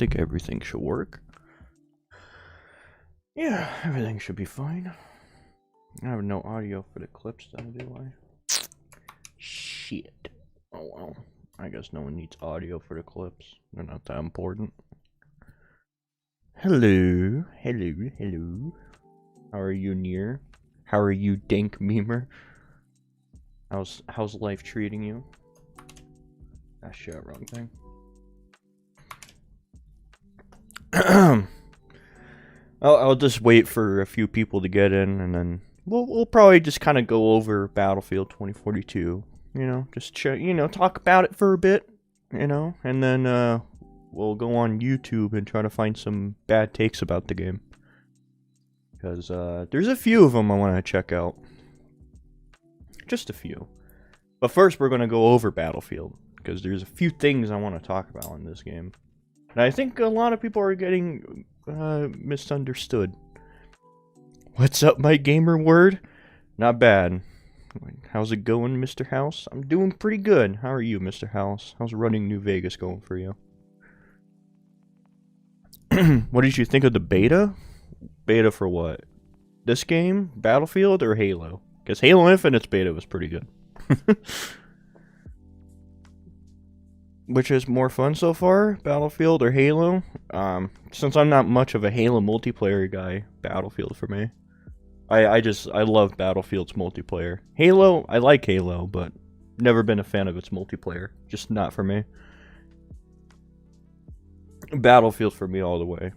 think everything should work. Yeah, everything should be fine. I have no audio for the clips though, do I? Shit. Oh well. I guess no one needs audio for the clips. They're not that important. Hello. Hello. Hello. How are you, Near? How are you, Dink Memer? How's life treating you? Ah shit, wrong thing. I'll just wait for a few people to get in, and then we'll probably just kind of go over Battlefield 2042. You know, just talk about it for a bit. You know, and then we'll go on YouTube and try to find some bad takes about the game, because there's a few of them I want to check out. Just a few. But first, we're gonna go over Battlefield, because there's a few things I want to talk about in this game. And I think a lot of people are getting misunderstood. What's up, my gamer word? Not bad. How's it going, Mr. House? I'm doing pretty good. How are you, Mr. House? How's running New Vegas going for you? What did you think of the beta? Beta for what? This game? Battlefield or Halo? Because Halo Infinite's beta was pretty good. Which is more fun so far, Battlefield or Halo? Since I'm not much of a Halo multiplayer guy, Battlefield for me. I love Battlefield's multiplayer. Halo, I like Halo, but never been a fan of its multiplayer. Just not for me. Battlefield for me all the way.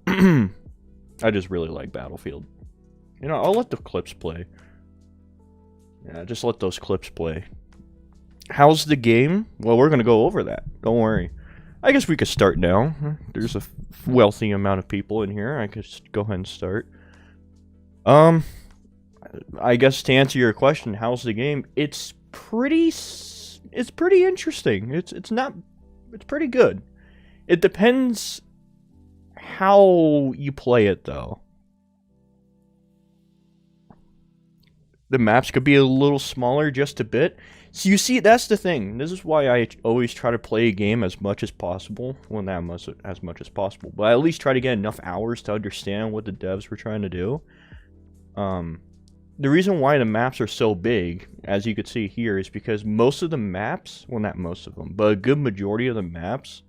I just really like Battlefield. You know, I'll let the clips play. Yeah, just let those clips play. How's the game? Well, we're going to go over that. Don't worry. I guess we could start now. There's a wealthy amount of people in here. I could just go ahead and start. I guess to answer your question, how's the game? It's pretty interesting. It's pretty good. It depends how you play it, though. The maps could be a little smaller, just a bit. So you see, that's the thing. This is why I always try to play a game as much as possible. Well, not as much as possible, but I at least try to get enough hours to understand what the devs were trying to do. The reason why the maps are so big, as you can see here, is because most of the maps, well, not most of them, but a good majority of the maps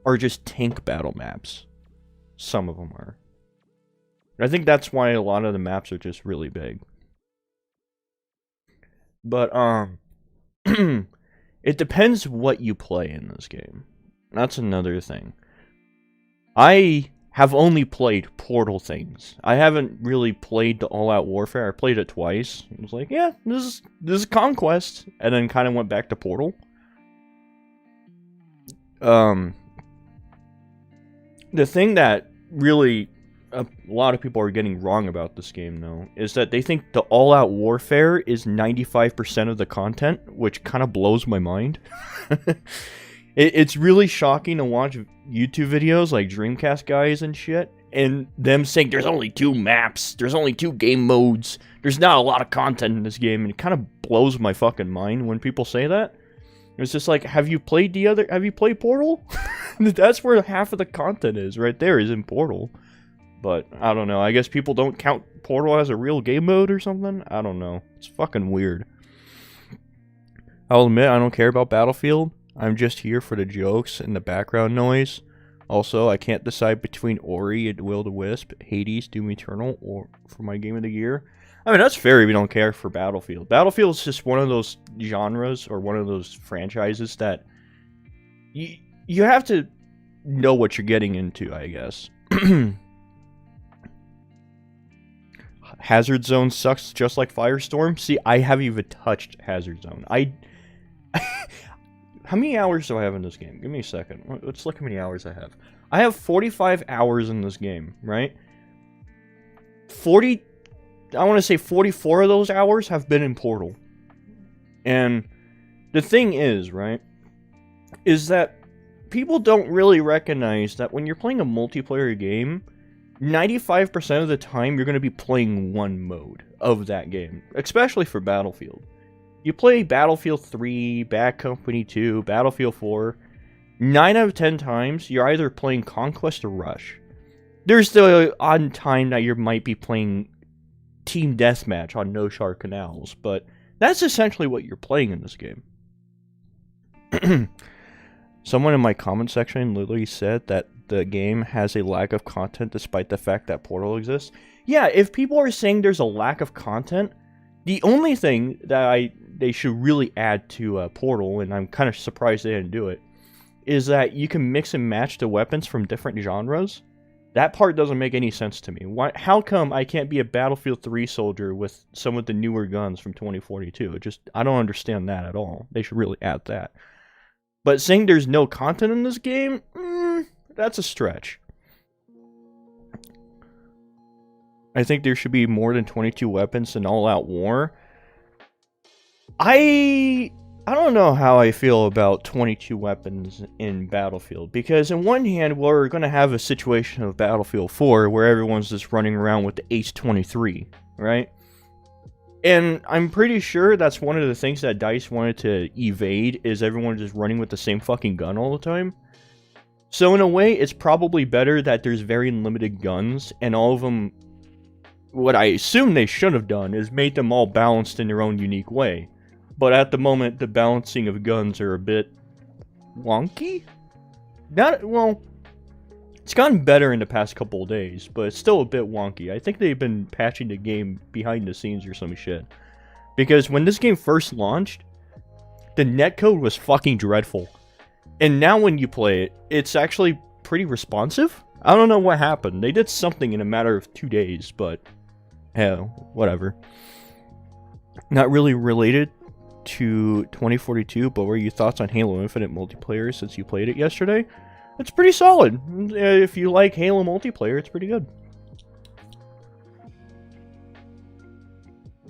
are just tank battle maps. Some of them are. I think that's why a lot of the maps are just really big. But, it depends what you play in this game. That's another thing. I have only played Portal things. I haven't really played the All-Out Warfare. I played it twice. It was like, yeah, this is Conquest, and then kind of went back to Portal. The thing that really a lot of people are getting wrong about this game, though, is that they think the All-Out Warfare is 95% of the content, which kind of blows my mind. It's really shocking to watch YouTube videos like Dreamcast guys and shit, and them saying there's only 2 maps, there's only 2 game modes, there's not a lot of content in this game, and it kind of blows my fucking mind when people say that. It's just like, have you played Portal? That's where half of the content is, right there, is in Portal. But, I don't know, I guess people don't count Portal as a real game mode or something? I don't know. It's fucking weird. I'll admit, I don't care about Battlefield. I'm just here for the jokes and the background noise. Also, I can't decide between Ori and Will-O-the-Wisp, Hades, Doom Eternal, or for my game of the year. I mean, that's fair if you don't care for Battlefield. Battlefield is just one of those genres, or one of those franchises that you have to know what you're getting into, I guess. Hazard Zone sucks just like Firestorm. See, I haven't even touched Hazard Zone. How many hours do I have in this game? Give me a second. Let's look how many hours I have. I have 45 hours in this game, right? I want to say 44 of those hours have been in Portal. And the thing is, right, is that people don't really recognize that when you're playing a multiplayer game, 95% of the time you're going to be playing one mode of that game, especially for Battlefield. You play Battlefield 3, Bad Company 2, Battlefield 4, 9 out of 10 times, you're either playing Conquest or Rush. There's the odd time that you might be playing Team Deathmatch on No Shark Canals, but that's essentially what you're playing in this game. Someone in my comment section literally said that the game has a lack of content despite the fact that Portal exists. Yeah, if people are saying there's a lack of content, the only thing that they should really add to Portal, and I'm kind of surprised they didn't do it, is that you can mix and match the weapons from different genres. That part doesn't make any sense to me. How come I can't be a Battlefield 3 soldier with some of the newer guns from 2042? I don't understand that at all. They should really add that. But saying there's no content in this game, that's a stretch. I think there should be more than 22 weapons in all-out war. I don't know how I feel about 22 weapons in Battlefield, because on one hand, we're going to have a situation of Battlefield 4 where everyone's just running around with the H-23, right? And I'm pretty sure that's one of the things that DICE wanted to evade, is everyone just running with the same fucking gun all the time. So in a way, it's probably better that there's very limited guns, and all of them, what I assume they should have done is made them all balanced in their own unique way. But at the moment, the balancing of guns are a bit wonky? Well, it's gotten better in the past couple of days, but it's still a bit wonky. I think they've been patching the game behind the scenes or some shit. Because when this game first launched, the netcode was fucking dreadful. And now when you play it, it's actually pretty responsive. I don't know what happened. They did something in a matter of 2 days, but yeah, whatever. Not really related to 2042, but what are your thoughts on Halo Infinite multiplayer since you played it yesterday? It's pretty solid. If you like Halo multiplayer, it's pretty good.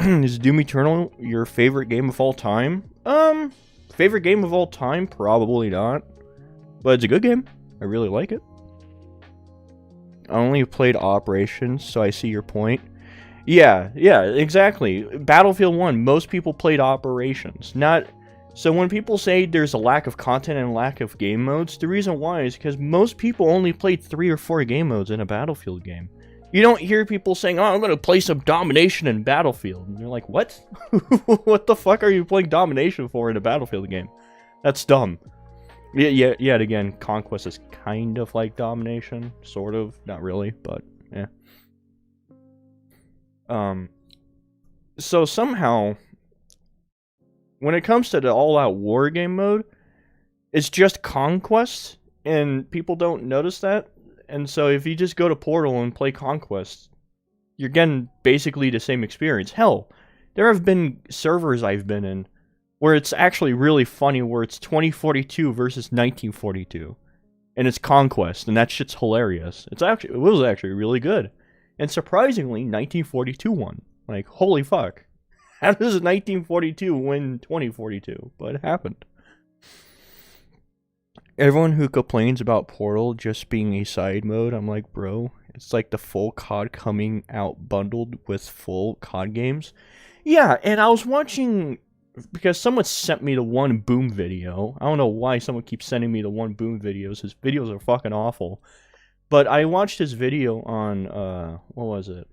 Is Doom Eternal your favorite game of all time? Favorite game of all time? Probably not. But it's a good game. I really like it. I only played Operations, so I see your point. Yeah, exactly. Battlefield 1, most people played Operations. So when people say there's a lack of content and lack of game modes, the reason why is because most people only played 3 or 4 game modes in a Battlefield game. You don't hear people saying, oh, I'm going to play some Domination in Battlefield. And you're like, what? What the fuck are you playing Domination for in a Battlefield game? That's dumb. Yet again, Conquest is kind of like Domination. Sort of. Not really, but yeah. So somehow, when it comes to the all-out war game mode, it's just Conquest, and people don't notice that. And so if you just go to Portal and play Conquest, you're getting basically the same experience. Hell, there have been servers I've been in where it's actually really funny, where it's 2042 versus 1942, and it's Conquest, and that shit's hilarious. It was actually really good. And surprisingly, 1942 won. Like, holy fuck. How does 1942 win 2042? But it happened. Everyone who complains about Portal just being a side mode, I'm like, bro, it's like the full COD coming out bundled with full COD games. Yeah, and I was watching, because someone sent me the One Boom video. I don't know why someone keeps sending me the One Boom videos. His videos are fucking awful. But I watched his video on, what was it?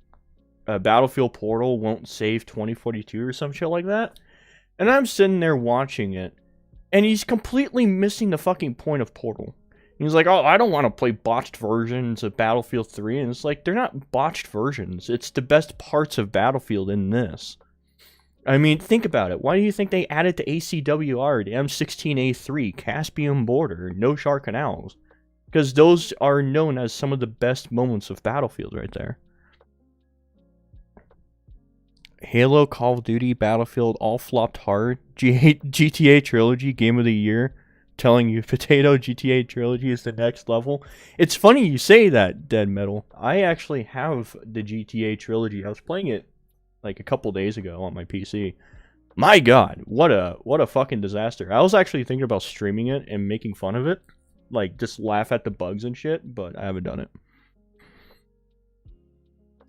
Battlefield Portal won't save 2042 or some shit like that. And I'm sitting there watching it, and he's completely missing the fucking point of Portal. He's like, oh, I don't want to play botched versions of Battlefield 3. And it's like, they're not botched versions. It's the best parts of Battlefield in this. I mean, think about it. Why do you think they added to ACWR, the M16A3, Caspian Border, No Shark Canals? Because those are known as some of the best moments of Battlefield right there. Halo, Call of Duty, Battlefield, all flopped hard. GTA Trilogy, Game of the Year. Telling you, Potato GTA Trilogy is the next level. It's funny you say that, Dead Metal. I actually have the GTA Trilogy. I was playing it like a couple days ago on my PC. My god, what a fucking disaster. I was actually thinking about streaming it and making fun of it. Like, just laugh at the bugs and shit, but I haven't done it.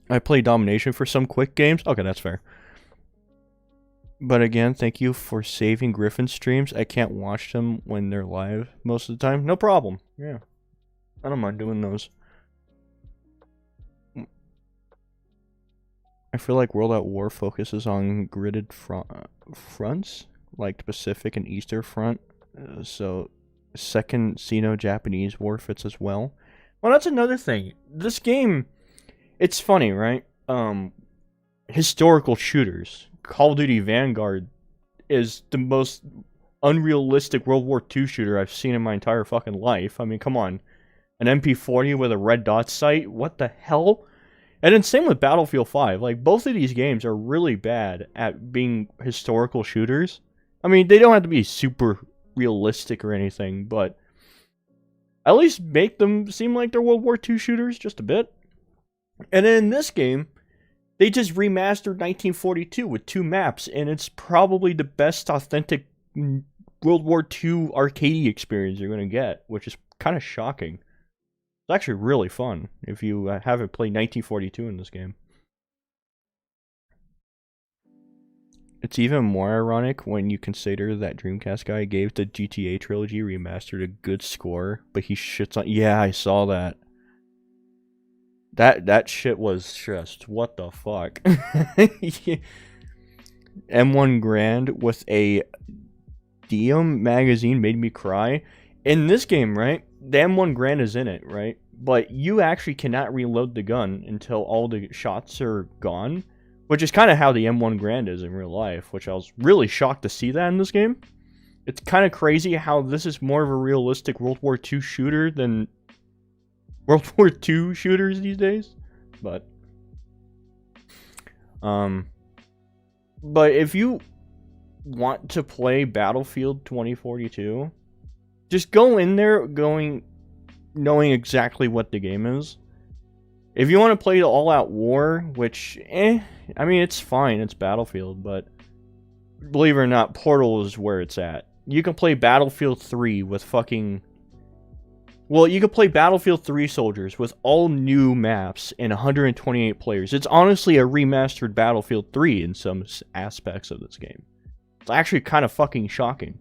I play Domination for some quick games. Okay, that's fair. But again, thank you for saving Griffin streams. I can't watch them when they're live most of the time. No problem. Yeah. I don't mind doing those. I feel like World at War focuses on gridded fronts, like the Pacific and Eastern Front. So, Second Sino-Japanese War fits as well. Well, that's another thing. This game, it's funny, right? Historical shooters. Call of Duty Vanguard is the most unrealistic World War II shooter I've seen in my entire fucking life. I mean, come on. An MP40 with a red dot sight? What the hell? And then same with Battlefield 5. Like, both of these games are really bad at being historical shooters. I mean, they don't have to be super realistic or anything, but at least make them seem like they're World War II shooters just a bit. And then in this game, they just remastered 1942 with 2 maps, and it's probably the best authentic World War II arcade experience you're going to get, which is kind of shocking. It's actually really fun if you haven't played 1942 in this game. It's even more ironic when you consider that Dreamcast guy gave the GTA trilogy remastered a good score, but he shits on. Yeah, I saw that. That shit was just what the fuck. M1 Grand with a Diem magazine made me cry. In this game, right? The M1 Grand is in it, right? But you actually cannot reload the gun until all the shots are gone, which is kind of how the M1 Grand is in real life, which I was really shocked to see that in this game. It's kind of crazy how this is more of a realistic World War II shooter than World War II shooters these days. But if you want to play Battlefield 2042, just go in there knowing exactly what the game is. If you want to play the all-out war, which, I mean, it's fine, it's Battlefield, but believe it or not, Portal is where it's at. You can play Battlefield 3 with fucking... Well, you can play Battlefield 3 soldiers with all new maps and 128 players. It's honestly a remastered Battlefield 3 in some aspects of this game. It's actually kind of fucking shocking.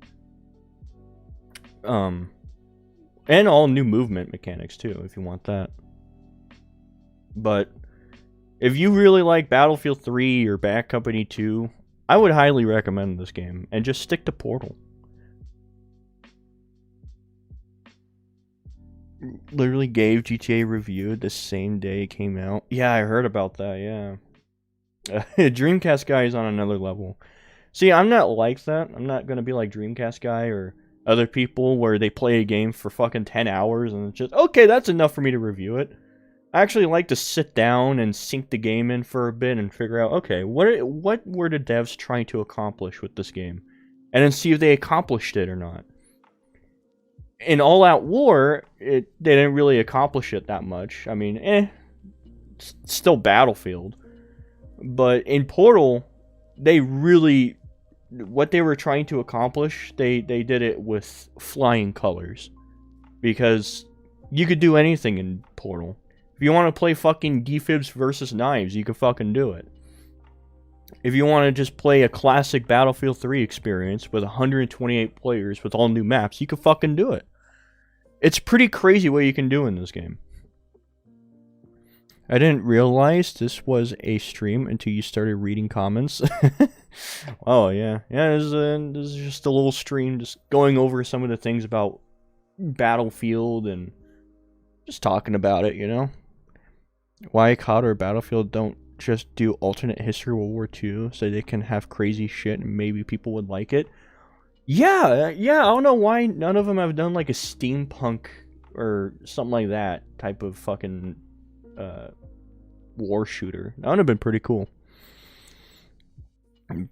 And all new movement mechanics too, if you want that. But if you really like Battlefield 3 or Bad Company 2, I would highly recommend this game, and just stick to Portal. Literally gave GTA review the same day it came out. Yeah, I heard about that, yeah. Dreamcast guy is on another level. See, I'm not like that. I'm not gonna be like Dreamcast guy or other people where they play a game for fucking 10 hours and it's just, okay, that's enough for me to review it. I actually like to sit down and sink the game in for a bit and figure out, okay, what were the devs trying to accomplish with this game? And then see if they accomplished it or not. In All Out War, they didn't really accomplish it that much. I mean, it's still Battlefield. But in Portal, they really... What they were trying to accomplish, they did it with flying colors. Because you could do anything in Portal. If you want to play fucking defibs versus knives, you can fucking do it. If you want to just play a classic Battlefield 3 experience with 128 players with all new maps, you can fucking do it. It's pretty crazy what you can do in this game. I didn't realize this was a stream until you started reading comments. Oh, yeah. Yeah, this is just a little stream just going over some of the things about Battlefield and just talking about it, you know? Why COD or Battlefield don't just do alternate history World War II so they can have crazy shit and maybe people would like it? Yeah, I don't know why none of them have done like a steampunk or something like that type of fucking war shooter. That would have been pretty cool.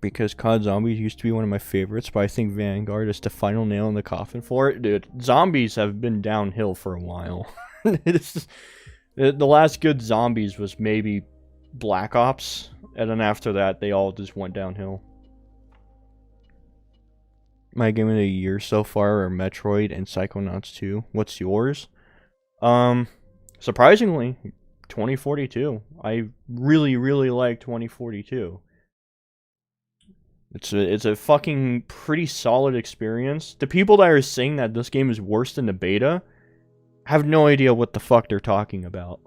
Because COD Zombies used to be one of my favorites, but I think Vanguard is the final nail in the coffin for it. Dude, Zombies have been downhill for a while. The last good Zombies was maybe Black Ops, and then after that, they all just went downhill. My game of the year so far are Metroid and Psychonauts 2. What's yours? Surprisingly, 2042. I really, really like 2042. It's a fucking pretty solid experience. The people that are saying that this game is worse than the beta have no idea what the fuck they're talking about.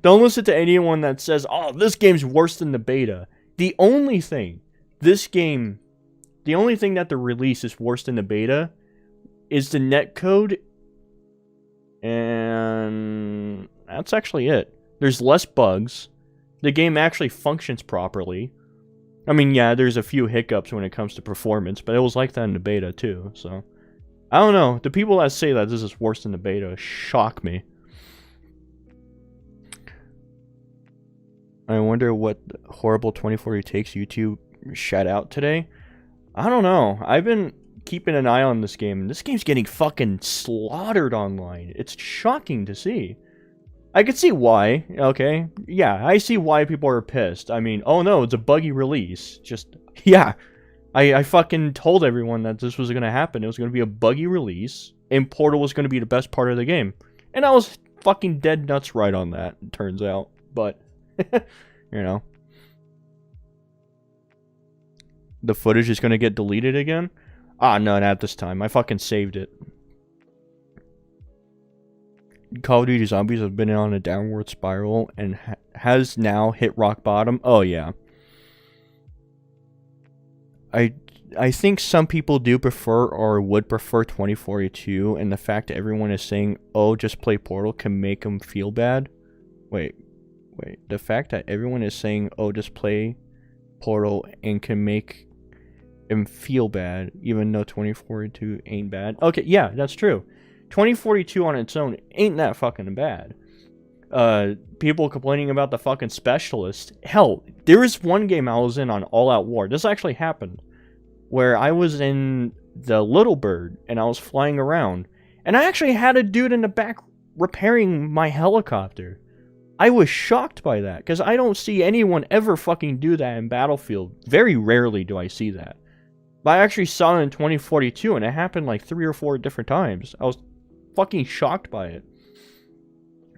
Don't listen to anyone that says, "Oh, this game's worse than the beta." The only thing that the release is worse than the beta is the netcode, and that's actually it. There's less bugs. The game actually functions properly. I mean, yeah, there's a few hiccups when it comes to performance, but it was like that in the beta too, so... I don't know. The people that say that this is worse than the beta shock me. I wonder what horrible 2040 takes YouTube shout out today. I don't know. I've been keeping an eye on this game, and this game's getting fucking slaughtered online. It's shocking to see. I could see why, okay? Yeah, I see why people are pissed. I mean, oh no, it's a buggy release. Just, yeah. I fucking told everyone that this was going to happen. It was going to be a buggy release, and Portal was going to be the best part of the game. And I was fucking dead nuts right on that, it turns out. But, you know. The footage is going to get deleted again? Ah, no, not this time. I fucking saved it. Call of Duty Zombies have been on a downward spiral and has now hit rock bottom. Oh, yeah. I think some people do prefer or would prefer 2042, and the fact that everyone is saying, oh, just play Portal can make them feel bad. Wait. The fact that everyone is saying, oh, just play Portal and can make them feel bad, even though 2042 ain't bad. Okay, yeah, that's true. 2042 on its own ain't that fucking bad. People complaining about the fucking specialist. Hell, there was one game I was in on All Out War. This actually happened. Where I was in the Little Bird, and I was flying around. And I actually had a dude in the back repairing my helicopter. I was shocked by that, because I don't see anyone ever fucking do that in Battlefield. Very rarely do I see that. But I actually saw it in 2042, and it happened like 3 or 4 different times. I was fucking shocked by it.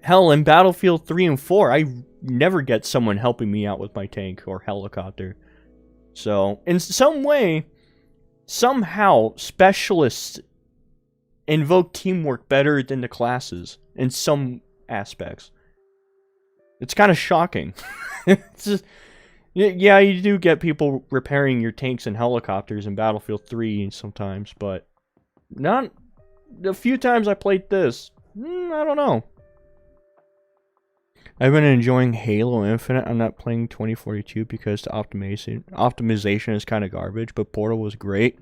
Hell, in Battlefield 3 and 4, I never get someone helping me out with my tank or helicopter. So, in some way, somehow, specialists invoke teamwork better than the classes in some aspects. It's kind of shocking. It's just, yeah, you do get people repairing your tanks and helicopters in Battlefield 3 sometimes, but not the few times I played this. I don't know. I've been enjoying Halo Infinite. I'm not playing 2042 because the optimization is kind of garbage, but Portal was great.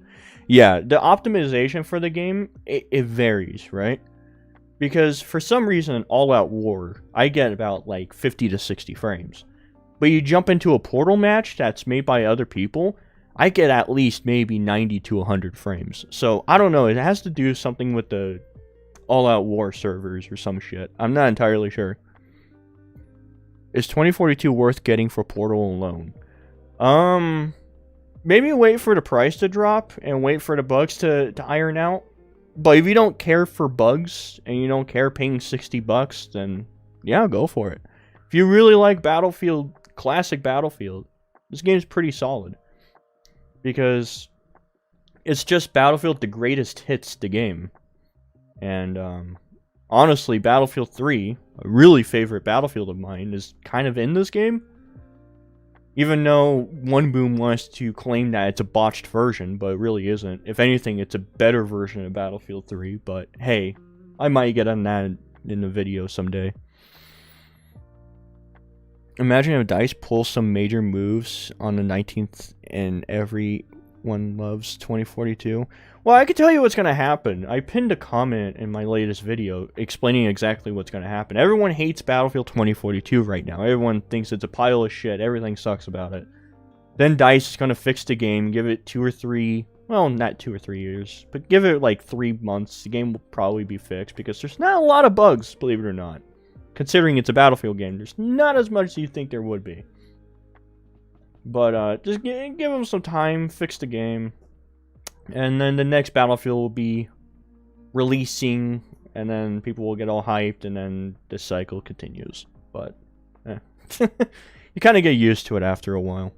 Yeah, the optimization for the game, it varies, right? Because for some reason in All Out War, I get about like 50 to 60 frames. But you jump into a Portal match that's made by other people, I get at least maybe 90 to 100 frames. So, I don't know, it has to do something with the All Out War servers or some shit. I'm not entirely sure. Is 2042 worth getting for Portal alone? Maybe wait for the price to drop and wait for the bugs to iron out. But if you don't care for bugs and you don't care paying $60, then yeah, go for it. If you really like Battlefield, classic Battlefield, this game's pretty solid. Because it's just Battlefield the greatest hits the game. And honestly, Battlefield 3, a really favorite Battlefield of mine, is kind of in this game. Even though One Boom wants to claim that it's a botched version, but it really isn't. If anything, it's a better version of Battlefield 3, but hey, I might get on that in the video someday. Imagine if DICE pulls some major moves on the 19th and everyone loves 2042. Well, I can tell you what's going to happen. I pinned a comment in my latest video explaining exactly what's going to happen. Everyone hates Battlefield 2042 right now. Everyone thinks it's a pile of shit. Everything sucks about it. Then DICE is going to fix the game, give it 2 or 3... Well, not 2 or 3 years, but give it like 3 months. The game will probably be fixed because there's not a lot of bugs, believe it or not. Considering it's a Battlefield game, there's not as much as you think there would be. But just give them some time, fix the game. And then the next Battlefield will be releasing, and then people will get all hyped, and then the cycle continues. But, you kind of get used to it after a while.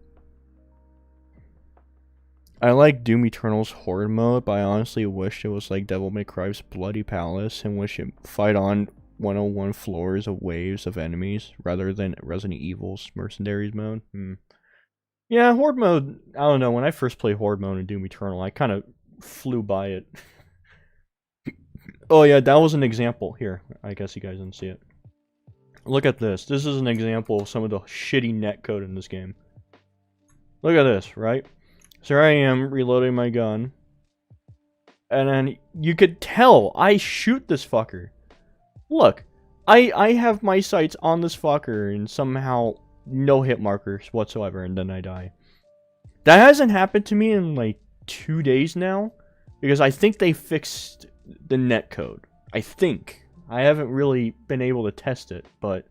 I like Doom Eternal's Horde mode, but I honestly wish it was like Devil May Cry's Bloody Palace, in which you fight on 101 floors of waves of enemies, rather than Resident Evil's Mercenaries mode. Yeah, Horde mode, I don't know, when I first played Horde mode in Doom Eternal, I kind of flew by it. Oh yeah, that was an example. Here, I guess you guys didn't see it. Look at this. This is an example of some of the shitty netcode in this game. Look at this, right? So here I am, reloading my gun. And then you could tell I shoot this fucker. Look, I have my sights on this fucker and somehow no hit markers whatsoever, and then I die. That hasn't happened to me in like 2 days now, because I think they fixed the netcode. I think. I haven't really been able to test it, but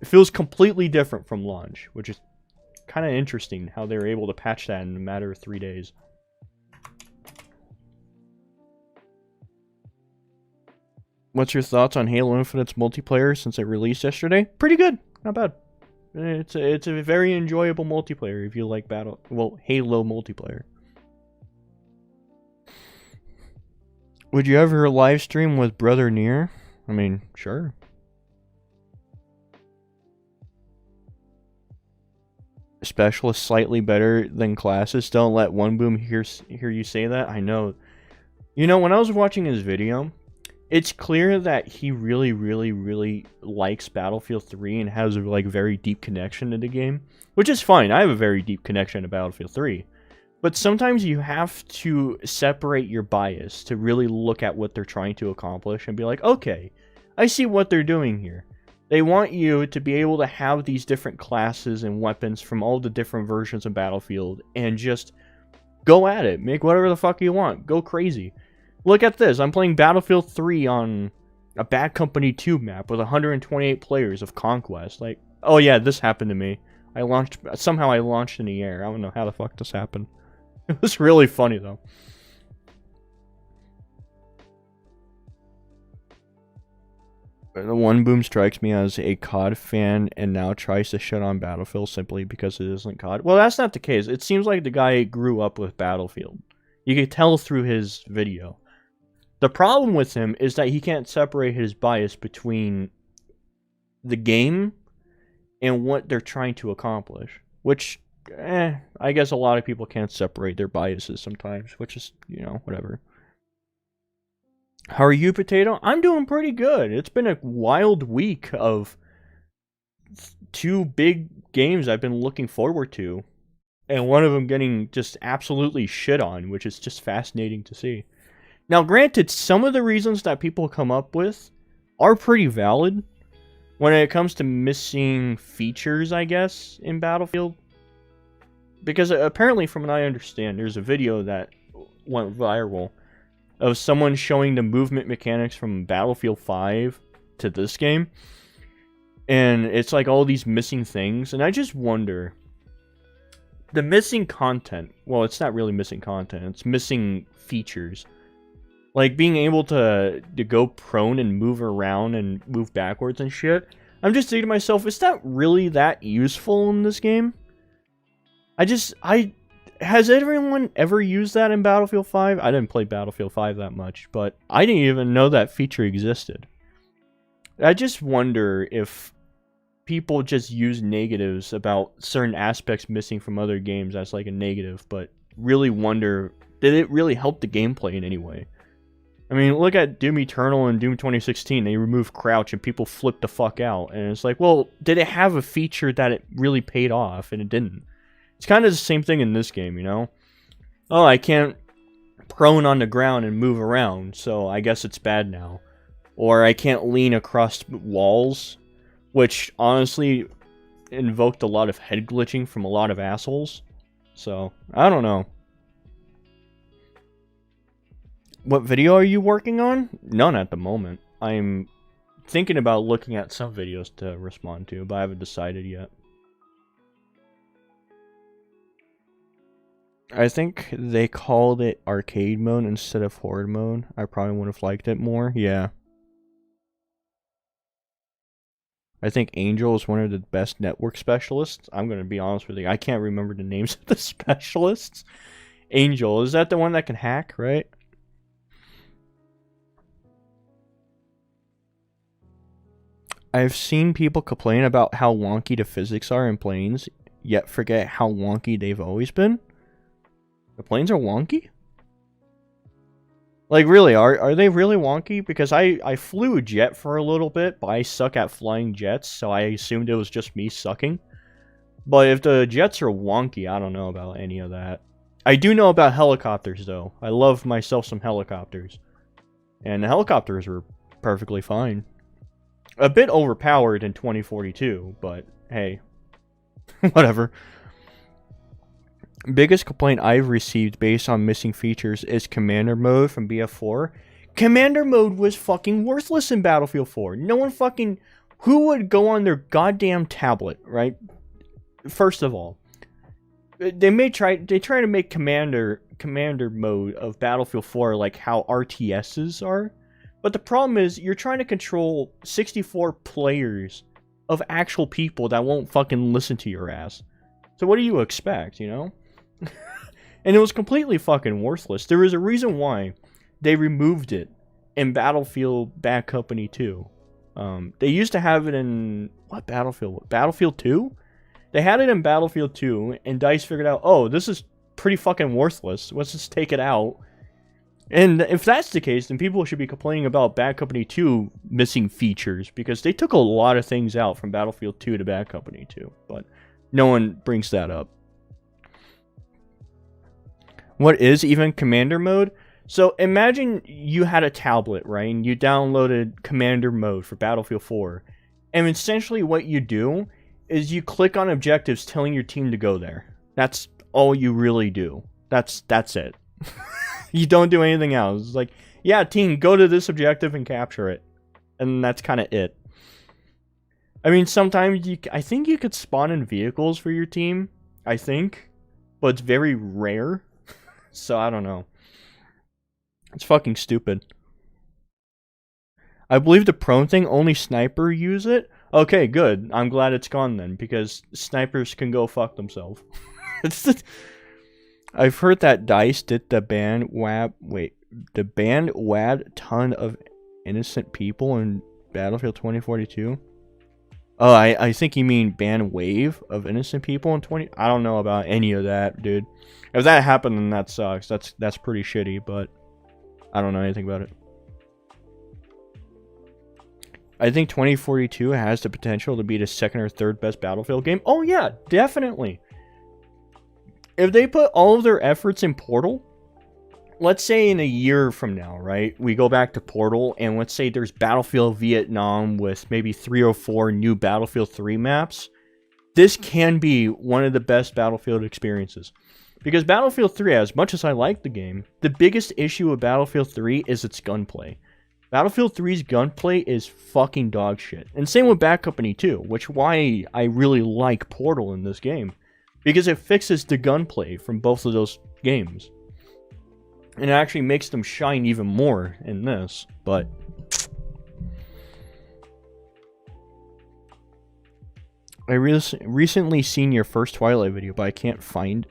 it feels completely different from launch, which is kind of interesting how they were able to patch that in a matter of 3 days. What's your thoughts on Halo Infinite's multiplayer since it released yesterday? Pretty good. Not bad. It's a very enjoyable multiplayer if you like Halo multiplayer. Would you ever live stream with Brother Near? I mean, sure. Specialists slightly better than classes. Don't let One Boom hear you say that. I know. You know, when I was watching his video, it's clear that he really, really, really likes Battlefield 3 and has a like very deep connection to the game, which is fine. I have a very deep connection to Battlefield 3. But sometimes you have to separate your bias to really look at what they're trying to accomplish and be like, okay, I see what they're doing here. They want you to be able to have these different classes and weapons from all the different versions of Battlefield and just go at it. Make whatever the fuck you want. Go crazy. Look at this. I'm playing Battlefield 3 on a Bad Company 2 map with 128 players of Conquest. Like, oh yeah, this happened to me. Somehow I launched in the air. I don't know how the fuck this happened. It was really funny, though. The One Boom strikes me as a COD fan and now tries to shut on Battlefield simply because it isn't COD. Well, that's not the case. It seems like the guy grew up with Battlefield. You can tell through his video. The problem with him is that he can't separate his bias between the game and what they're trying to accomplish. Which, I guess a lot of people can't separate their biases sometimes, which is, you know, whatever. How are you, Potato? I'm doing pretty good. It's been a wild week of 2 big games I've been looking forward to. And one of them getting just absolutely shit on, which is just fascinating to see. Now, granted, some of the reasons that people come up with are pretty valid when it comes to missing features, I guess, in Battlefield. Because apparently, from what I understand, there's a video that went viral of someone showing the movement mechanics from Battlefield 5 to this game. And it's like all these missing things. And I just wonder, the missing content, well, it's not really missing content, it's missing features. Like being able to go prone and move around and move backwards and shit. I'm just thinking to myself, is that really that useful in this game? Has everyone ever used that in Battlefield 5? I didn't play Battlefield 5 that much, but I didn't even know that feature existed. I just wonder if people just use negatives about certain aspects missing from other games as like a negative, but really wonder, did it really help the gameplay in any way? I mean, look at Doom Eternal and Doom 2016. They removed crouch and people flipped the fuck out. And it's like, well, did it have a feature that it really paid off? And it didn't. It's kind of the same thing in this game, you know? Oh, I can't prone on the ground and move around, so I guess it's bad now. Or I can't lean across walls, which honestly invoked a lot of head glitching from a lot of assholes. So, I don't know. What video are you working on? None at the moment. I'm thinking about looking at some videos to respond to, but I haven't decided yet. I think they called it arcade mode instead of horde mode. I probably would have liked it more. Yeah. I think Angel is one of the best network specialists. I'm going to be honest with you. I can't remember the names of the specialists. Angel, is that the one that can hack, right? I've seen people complain about how wonky the physics are in planes, yet forget how wonky they've always been. The planes are wonky? Like, really, are they really wonky? Because I flew a jet for a little bit, but I suck at flying jets, so I assumed it was just me sucking. But if the jets are wonky, I don't know about any of that. I do know about helicopters, though. I love myself some helicopters. And the helicopters were perfectly fine. A bit overpowered in 2042, but hey. Whatever. Biggest complaint I've received based on missing features is Commander Mode from BF4. Commander Mode was fucking worthless in Battlefield 4. No one fucking... Who would go on their goddamn tablet, right? First of all, they try to make Commander Mode of Battlefield 4 like how RTSs are. But the problem is, you're trying to control 64 players of actual people that won't fucking listen to your ass. So what do you expect, you know? And it was completely fucking worthless. There is a reason why they removed it in Battlefield Bad Company 2. They used to have it in... What Battlefield? Battlefield 2? They had it in Battlefield 2, and DICE figured out, oh, this is pretty fucking worthless. Let's just take it out. And if that's the case, then people should be complaining about Bad Company 2 missing features, because they took a lot of things out from Battlefield 2 to Bad Company 2, but no one brings that up. What is even Commander Mode? So imagine you had a tablet, right, and you downloaded Commander Mode for Battlefield 4, and essentially what you do is you click on objectives telling your team to go there. That's all you really do. That's it. You don't do anything else. It's like, yeah, team, go to this objective and capture it. And that's kind of it. I mean, sometimes I think you could spawn in vehicles for your team. I think. But it's very rare. So, I don't know. It's fucking stupid. I believe the prone thing, only sniper use it. Okay, good. I'm glad it's gone then. Because snipers can go fuck themselves. I've heard that DICE did the ban wad ton of innocent people in Battlefield 2042. Oh, I think you mean ban wave of innocent people in 20... I don't know about any of that, dude. If that happened, then that sucks. That's pretty shitty, but I don't know anything about it. I think 2042 has the potential to be the second or third best Battlefield game. Oh yeah, definitely. If they put all of their efforts in Portal, let's say in a year from now, right, we go back to Portal, and let's say there's Battlefield Vietnam with maybe 3 or 4 new Battlefield 3 maps, this can be one of the best Battlefield experiences. Because Battlefield 3, as much as I like the game, the biggest issue with Battlefield 3 is its gunplay. Battlefield 3's gunplay is fucking dog shit. And same with Bad Company 2, which why I really like Portal in this game. Because it fixes the gunplay from both of those games. And it actually makes them shine even more in this, but... I recently seen your first Twilight video, but I can't find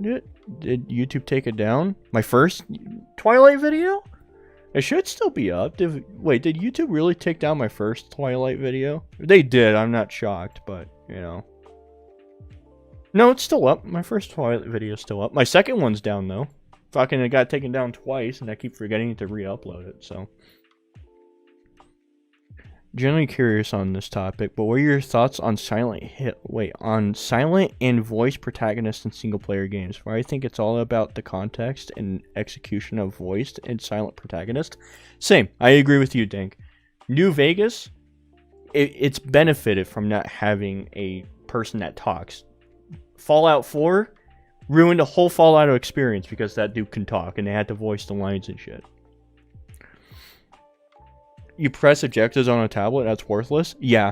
it. Did YouTube take it down? My first Twilight video? It should still be up. Wait, did YouTube really take down my first Twilight video? If they did, I'm not shocked, but, you know. No, it's still up. My first Twilight video is still up. My second one's down, though. Fucking it got taken down twice, and I keep forgetting to re-upload it, so. Generally curious on this topic, but what are your thoughts on silent and voice protagonists in single-player games? Where I think it's all about the context and execution of voiced and silent protagonist. Same. I agree with you, Dank. New Vegas, it's benefited from not having a person that talks. Fallout 4 ruined the whole Fallout experience because that dude can talk and they had to voice the lines and shit. You press objectives on a tablet, that's worthless? Yeah.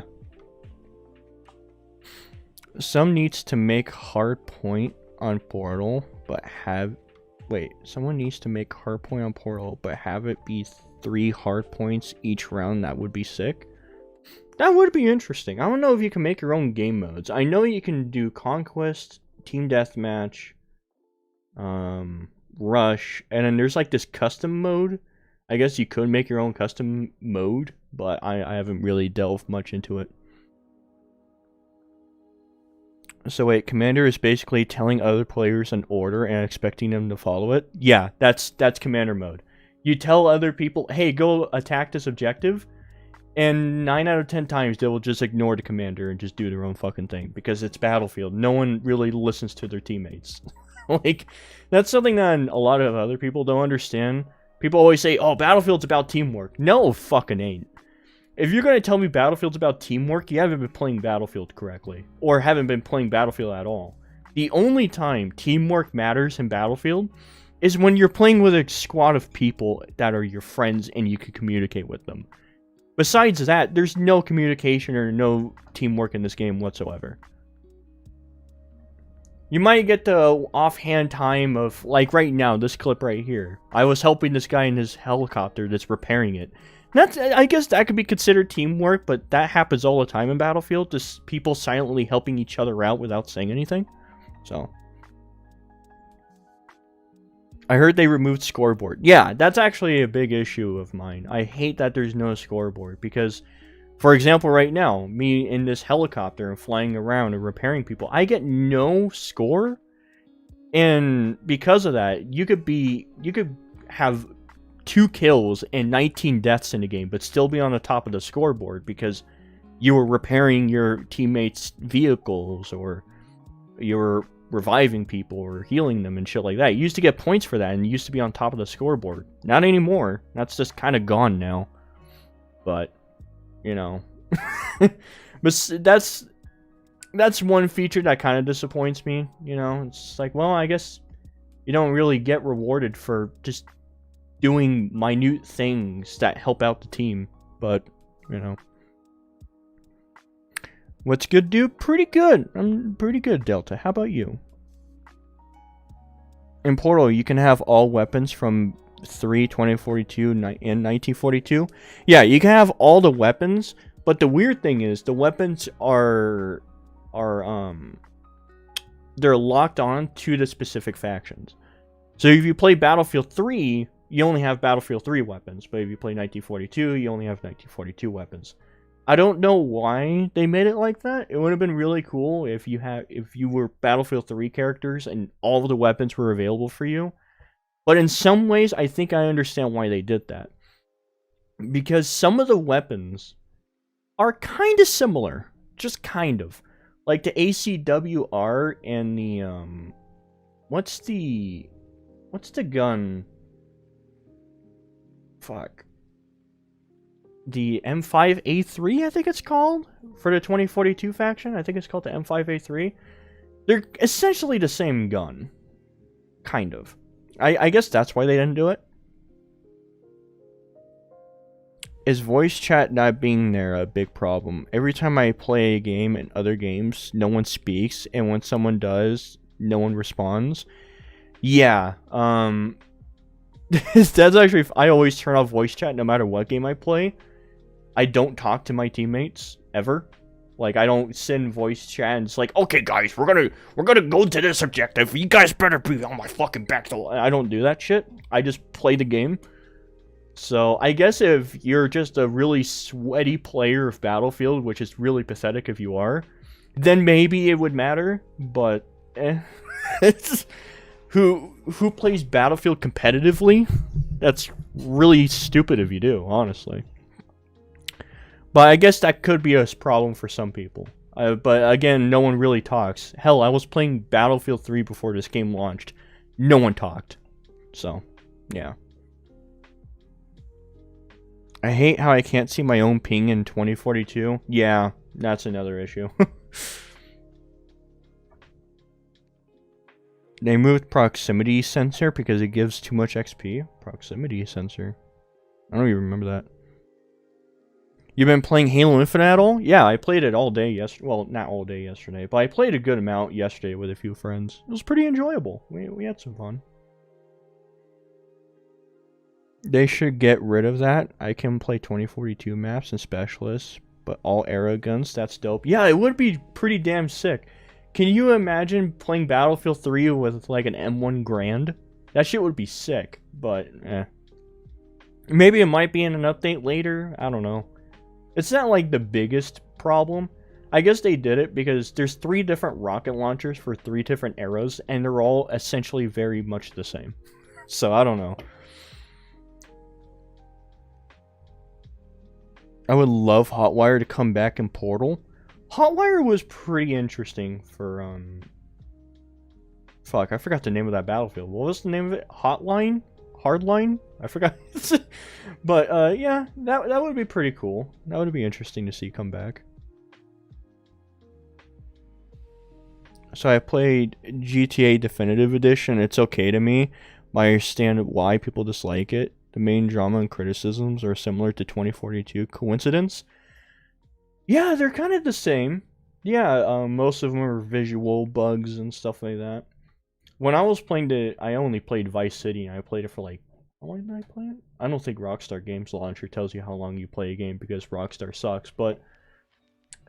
Some needs to make hard point on Portal, but have... Wait, someone needs to make hard point on Portal, but have it be 3 hard points each round. That would be sick. That would be interesting. I don't know if you can make your own game modes. I know you can do Conquest, Team Deathmatch, Rush, and then there's like this custom mode. I guess you could make your own custom mode, but I haven't really delved much into it. So wait, Commander is basically telling other players an order and expecting them to follow it? Yeah, that's Commander mode. You tell other people, hey, go attack this objective, and 9 out of 10 times they will just ignore the Commander and just do their own fucking thing, because it's Battlefield. No one really listens to their teammates. Like, that's something that a lot of other people don't understand. People always say, oh, Battlefield's about teamwork. No, it fucking ain't. If you're going to tell me Battlefield's about teamwork, you haven't been playing Battlefield correctly. Or haven't been playing Battlefield at all. The only time teamwork matters in Battlefield is when you're playing with a squad of people that are your friends and you can communicate with them. Besides that, there's no communication or no teamwork in this game whatsoever. You might get the offhand time of, like right now, this clip right here. I was helping this guy in his helicopter that's repairing it. I guess that could be considered teamwork, but that happens all the time in Battlefield. Just people silently helping each other out without saying anything. So, I heard they removed scoreboard. Yeah, that's actually a big issue of mine. I hate that there's no scoreboard because, for example, right now, me in this helicopter and flying around and repairing people, I get no score. And because of that, you could have 2 kills and 19 deaths in the game, but still be on the top of the scoreboard because you were repairing your teammates' vehicles, or you were reviving people or healing them and shit like that. You used to get points for that and you used to be on top of the scoreboard. Not anymore. That's just kind of gone now. But, you know. But that's one feature that kind of disappoints me, you know. It's like, well, I guess you don't really get rewarded for just doing minute things that help out the team, but, you know. What's good, dude? Pretty good. I'm pretty good, Delta. How about you? In Portal, you can have all weapons from 2042, and 1942. Yeah, you can have all the weapons, but the weird thing is, the weapons are they're locked on to the specific factions. So if you play Battlefield 3, you only have Battlefield 3 weapons, but if you play 1942, you only have 1942 weapons. I don't know why they made it like that. It would have been really cool if you were Battlefield 3 characters and all of the weapons were available for you. But in some ways, I think I understand why they did that. Because some of the weapons are kind of similar. Just kind of. Like the ACWR and the, what's the gun? Fuck. The M5A3, I think it's called, for the 2042 faction. I think it's called the M5A3. They're essentially the same gun. Kind of. I guess that's why they didn't do it. Is voice chat not being there a big problem? Every time I play a game in other games, no one speaks, and when someone does, no one responds. Yeah, that's actually, I always turn off voice chat no matter what game I play. I don't talk to my teammates ever. Like, I don't send voice chat and it's like, okay guys, we're gonna go to this objective. You guys better be on my fucking back. I don't do that shit. I just play the game. So I guess if you're just a really sweaty player of Battlefield, which is really pathetic if you are, then maybe it would matter. But it's who plays Battlefield competitively? That's really stupid if you do, honestly. But I guess that could be a problem for some people. But again, no one really talks. Hell, I was playing Battlefield 3 before this game launched. No one talked. So, yeah. I hate how I can't see my own ping in 2042. Yeah, that's another issue. They moved proximity sensor because it gives too much XP. Proximity sensor. I don't even remember that. You've been playing Halo Infinite at all? Yeah, I played it all day yesterday. Well, not all day yesterday, but I played a good amount yesterday with a few friends. It was pretty enjoyable. We had some fun. They should get rid of that. I can play 2042 maps and specialists, but all arrow guns, that's dope. Yeah, it would be pretty damn sick. Can you imagine playing Battlefield 3 with like an M1 Grand? That shit would be sick, but maybe it might be in an update later. I don't know. It's not like the biggest problem. I guess they did it because there's 3 different rocket launchers for 3 different eras, and they're all essentially very much the same. So I don't know. I would love Hotwire to come back in Portal. Hotwire was pretty interesting for, fuck, I forgot the name of that battlefield. What was the name of it? Hotline? Hardline? I forgot. But, yeah, that would be pretty cool. That would be interesting to see come back. So I played GTA Definitive Edition. It's okay to me. I understand why people dislike it. The main drama and criticisms are similar to 2042. Coincidence? Yeah, they're kind of the same. Yeah, most of them are visual bugs and stuff like that. When I was playing I only played Vice City, and I played it for like, how long did I play it? I don't think Rockstar Games Launcher tells you how long you play a game because Rockstar sucks, but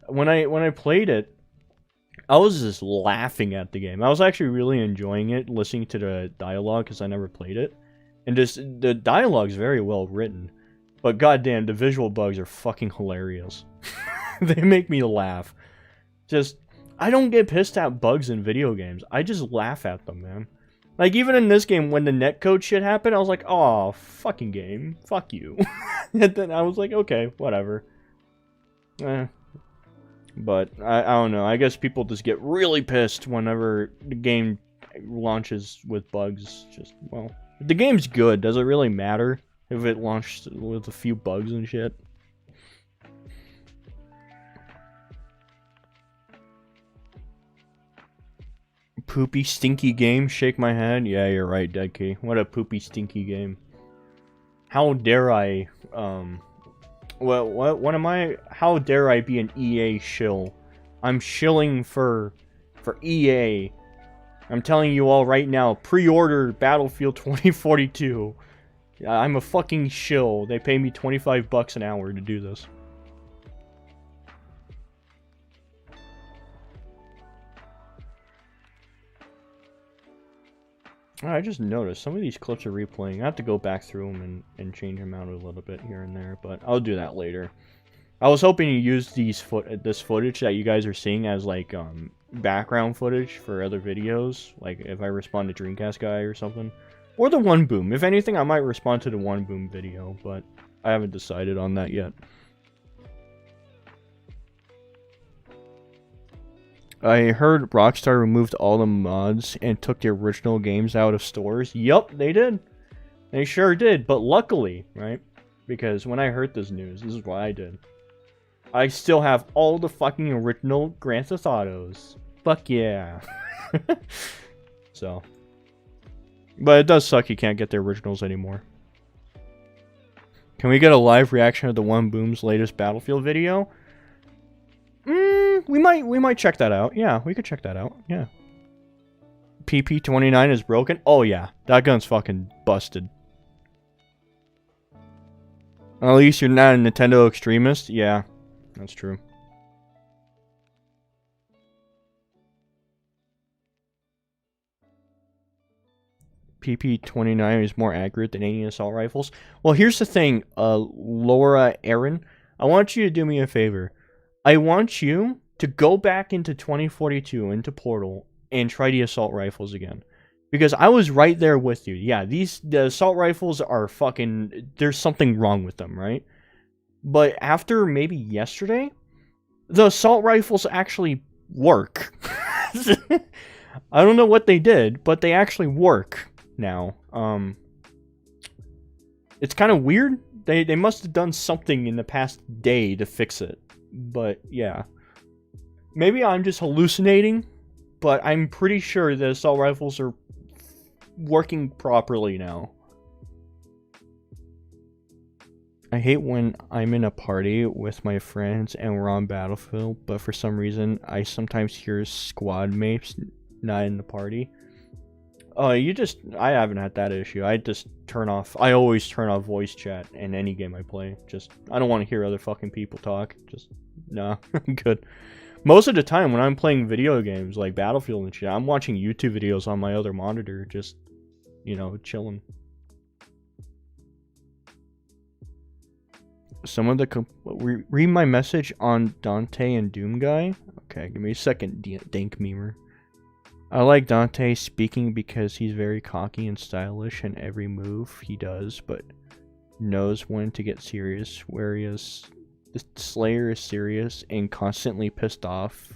when I played it, I was just laughing at the game. I was actually really enjoying it, listening to the dialogue because I never played it. And just, the dialogue's very well written. But goddamn, the visual bugs are fucking hilarious. They make me laugh. Just, I don't get pissed at bugs in video games. I just laugh at them, man. Like, even in this game, when the netcode shit happened, I was like, oh, fucking game. Fuck you. And then I was like, okay, whatever. But, I don't know. I guess people just get really pissed whenever the game launches with bugs. Just, well, if the game's good, does it really matter if it launched with a few bugs and shit? Poopy, stinky game? Shake my head? Yeah, you're right, Deadkey. What a poopy, stinky game. How dare I, well, what am I? How dare I be an EA shill? I'm shilling for EA. I'm telling you all right now, pre-order Battlefield 2042. I'm a fucking shill. They pay me $25 an hour to do this. I just noticed some of these clips are replaying. I have to go back through them and change them out a little bit here and there, but I'll do that later. I was hoping to use this footage that you guys are seeing as like background footage for other videos, like if I respond to Dreamcast Guy or something, or the One Boom. If anything, I might respond to the One Boom video, but I haven't decided on that yet. I heard Rockstar removed all the mods and took the original games out of stores. Yup, they did. They sure did, but luckily, right? Because when I heard this news, this is what I did. I still have all the fucking original Grand Theft Autos. Fuck yeah. So. But it does suck you can't get the originals anymore. Can we get a live reaction of the One Boom's latest Battlefield video? We might check that out. Yeah, we could check that out. Yeah. PP29 is broken? Oh yeah, that gun's fucking busted. At least you're not a Nintendo extremist. Yeah, that's true. PP29 is more accurate than any assault rifles. Well, here's the thing, Laura Aaron. I want you to do me a favor. I want you to go back into 2042, into Portal, and try the assault rifles again. Because I was right there with you. Yeah, the assault rifles are fucking... There's something wrong with them, right? But after maybe yesterday, the assault rifles actually work. I don't know what they did, but they actually work now. It's kind of weird. They must have done something in the past day to fix it. But, yeah. Maybe I'm just hallucinating, but I'm pretty sure the assault rifles are working properly now. I hate when I'm in a party with my friends and we're on Battlefield, but for some reason I sometimes hear squad mates not in the party. I haven't had that issue. I always turn off voice chat in any game I play. I don't want to hear other fucking people talk. Nah, I'm good. Most of the time when I'm playing video games like Battlefield and shit, I'm watching YouTube videos on my other monitor, just, you know, chilling. Some of the read my message on Dante and Doom Guy. Okay, give me a second, dank memer. I like Dante speaking because he's very cocky and stylish in every move he does, but knows when to get serious, whereas the Slayer is serious and constantly pissed off,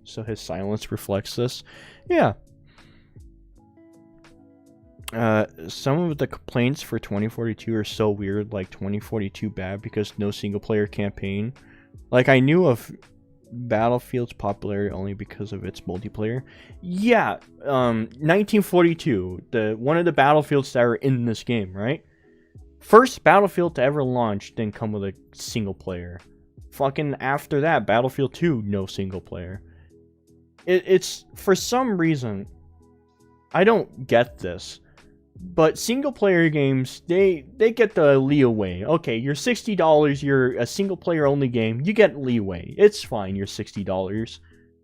so his silence reflects this. Yeah. Some of the complaints for 2042 are so weird, like 2042 bad because no single player campaign. Like, I knew of Battlefield's popularity only because of its multiplayer. Yeah, 1942, one of the Battlefields that are in this game, right? First Battlefield to ever launch didn't come with a single player. Fucking after that, Battlefield 2, no single player. It's for some reason, I don't get this, but single player games, they get the leeway. Okay, you're $60, you're a single player only game, you get leeway. It's fine, you're $60.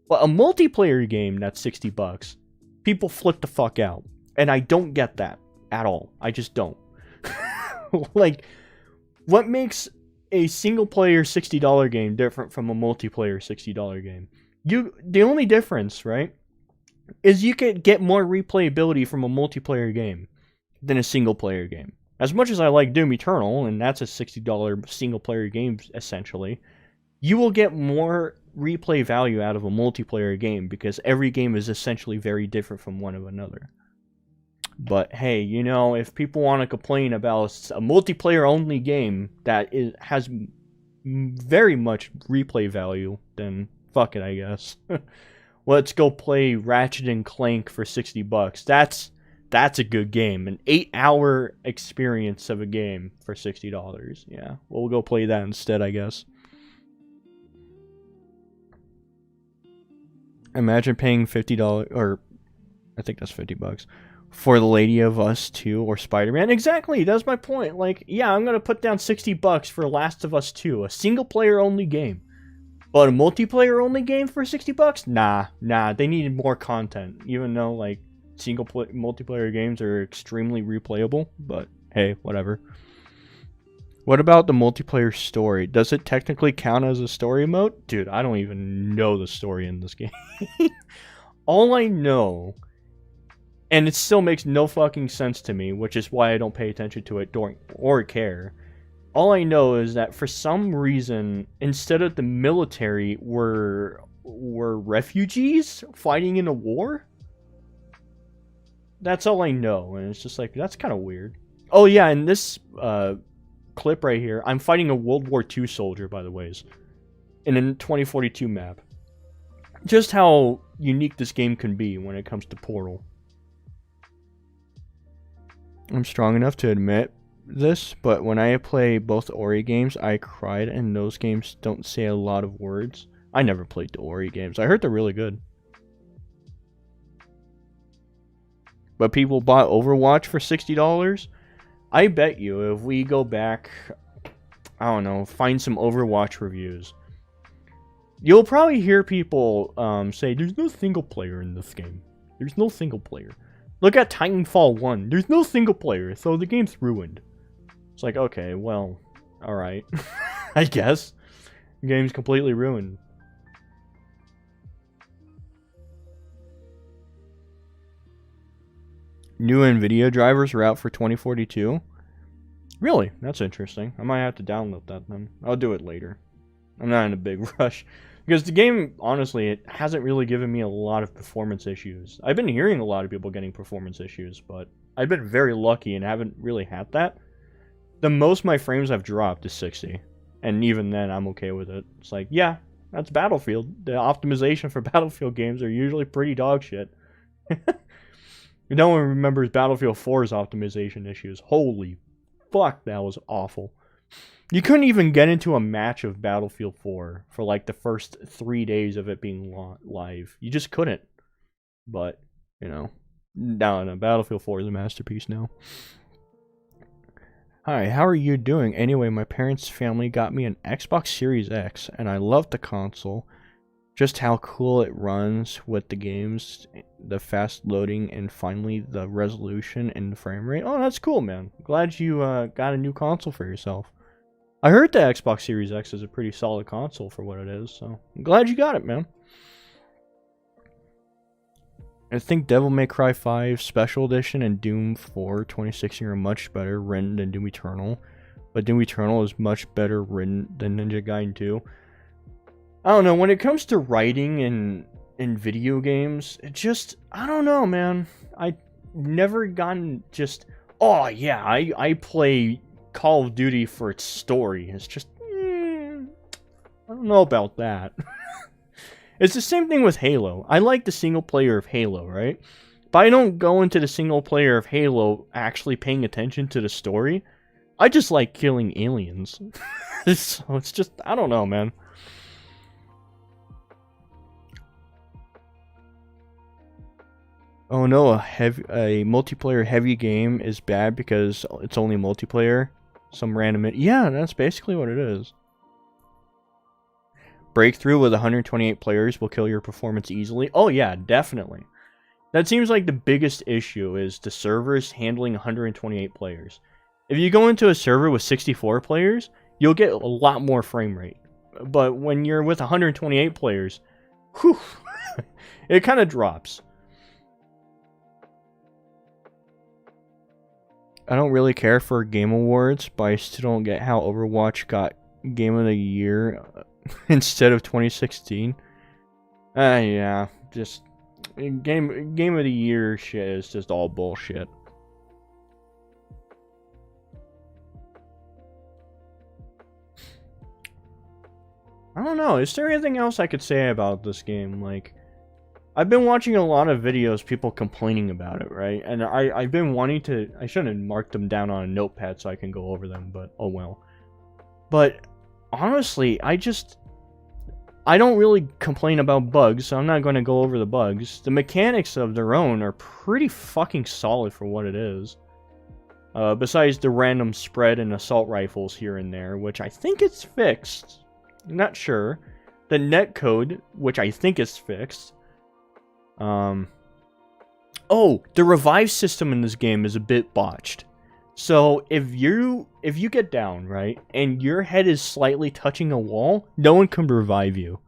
But a multiplayer game that's $60, people flip the fuck out. And I don't get that at all. I just don't. Like, what makes a single player $60 game different from a multiplayer $60 game? The only difference, right, is you could get more replayability from a multiplayer game than a single player game. As much as I like Doom Eternal, and that's a $60 single player game essentially, you will get more replay value out of a multiplayer game because every game is essentially very different from one of another. But hey, you know, if people want to complain about a multiplayer only game that has very much replay value, then fuck it, I guess. Let's go play Ratchet and Clank for $60. That's a good game. An 8-hour experience of a game for $60. Yeah, we'll go play that instead, I guess. Imagine paying $50, or I think that's $50, for The Lady of Us 2 or Spider-Man. Exactly, that's my point. Like, yeah, I'm gonna put down $60 for Last of Us 2, a single player only game. But a multiplayer only game for $60? Nah, they needed more content. Even though, like, multiplayer games are extremely replayable, but hey, whatever. What about the multiplayer story? Does it technically count as a story mode? Dude, I don't even know the story in this game. All I know, and it still makes no fucking sense to me, which is why I don't pay attention to it or care. All I know is that for some reason, instead of the military, were refugees fighting in a war? That's all I know, and it's just like, that's kind of weird. Oh yeah, and this clip right here, I'm fighting a World War II soldier, by the ways, in a 2042 map. Just how unique this game can be when it comes to Portal. I'm strong enough to admit this, but when I play both Ori games, I cried, and those games don't say a lot of words. I never played the Ori games. I heard they're really good. But people bought Overwatch for $60? I bet you if we go back, I don't know, find some Overwatch reviews, you'll probably hear people say, there's no single player in this game. There's no single player. Look at Titanfall 1. There's no single player, so the game's ruined. It's like, okay, well, alright. I guess. The game's completely ruined. New NVIDIA drivers are out for 2042. Really? That's interesting. I might have to download that then. I'll do it later. I'm not in a big rush. Because the game, honestly, it hasn't really given me a lot of performance issues. I've been hearing a lot of people getting performance issues, but I've been very lucky and haven't really had that. The most my frames have dropped is 60. And even then, I'm okay with it. It's like, yeah, that's Battlefield. The optimization for Battlefield games are usually pretty dog shit. No one remembers Battlefield 4's optimization issues. Holy fuck, that was awful. You couldn't even get into a match of Battlefield 4 for like the first 3 days of it being live. You just couldn't. But, you know, no, Battlefield 4 is a masterpiece now. Hi, how are you doing? Anyway, my parents' family got me an Xbox Series X, and I love the console. just how cool it runs with the games, the fast loading, and finally the resolution and the frame rate. Oh, that's cool, man. Glad you got a new console for yourself. I heard the Xbox Series X is a pretty solid console for what it is, so I'm glad you got it, man. I think Devil May Cry 5 Special Edition and Doom 4 2016 are much better written than Doom Eternal, but Doom Eternal is much better written than Ninja Gaiden 2. I don't know, when it comes to writing in video games, it just, I don't know, man. I never gotten just, oh yeah, I play Call of Duty for its story. It's just, I don't know about that. It's the same thing with Halo. I like the single player of Halo, right? But I don't go into the single player of Halo actually paying attention to the story. I just like killing aliens. So it's just, I don't know, man. Oh no, a multiplayer heavy game is bad because it's only multiplayer. Some random... Yeah, that's basically what it is. Breakthrough with 128 players will kill your performance easily. Oh yeah, definitely. That seems like the biggest issue is the servers handling 128 players. If you go into a server with 64 players, you'll get a lot more frame rate. But when you're with 128 players, whew, it kind of drops. I don't really care for Game Awards, but I still don't get how Overwatch got Game of the Year instead of 2016. Yeah, just Game of the Year shit is just all bullshit. I don't know, is there anything else I could say about this game? Like, I've been watching a lot of videos, people complaining about it, right? And I've been wanting to... I shouldn't have marked them down on a notepad so I can go over them, but oh well. But, honestly, I don't really complain about bugs, so I'm not going to go over the bugs. The mechanics of their own are pretty fucking solid for what it is. Besides the random spread and assault rifles here and there, which I think it's fixed. I'm not sure. The netcode, which I think is fixed. Oh, the revive system in this game is a bit botched. So if you get down, right, and your head is slightly touching a wall, no one can revive you.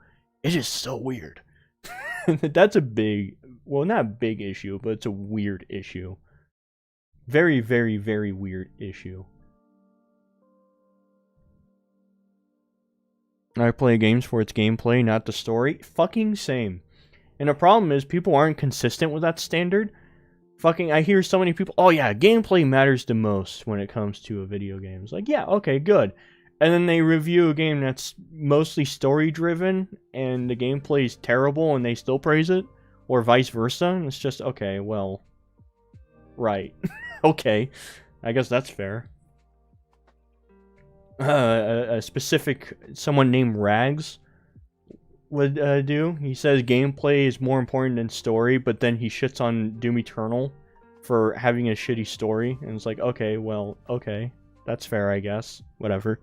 It is so weird. That's a big, well, not a big issue, but it's a weird issue. Very, very, very weird issue. I play games for its gameplay, not the story. Fucking same. And the problem is, people aren't consistent with that standard. Fucking, I hear so many people, oh yeah, gameplay matters the most when it comes to a video game. It's like, yeah, okay, good. And then they review a game that's mostly story-driven, and the gameplay is terrible, and they still praise it. Or vice versa, and it's just, okay, well, right. Okay, I guess that's fair. A specific, someone named Rags would do. He says gameplay is more important than story, but then he shits on Doom Eternal for having a shitty story, and it's like, okay, well, okay, that's fair, I guess. Whatever.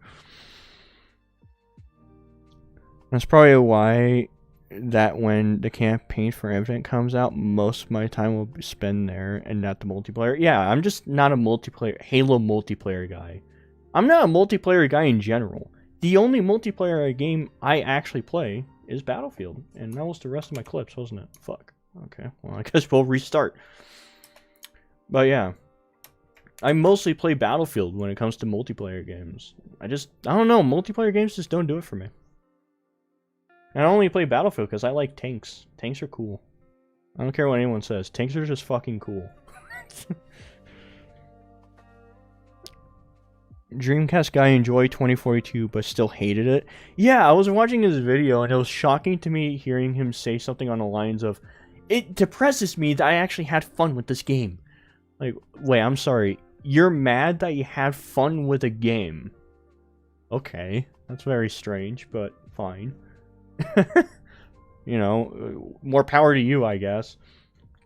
That's probably why that when the campaign for Infinite comes out, most of my time will be spent there and not the multiplayer. Yeah, I'm just not a multiplayer, Halo multiplayer guy. I'm not a multiplayer guy in general. The only multiplayer game I actually play is Battlefield. And that was the rest of my clips, wasn't it? Fuck. Okay, well, I guess we'll restart. But yeah. I mostly play Battlefield when it comes to multiplayer games. I don't know, multiplayer games just don't do it for me. And I only play Battlefield because I like tanks. Tanks are cool. I don't care what anyone says. Tanks are just fucking cool. Dreamcast guy enjoyed 2042 but still hated it. Yeah, I was watching his video and it was shocking to me hearing him say something on the lines of, it depresses me that I actually had fun with this game. Like, wait, I'm sorry. You're mad that you had fun with a game? Okay, that's very strange, but fine. You know, more power to you, I guess.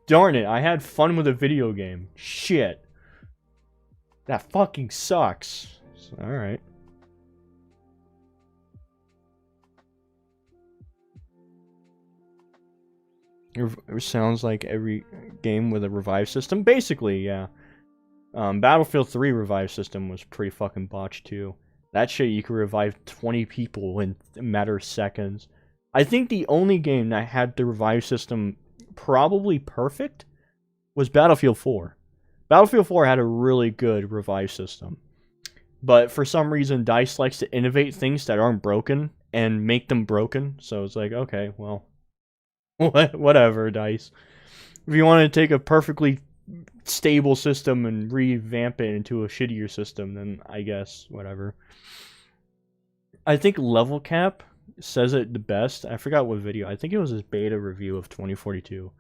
Darn it, I had fun with a video game. Shit. That fucking sucks. Alright. It sounds like every game with a revive system. Basically, yeah. Battlefield 3 revive system was pretty fucking botched too. That shit, you could revive 20 people in a matter of seconds. I think the only game that had the revive system probably perfect was Battlefield 4. Battlefield 4 had a really good revive system. But for some reason, DICE likes to innovate things that aren't broken and make them broken. So it's like, okay, well, whatever, DICE. If you want to take a perfectly stable system and revamp it into a shittier system, then I guess whatever. I think Level Cap says it the best. I forgot what video. I think it was his beta review of 2042.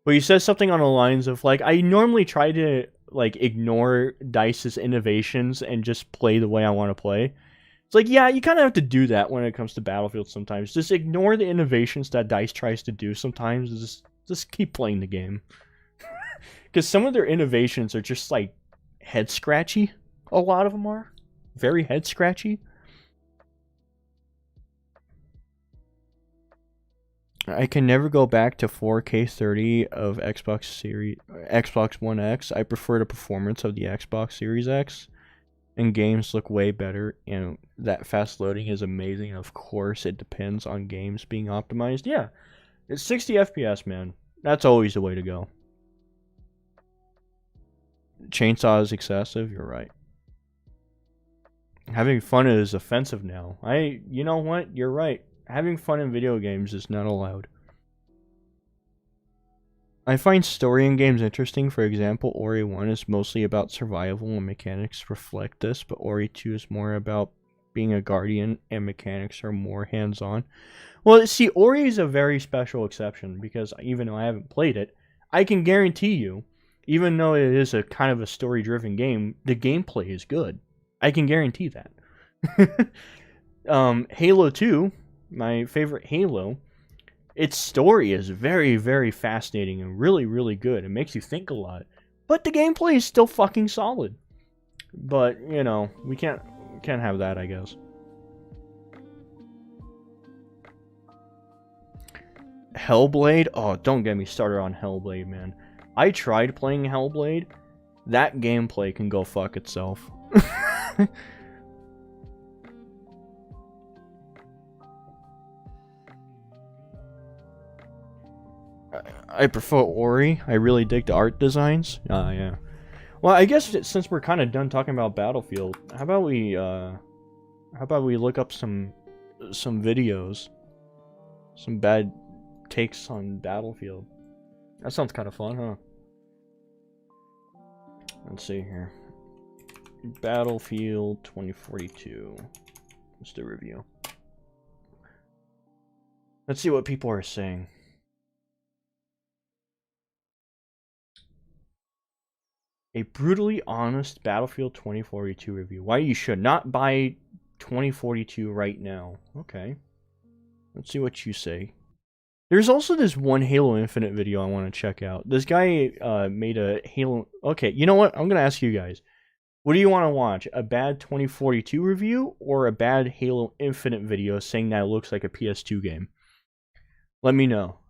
But he says something on the lines of like, I normally try to like ignore DICE's innovations and just play the way I want to play. It's like, yeah, you kind of have to do that when it comes to Battlefield sometimes. Just ignore the innovations that DICE tries to do sometimes. Just keep playing the game. Because some of their innovations are just, like, head-scratchy. A lot of them are. Very head-scratchy. I can never go back to 4K 30 of Xbox One X. I prefer the performance of the Xbox Series X. And games look way better. And that fast loading is amazing. Of course, it depends on games being optimized. Yeah, it's 60 FPS, man. That's always the way to go. Chainsaw is excessive. You're right. Having fun is offensive now. You know what? You're right. Having fun in video games is not allowed. I find story in games interesting. For example, Ori 1 is mostly about survival and mechanics reflect this, but Ori 2 is more about being a guardian and mechanics are more hands-on. Well, see, Ori is a very special exception because even though I haven't played it, I can guarantee you, even though it is a kind of a story-driven game, the gameplay is good. I can guarantee that. Halo 2, my favorite Halo, its story is very, very fascinating and really, really good. It makes you think a lot. But the gameplay is still fucking solid. But, you know, we can't have that, I guess. Hellblade? Oh, don't get me started on Hellblade, man. I tried playing Hellblade. That gameplay can go fuck itself. I prefer Ori. I really dig the art designs. Yeah. Well, I guess since we're kind of done talking about Battlefield, how about we look up some videos, some bad takes on Battlefield. That sounds kind of fun, huh? Let's see here. Battlefield 2042. Let's do a review. Let's see what people are saying. A brutally honest Battlefield 2042 review. Why you should not buy 2042 right now. Okay. Let's see what you say. There's also this one Halo Infinite video I want to check out. This guy made a Halo... Okay, you know what? I'm going to ask you guys. What do you want to watch? A bad 2042 review or a bad Halo Infinite video saying that it looks like a PS2 game? Let me know.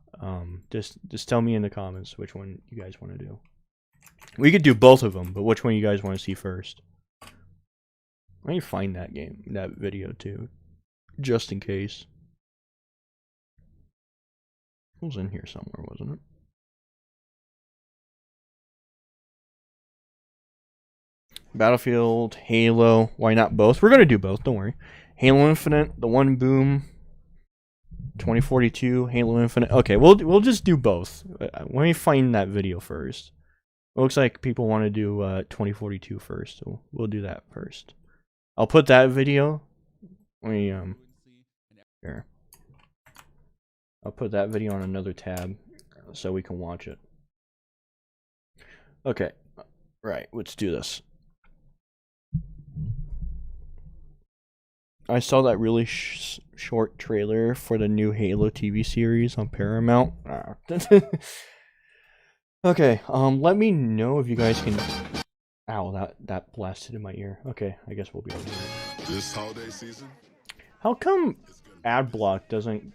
Just tell me in the comments which one you guys want to do. We could do both of them, but which one you guys want to see first? Let me find that video too, just in case. It was in here somewhere, wasn't it? Battlefield, Halo, why not both? We're gonna do both, don't worry. Halo Infinite, the one boom. 2042, Halo Infinite. Okay, we'll just do both. Let me find that video first. It looks like people want to do 2042 first, so we'll do that first. I'll put that video. Here. I'll put that video on another tab so we can watch it. Okay, right. Let's do this. I saw that really short trailer for the new Halo TV series on Paramount. Okay, let me know if you guys can... Ow, that blasted in my ear. Okay, I guess we'll be able to do it. This holiday season? How come ad block doesn't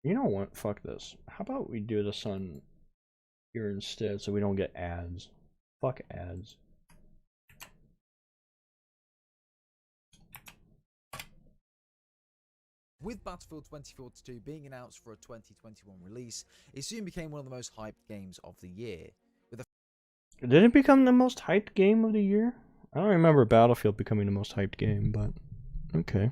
You know what? Fuck this. How about we do this on here instead so we don't get ads? Fuck ads. With Battlefield 2042 being announced for a 2021 release, it soon became one of the most hyped games of the year. Did it become the most hyped game of the year? I don't remember Battlefield becoming the most hyped game, but okay.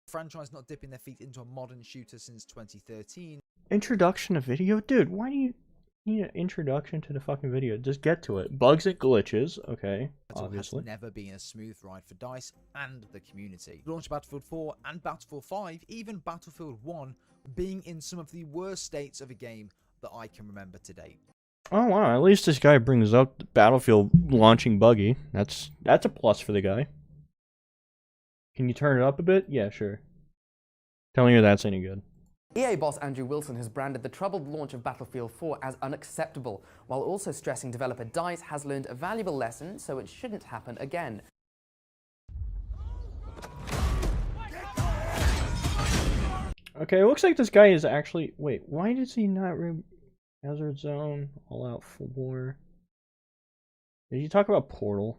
Franchise not dipping their feet into a modern shooter since 2013. Introduction to video? Dude, why do you need an introduction to the fucking video? Just get to it. Bugs and glitches, okay, obviously. Has never been a smooth ride for DICE and the community. Launch Battlefield 4 and Battlefield 5, even Battlefield 1, being in some of the worst states of a game that I can remember to date. Oh wow, at least this guy brings up Battlefield launching buggy. That's a plus for the guy. Can you turn it up a bit? Yeah, sure. Tell me if that's any good. EA boss Andrew Wilson has branded the troubled launch of Battlefield 4 as unacceptable, while also stressing developer DICE has learned a valuable lesson, so it shouldn't happen again. Okay, it looks like this guy is actually... Wait, why does he not... Hazard Zone, All Out 4... Did you talk about Portal?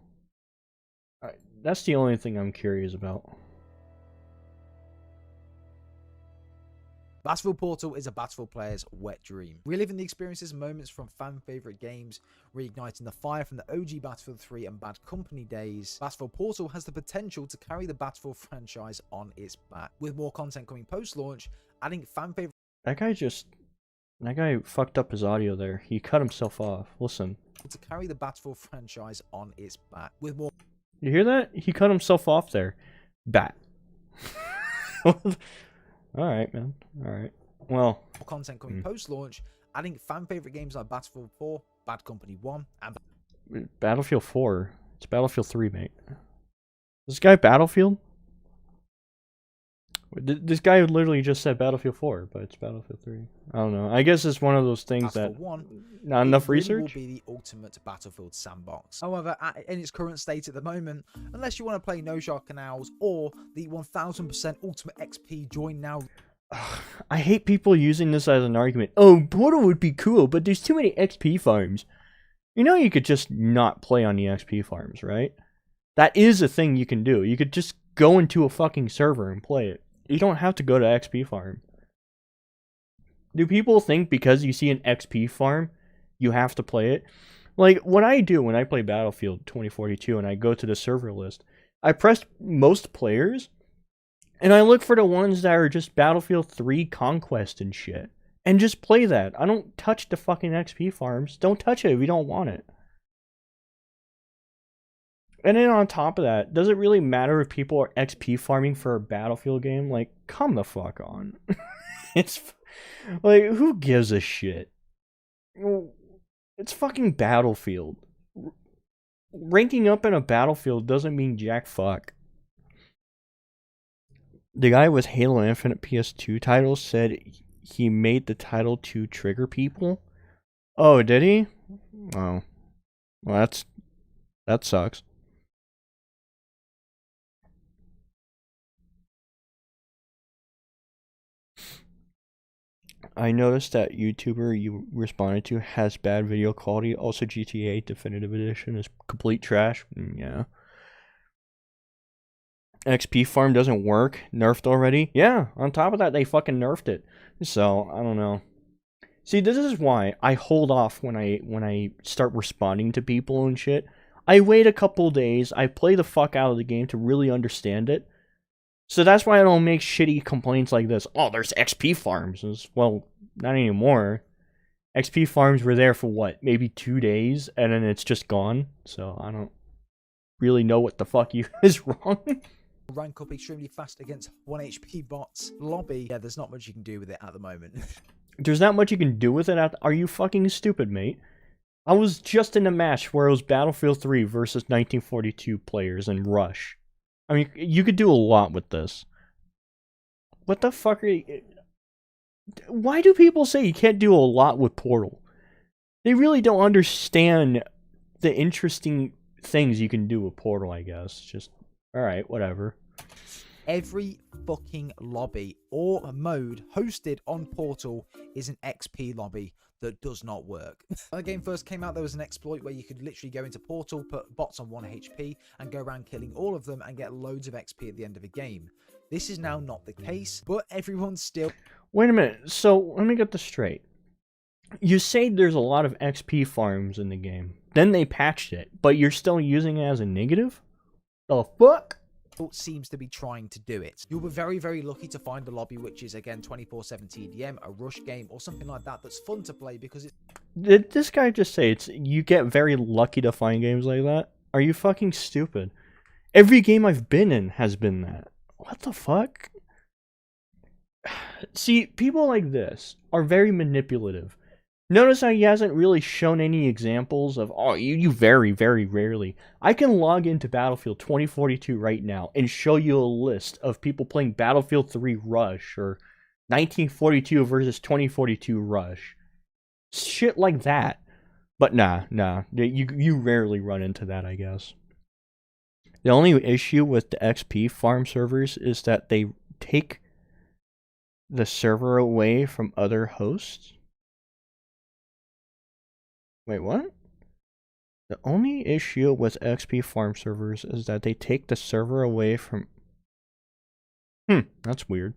That's the only thing I'm curious about. Battlefield Portal is a Battlefield player's wet dream. Reliving the experiences and moments from fan-favourite games, reigniting the fire from the OG Battlefield 3 and Bad Company days, Battlefield Portal has the potential to carry the Battlefield franchise on its back. With more content coming post-launch, adding fan-favourite... That guy fucked up his audio there. He cut himself off. Listen. To carry the Battlefield franchise on its back. With more... You hear that? He cut himself off there. Bat. Alright, man. Alright. Well. Content coming post-launch, adding fan-favourite games like Battlefield 4, Bad Company 1, and... Battlefield 4. It's Battlefield 3, mate. This guy Battlefield? This guy literally just said Battlefield 4, but it's Battlefield 3. I don't know. I guess it's one of those things that... Not enough research? Will be the ultimate Battlefield sandbox. However, in its current state at the moment, unless you want to play No Shot Canals or the 1000% Ultimate XP Join Now... I hate people using this as an argument. Oh, Portal would be cool, but there's too many XP farms. You know you could just not play on the XP farms, right? That is a thing you can do. You could just go into a fucking server and play it. You don't have to go to XP farm. Do people think because you see an XP farm, you have to play it? Like, what I do when I play Battlefield 2042 and I go to the server list, I press most players, and I look for the ones that are just Battlefield 3 Conquest and shit. And just play that. I don't touch the fucking XP farms. Don't touch it if you don't want it. And then on top of that, does it really matter if people are XP farming for a Battlefield game? Like, come the fuck on. It's... Like, who gives a shit? It's fucking Battlefield. Ranking up in a Battlefield doesn't mean jack fuck. The guy with Halo Infinite PS2 titles said he made the title to trigger people. Oh, did he? Oh. Well, that sucks. I noticed that YouTuber you responded to has bad video quality. Also, GTA Definitive Edition is complete trash. Yeah. XP farm doesn't work. Nerfed already. Yeah, on top of that, they fucking nerfed it. So, I don't know. See, this is why I hold off when I start responding to people and shit. I wait a couple days. I play the fuck out of the game to really understand it. So that's why I don't make shitty complaints like this. Oh, there's XP farms. Well, not anymore. XP farms were there for what? Maybe 2 days, and then it's just gone. So I don't really know what the fuck is wrong. Rank up extremely fast against 1 HP bots. Lobby. Yeah, there's not much you can do with it at the moment. There's not much you can do with it? Are you fucking stupid, mate? I was just in a match where it was Battlefield 3 versus 1942 players in Rush. I mean, you could do a lot with this. What the fuck are you... Why do people say you can't do a lot with Portal? They really don't understand the interesting things you can do with Portal, I guess. Just, alright, whatever. Every fucking lobby or mode hosted on Portal is an XP lobby that does not work. When the game first came out, there was an exploit where you could literally go into Portal, put bots on 1 HP, and go around killing all of them and get loads of XP at the end of a game. This is now not the case, but everyone's still... Wait a minute, so let me get this straight. You say there's a lot of XP farms in the game, then they patched it, but you're still using it as a negative? The fuck? Seems to be trying to do it. You'll be very, very lucky to find a lobby which is, again, 24/7 TDM, a rush game, or something like that that's fun to play because it's... Did this guy just say you get very lucky to find games like that? Are you fucking stupid? Every game I've been in has been that. What the fuck? See, people like this are very manipulative. Notice how he hasn't really shown any examples of, oh, you very, very rarely. I can log into Battlefield 2042 right now and show you a list of people playing Battlefield 3 Rush or 1942 versus 2042 Rush. Shit like that. But nah, you rarely run into that, I guess. The only issue with the XP farm servers is that they take the server away from other hosts. Wait, what? The only issue with XP farm servers is that they take the server away from... that's weird.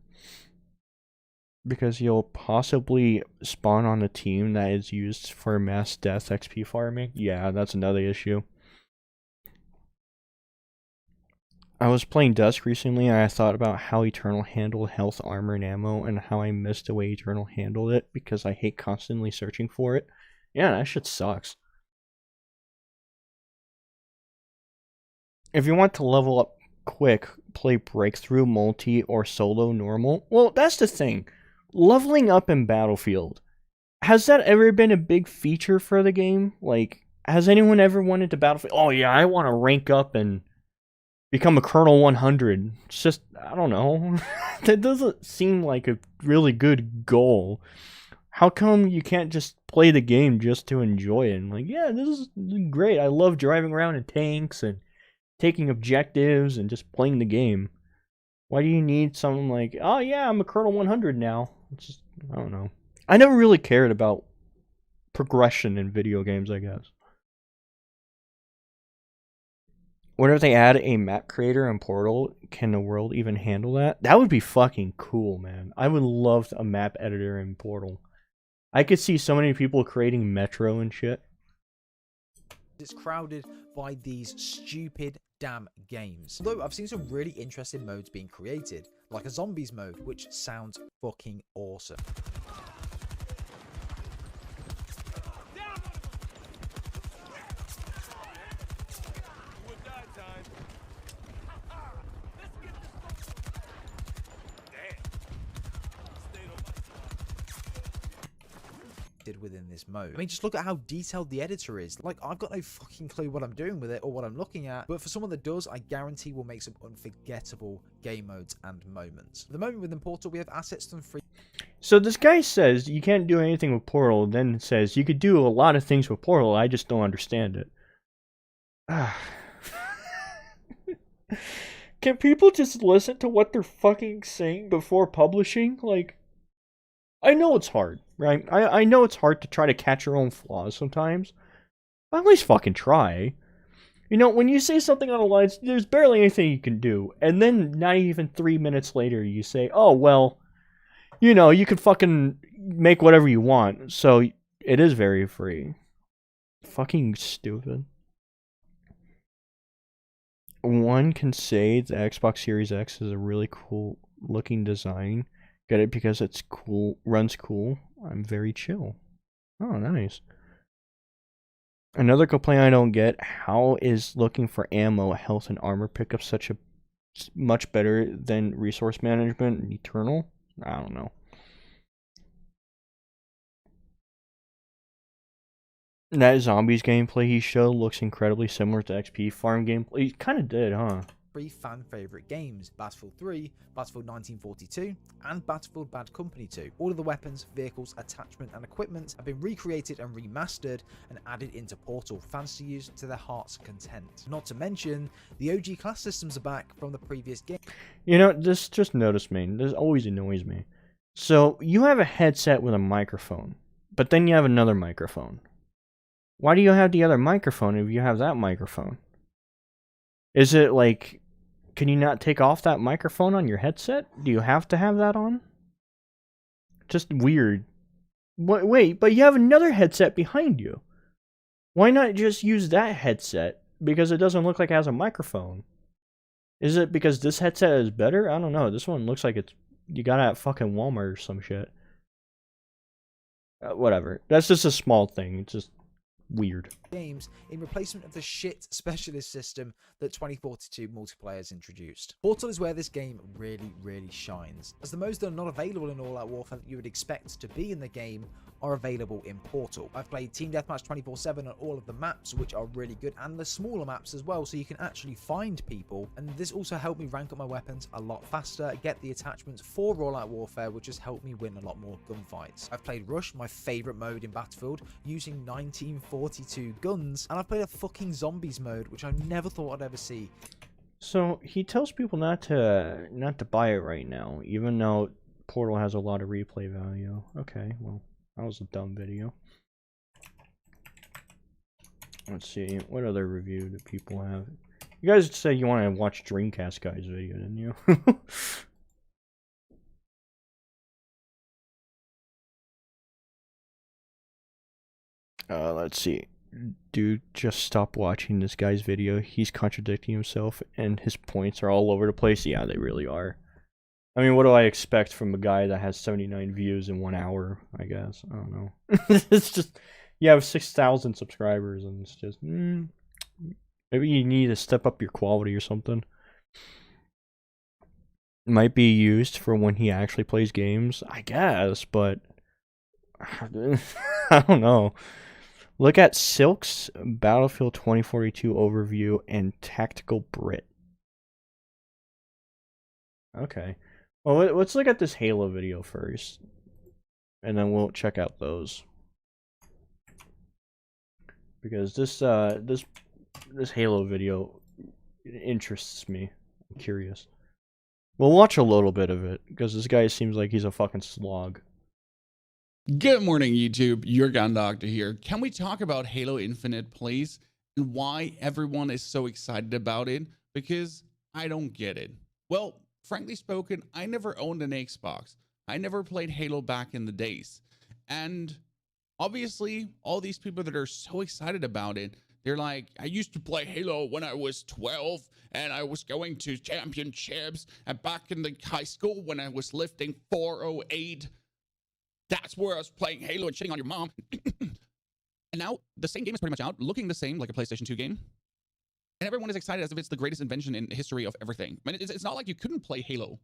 Because you'll possibly spawn on a team that is used for mass death XP farming. Yeah, that's another issue. I was playing Dusk recently and I thought about how Eternal handled health, armor, and ammo, and how I missed the way Eternal handled it because I hate constantly searching for it. Yeah, that shit sucks. If you want to level up quick, play Breakthrough, Multi, or Solo Normal. Well, that's the thing. Leveling up in Battlefield. Has that ever been a big feature for the game? Like, has anyone ever wanted to Battlefield? Oh yeah, I want to rank up and become a Colonel 100. It's just, I don't know. That doesn't seem like a really good goal. How come you can't just play the game just to enjoy it? And like, yeah, this is great. I love driving around in tanks and taking objectives and just playing the game. Why do you need something like, oh yeah, I'm a Colonel 100 now? It's just, I don't know. I never really cared about progression in video games, I guess. What if they add a map creator in Portal? Can the world even handle that? That would be fucking cool, man. I would love a map editor in Portal. I could see so many people creating Metro and shit. It's crowded by these stupid damn games. Although I've seen some really interesting modes being created, like a zombies mode, which sounds fucking awesome. Within this mode. I mean, just look at how detailed the editor is. Like, I've got no fucking clue what I'm doing with it or what I'm looking at, but for someone that does, I guarantee will make some unforgettable game modes and moments. At the moment within Portal, we have assets done free. So this guy says you can't do anything with Portal, then says you could do a lot of things with Portal, I just don't understand it. Can people just listen to what they're fucking saying before publishing? Like, I know it's hard, right? I know it's hard to try to catch your own flaws sometimes. But at least fucking try. You know, when you say something on the lines, there's barely anything you can do. And then not even 3 minutes later, you say, oh, well, you know, you can fucking make whatever you want. So it is very free. Fucking stupid. One can say the Xbox Series X is a really cool looking design. Get it because it's cool, runs cool. I'm very chill. Oh, nice. Another complaint I don't get, how is looking for ammo, health, and armor pickup such a much better than resource management and Eternal? I don't know. That zombies gameplay he showed looks incredibly similar to XP farm gameplay. He kind of did, huh? 3 fan favourite games, Battlefield 3, Battlefield 1942, and Battlefield Bad Company 2. All of the weapons, vehicles, attachment and equipment have been recreated and remastered and added into Portal, fans to use to their heart's content. Not to mention, the OG class systems are back from the previous game. You know, this just noticed me. This always annoys me. So, you have a headset with a microphone, but then you have another microphone. Why do you have the other microphone if you have that microphone? Is it like, can you not take off that microphone on your headset? Do you have to have that on? Just weird. Wait, but you have another headset behind you. Why not just use that headset? Because it doesn't look like it has a microphone. Is it because this headset is better? I don't know. This one looks like it's you got it at fucking Walmart or some shit. Whatever. That's just a small thing. It's just weird. Games in replacement of the shit specialist system that 2042 multiplayers introduced. Portal is where this game really shines, as the modes that are not available in All Out Warfare that you would expect to be in the game are available in Portal. I've played Team Deathmatch 24/7 on all of the maps, which are really good, and the smaller maps as well, so you can actually find people, and this also helped me rank up my weapons a lot faster, get the attachments for All Out Warfare, which has helped me win a lot more gunfights. I've played Rush, my favourite mode in Battlefield, using 1942 guns, and I've played a fucking zombies mode, which I never thought I'd ever see. So he tells people not to buy it right now, even though Portal has a lot of replay value. Okay, well, that was a dumb video. Let's see, what other review do people have? You guys said you want to watch Dreamcast Guy's video, didn't you? Let's see. Dude, just stop watching this guy's video. He's contradicting himself, and his points are all over the place. Yeah, they really are. I mean, what do I expect from a guy that has 79 views in 1 hour, I guess? I don't know. It's just, you have 6,000 subscribers, and it's just, maybe you need to step up your quality or something. Might be used for when he actually plays games, I guess, but I don't know. Look at Silk's Battlefield 2042 overview and Tactical Brit. Okay. Well, let's look at this Halo video first, and then we'll check out those. Because this Halo video interests me. I'm curious. We'll watch a little bit of it, because this guy seems like he's a fucking slog. Good morning, YouTube. Your Gun Doctor here. Can we talk about Halo Infinite, please? And why everyone is so excited about it? Because I don't get it. Well, frankly spoken, I never owned an Xbox. I never played Halo back in the days. And obviously, all these people that are so excited about it, they're like, I used to play Halo when I was 12, and I was going to championships, and back in the high school when I was lifting 408. That's where I was playing Halo and shitting on your mom. And now the same game is pretty much out, looking the same like a PlayStation 2 game. And everyone is excited as if it's the greatest invention in history of everything. I mean, it's not like you couldn't play Halo.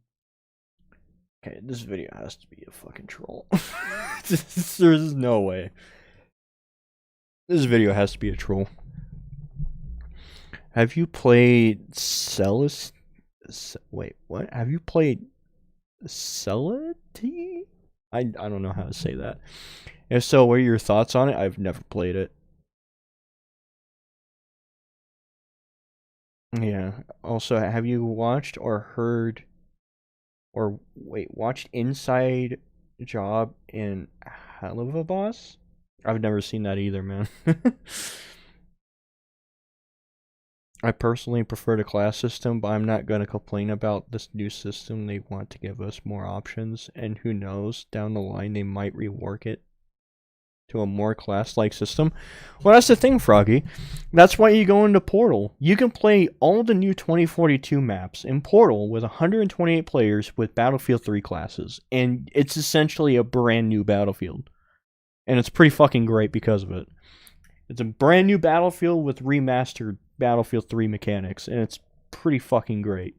Okay, this video has to be a fucking troll. There's no way. This video has to be a troll. Have you played Celis? Wait, what? Have you played Celity? I don't know how to say that. If so, what are your thoughts on it? I've never played it. Yeah. Also, have you watched or heard or watched Inside Job in Hell of a Boss? I've never seen that either, man. I personally prefer the class system, but I'm not going to complain about this new system. They want to give us more options, and who knows, down the line they might rework it to a more class-like system. Well, that's the thing, Froggy. That's why you go into Portal. You can play all the new 2042 maps in Portal with 128 players with Battlefield 3 classes, and it's essentially a brand new Battlefield. And it's pretty fucking great because of it. It's a brand new Battlefield with remastered Battlefield 3 mechanics, and it's pretty fucking great.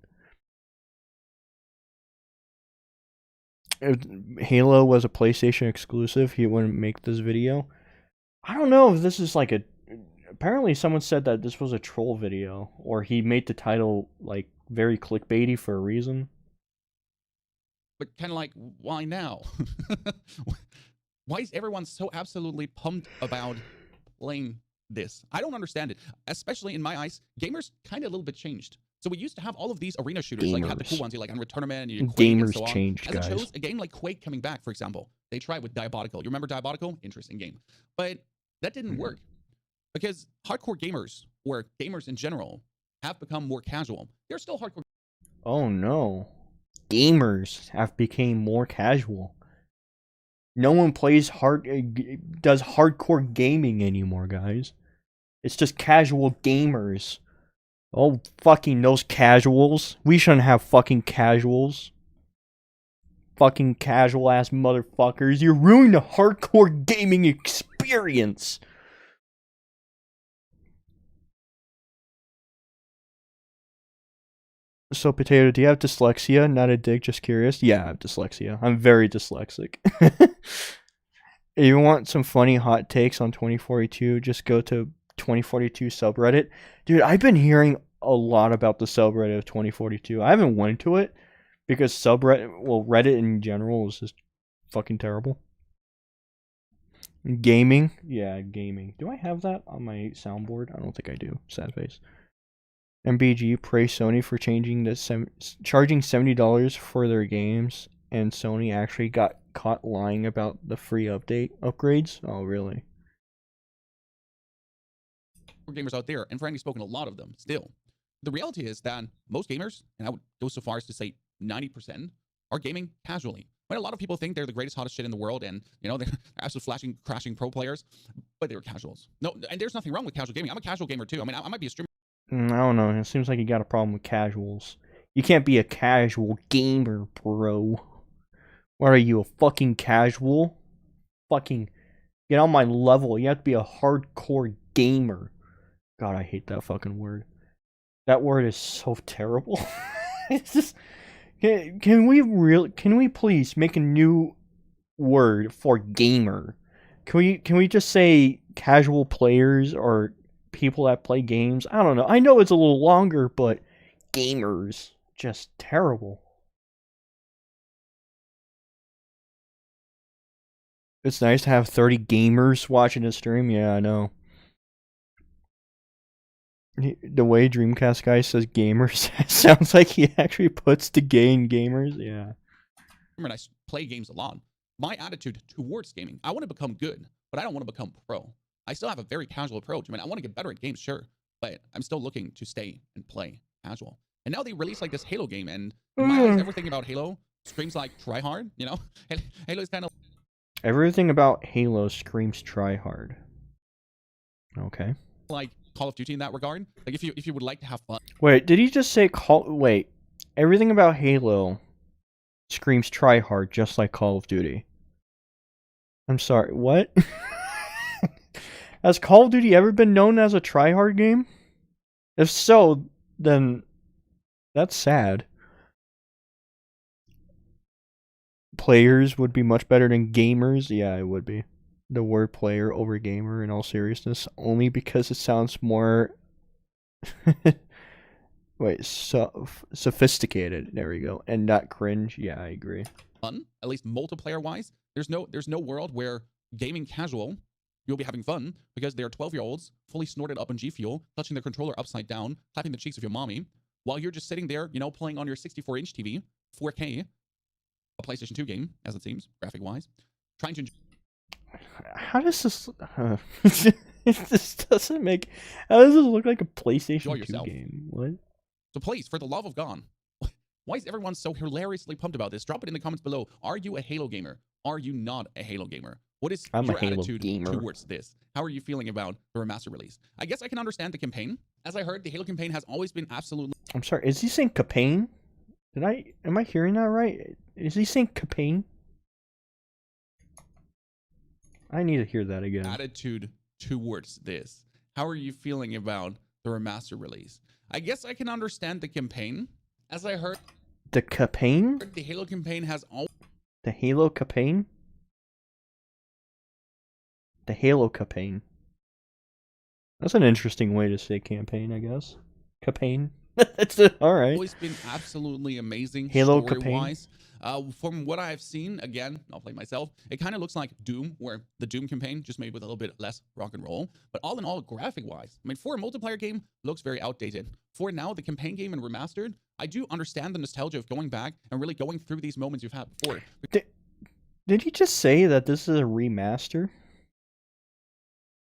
If Halo was a PlayStation exclusive, he wouldn't make this video. I don't know if this is like a... Apparently someone said that this was a troll video, or he made the title like very clickbaity for a reason. But kind of like, why now? Why is everyone so absolutely pumped about playing this? I don't understand it. Especially in my eyes, gamers kind of a little bit changed. So we used to have all of these arena shooters, like had the cool ones, you like Unreal Tournament and you Quake and so on. Changed, As it guys. shows, a game like Quake coming back, for example, they tried with Diabolical. You remember Diabolical? Interesting game. But that didn't work because hardcore gamers, or gamers in general, have become more casual. They're still hardcore. Oh no. Gamers have become more casual. No one does hardcore gaming anymore, guys. It's just casual gamers. Oh, fucking those casuals. We shouldn't have fucking casuals. Fucking casual ass motherfuckers. You're ruining the hardcore gaming experience. So, Potato, do you have dyslexia? Not a dick, just curious. Yeah, I have dyslexia. I'm very dyslexic. If you want some funny hot takes on 2042, just go to 2042 subreddit. Dude, I've been hearing a lot about the subreddit of 2042. I haven't went to it because Reddit in general is just fucking terrible. Gaming? Yeah, gaming. Do I have that on my soundboard? I don't think I do. Sad face. MBG praise Sony for charging $70 for their games, and Sony actually got caught lying about the free upgrades. Oh, really? Gamers out there, and frankly spoken, a lot of them still. The reality is that most gamers, and I would go so far as to say 90%, are gaming casually. When a lot of people think they're the greatest, hottest shit in the world, and you know they're absolute flashing, crashing pro players, but they're casuals. No, and there's nothing wrong with casual gaming. I'm a casual gamer too. I mean, I might be a streamer. I don't know. It seems like you got a problem with casuals. You can't be a casual gamer, bro. What are you, a fucking casual? Fucking get on my level. You have to be a hardcore gamer. God, I hate that fucking word. That word is so terrible. It's just can we please make a new word for gamer? Can we just say casual players or people that play games? I don't know. I know it's a little longer, but gamers, just terrible. It's nice to have 30 gamers watching the stream. Yeah, I know. The way Dreamcast guy says gamers sounds like he actually puts the gay in gamers. Yeah. And I play games a lot. My attitude towards gaming, I want to become good, but I don't want to become pro. I still have a very casual approach. I mean, I want to get better at games, sure, but I'm still looking to stay and play casual. And now they release like this Halo game, and in my eyes, everything about Halo screams like try hard. You know, Halo is kind of everything about Halo screams try hard. Okay. Like Call of Duty in that regard. Like if you would like to have fun. Wait, did he just say wait, everything about Halo screams try hard, just like Call of Duty. I'm sorry, what? Has Call of Duty ever been known as a try hard game? If so, then that's sad. Players would be much better than gamers. Yeah, it would be. The word player over gamer in all seriousness, only because it sounds more wait, sophisticated. There we go. And not cringe. Yeah, I agree. Fun, at least multiplayer wise. There's no world where gaming casual you'll be having fun because they are 12-year-olds fully snorted up on G Fuel, touching their controller upside down, clapping the cheeks of your mommy, while you're just sitting there, you know, playing on your 64-inch TV, 4K, a PlayStation 2 game, as it seems, graphic wise, trying to enjoy. How does this this doesn't make, how does this look like a PlayStation 2 game? What? So please, for the love of God, why is everyone so hilariously pumped about this? Drop it in the comments below. Are you a Halo gamer? Are you not a Halo gamer? What is your attitude towards this? How are you feeling about the remaster release? I guess I can understand the campaign. As I heard, the Halo campaign has always been absolutely... I'm sorry, is he saying campaign? Am I hearing that right? Is he saying campaign? I need to hear that again. Attitude towards this. How are you feeling about the remaster release? I guess I can understand the campaign. As I heard... The campaign? The Halo campaign has all... The Halo campaign? The Halo campaign. That's an interesting way to say campaign, I guess. Campaign. That's it. All right. Always been absolutely amazing Halo story-wise. From what I've seen, again, I'll play myself, it kind of looks like Doom, where the Doom campaign just made with a little bit less rock and roll. But all in all, graphic-wise, I mean, for a multiplayer game, looks very outdated. For now, the campaign game and remastered, I do understand the nostalgia of going back and really going through these moments you've had before. Did he just say that this is a remaster?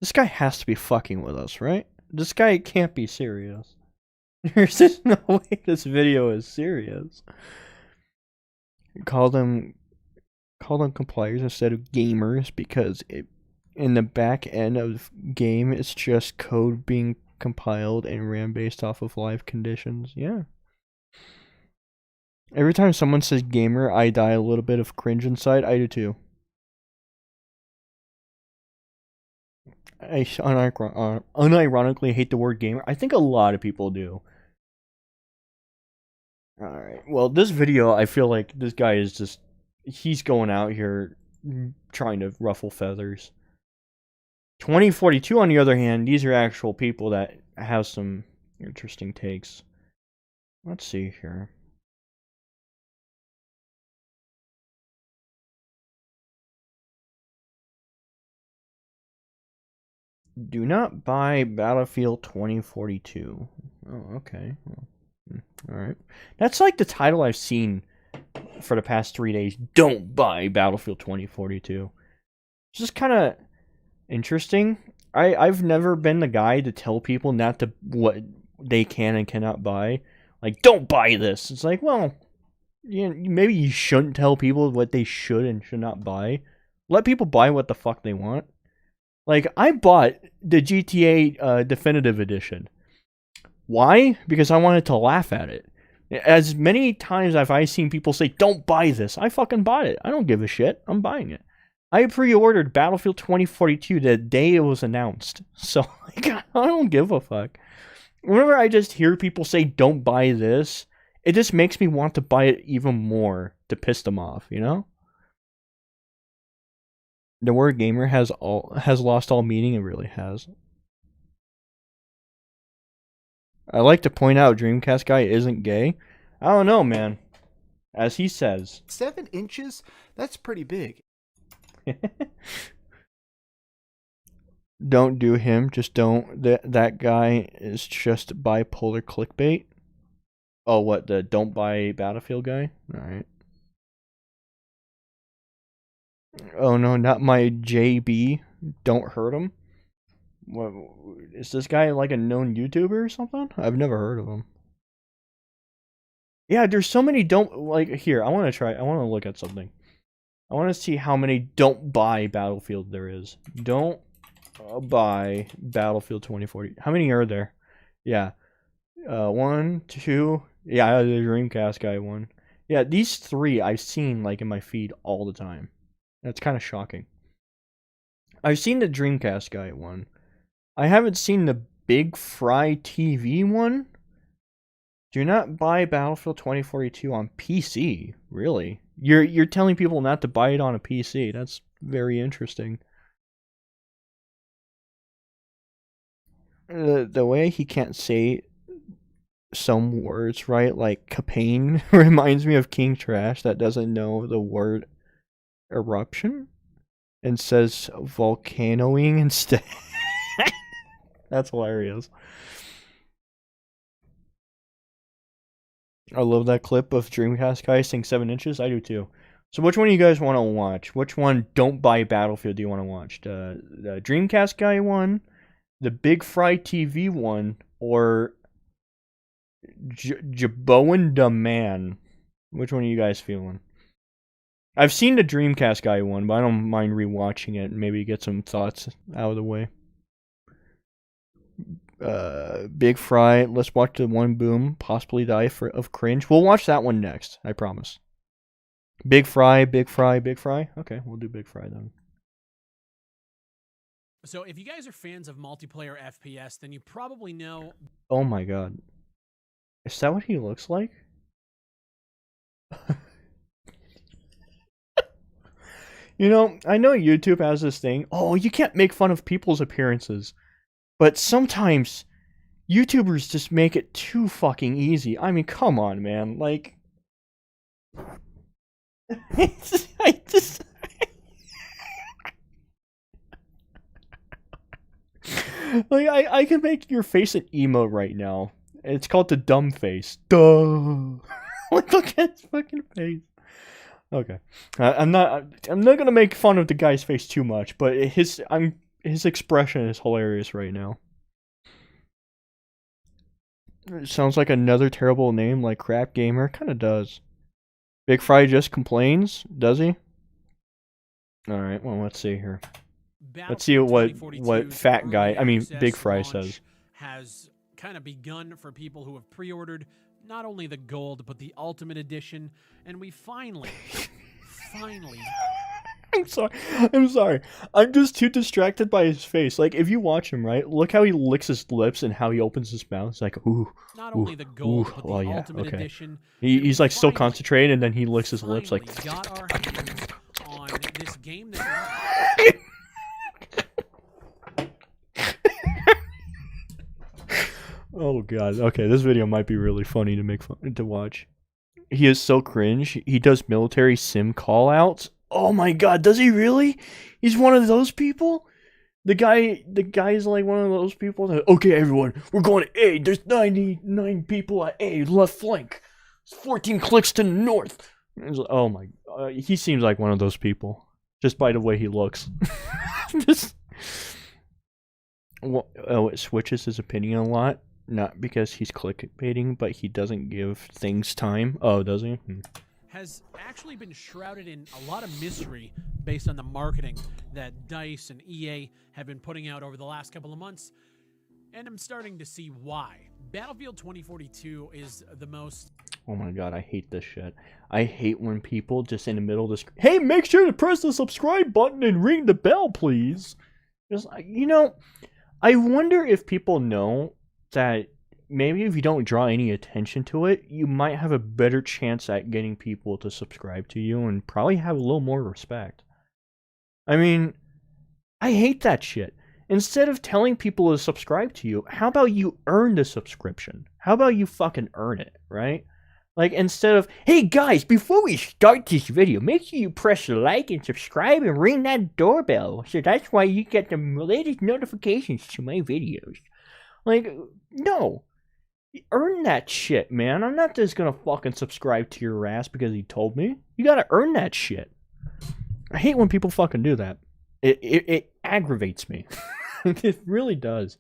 This guy has to be fucking with us, right? This guy can't be serious. There's just no way this video is serious. Call them compilers instead of gamers because in the back end of game it's just code being compiled and ran based off of live conditions. Yeah. Every time someone says gamer, I die a little bit of cringe inside. I do too. I unironically hate the word gamer. I think a lot of people do. Alright, well, this video, I feel like this guy is just... He's going out here trying to ruffle feathers. 2042, on the other hand, these are actual people that have some interesting takes. Let's see here. Do not buy Battlefield 2042. Oh, okay. Alright. That's like the title I've seen for the past 3 days. Don't buy Battlefield 2042. It's just kind of interesting. I've never been the guy to tell people not to what they can and cannot buy. Like, don't buy this. It's like, well, maybe you shouldn't tell people what they should and should not buy. Let people buy what the fuck they want. Like, I bought the GTA Definitive Edition. Why? Because I wanted to laugh at it. As many times as I've seen people say, don't buy this, I fucking bought it. I don't give a shit. I'm buying it. I pre-ordered Battlefield 2042 the day it was announced. So, like, I don't give a fuck. Whenever I just hear people say, don't buy this, it just makes me want to buy it even more to piss them off, you know? The word gamer has lost all meaning. It really has. I like to point out Dreamcast guy isn't gay. I don't know, man. As he says. 7 inches? That's pretty big. Don't do him. Just don't. That guy is just bipolar clickbait. Oh, what? The don't buy Battlefield guy? Alright. Oh no, not my JB. Don't hurt him. What, is this guy like a known YouTuber or something? I've never heard of him. Yeah, there's so many don't like here. I want to look at something. I want to see how many don't buy Battlefield there is. Don't buy Battlefield 2040. How many are there? Yeah. 1, 2. Yeah, the Dreamcast guy one. Yeah, these 3 I've seen like in my feed all the time. That's kind of shocking. I've seen the Dreamcast guy one. I haven't seen the Big Fry TV one. Do not buy Battlefield 2042 on PC. Really? You're telling people not to buy it on a PC. That's very interesting. The way he can't say some words right, like Capane, reminds me of King Trash that doesn't know the word eruption and says volcanoing instead. That's hilarious. I love that clip of Dreamcast guy saying 7 inches. I do too. So which one do you guys want to watch? Which one don't buy Battlefield do you want to watch? The Dreamcast guy one, the Big Fry TV one, or Jaboan the Man? Which one are you guys feeling? I've seen the Dreamcast guy one, but I don't mind rewatching it and maybe get some thoughts out of the way. Big Fry, let's watch the one boom, possibly die of cringe. We'll watch that one next, I promise. Big Fry, Big Fry, Big Fry. Okay, we'll do Big Fry then. So if you guys are fans of multiplayer FPS, then you probably know... Oh my god. Is that what he looks like? You know, I know YouTube has this thing. Oh, you can't make fun of people's appearances. But sometimes YouTubers just make it too fucking easy. I mean, come on, man. Like, I just. Like, I can make your face an emote right now. It's called the dumb face. Duh. Look at his fucking face. Okay, I'm not gonna make fun of the guy's face too much, but his expression is hilarious right now. It sounds like another terrible name like Crap Gamer. Kind of does. Big Fry just complains, does he? All right, well, let's see here. Let's see what fat guy, Big Fry says. Has kind of begun for people who have pre-ordered not only the gold but the ultimate edition, and we finally I'm sorry. I'm just too distracted by his face. Like, if you watch him, right, look how he licks his lips and how he opens his mouth. It's like, ooh, not only the gold, but the ultimate okay. edition. He's like still concentrated, and then he licks his lips like. Got our hands on this game that. Oh god. Okay, this video might be really funny to watch. He is so cringe. He does military sim callouts. Oh my god, does he really? He's one of those people? The guy's like one of those people that, okay, everyone, we're going to A. There's 99 people at A, left flank. 14 clicks to the north. Oh my, he seems like one of those people. Just by the way he looks. It switches his opinion a lot. Not because he's clickbaiting, but he doesn't give things time. Oh, does he? Has actually been shrouded in a lot of mystery based on the marketing that DICE and EA have been putting out over the last couple of months, and I'm starting to see why. Battlefield 2042 is the most... Oh my god, I hate this shit. I hate when people just in the middle of this... Hey, make sure to press the subscribe button and ring the bell, please. Just, you know, I wonder if people know that maybe if you don't draw any attention to it, you might have a better chance at getting people to subscribe to you and probably have a little more respect. I mean, I hate that shit. Instead of telling people to subscribe to you, how about you earn the subscription? How about you fucking earn it, right? Like, instead of, hey guys, before we start this video, make sure you press like and subscribe and ring that doorbell. So that's why you get the latest notifications to my videos. Like, no. Earn that shit, man. I'm not just gonna fucking subscribe to your ass because he told me. You gotta earn that shit. I hate when people fucking do that. It aggravates me. It really does.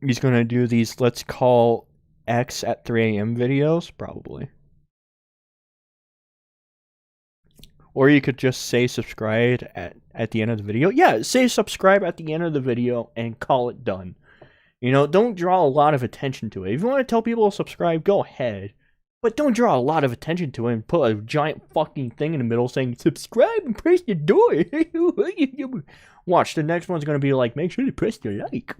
He's gonna do these let's call X at 3 a.m. videos? Probably. Or you could just say subscribe at the end of the video. Yeah, say subscribe at the end of the video and call it done. You know, don't draw a lot of attention to it. If you want to tell people to subscribe, go ahead. But don't draw a lot of attention to it and put a giant fucking thing in the middle saying subscribe and press the door. Watch, the next one's going to be like, make sure to press the like.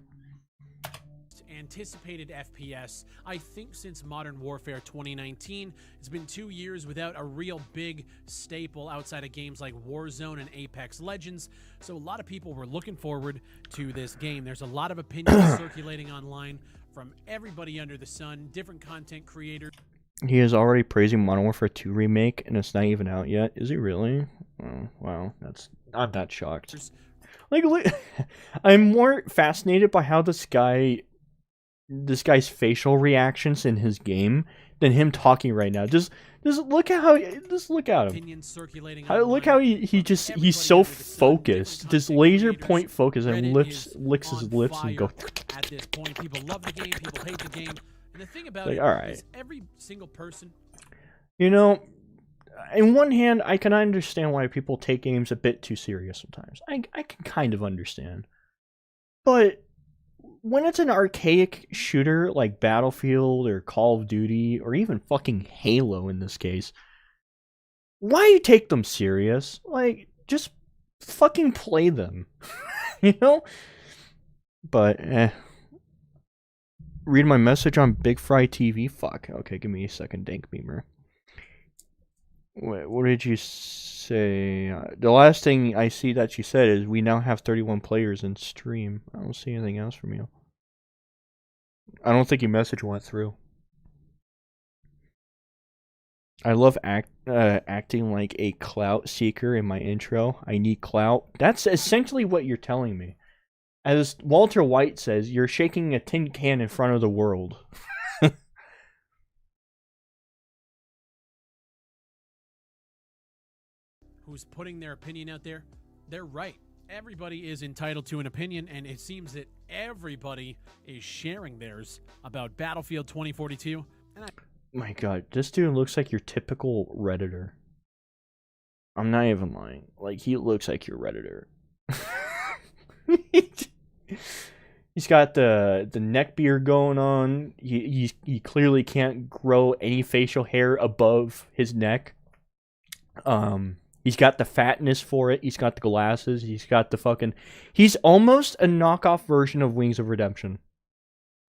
Anticipated FPS, I think, since Modern Warfare 2019. It's been 2 years without a real big staple outside of games like Warzone and Apex Legends, so a lot of people were looking forward to this game. There's a lot of opinions circulating online from everybody under the sun, different content creators. He is already praising Modern Warfare 2 remake, and it's not even out yet. Is he really? Oh, wow, I'm not shocked. Like, I'm more fascinated by how this guy's facial reactions in his game than him talking right now. Just look at look at him. Look how he's so focused. Just laser point focus and licks his lips and go. At this point, people love the game, people hate the game. And the thing about like, it all right. is every single person. You know, in one hand, I can understand why people take games a bit too serious sometimes. I can kind of understand. But when it's an archaic shooter like Battlefield or Call of Duty or even fucking Halo in this case, why you take them serious? Like, just fucking play them. You know? But, read my message on Big Fry TV? Fuck. Okay, give me a second, Dank Beamer. Wait, what did you say? The last thing I see that you said is we now have 31 players in stream. I don't see anything else from you. I don't think your message went through. I love acting like a clout seeker in my intro. I need clout. That's essentially what you're telling me. As Walter White says, you're shaking a tin can in front of the world. Who's putting their opinion out there, they're right. Everybody is entitled to an opinion, and it seems that everybody is sharing theirs about Battlefield 2042. And My god, this dude looks like your typical Redditor. I'm not even lying. Like, he looks like your Redditor. He's got the neck beard going on. He clearly can't grow any facial hair above his neck. He's got the fatness for it. He's got the glasses. He's got the fucking... He's almost a knockoff version of Wings of Redemption.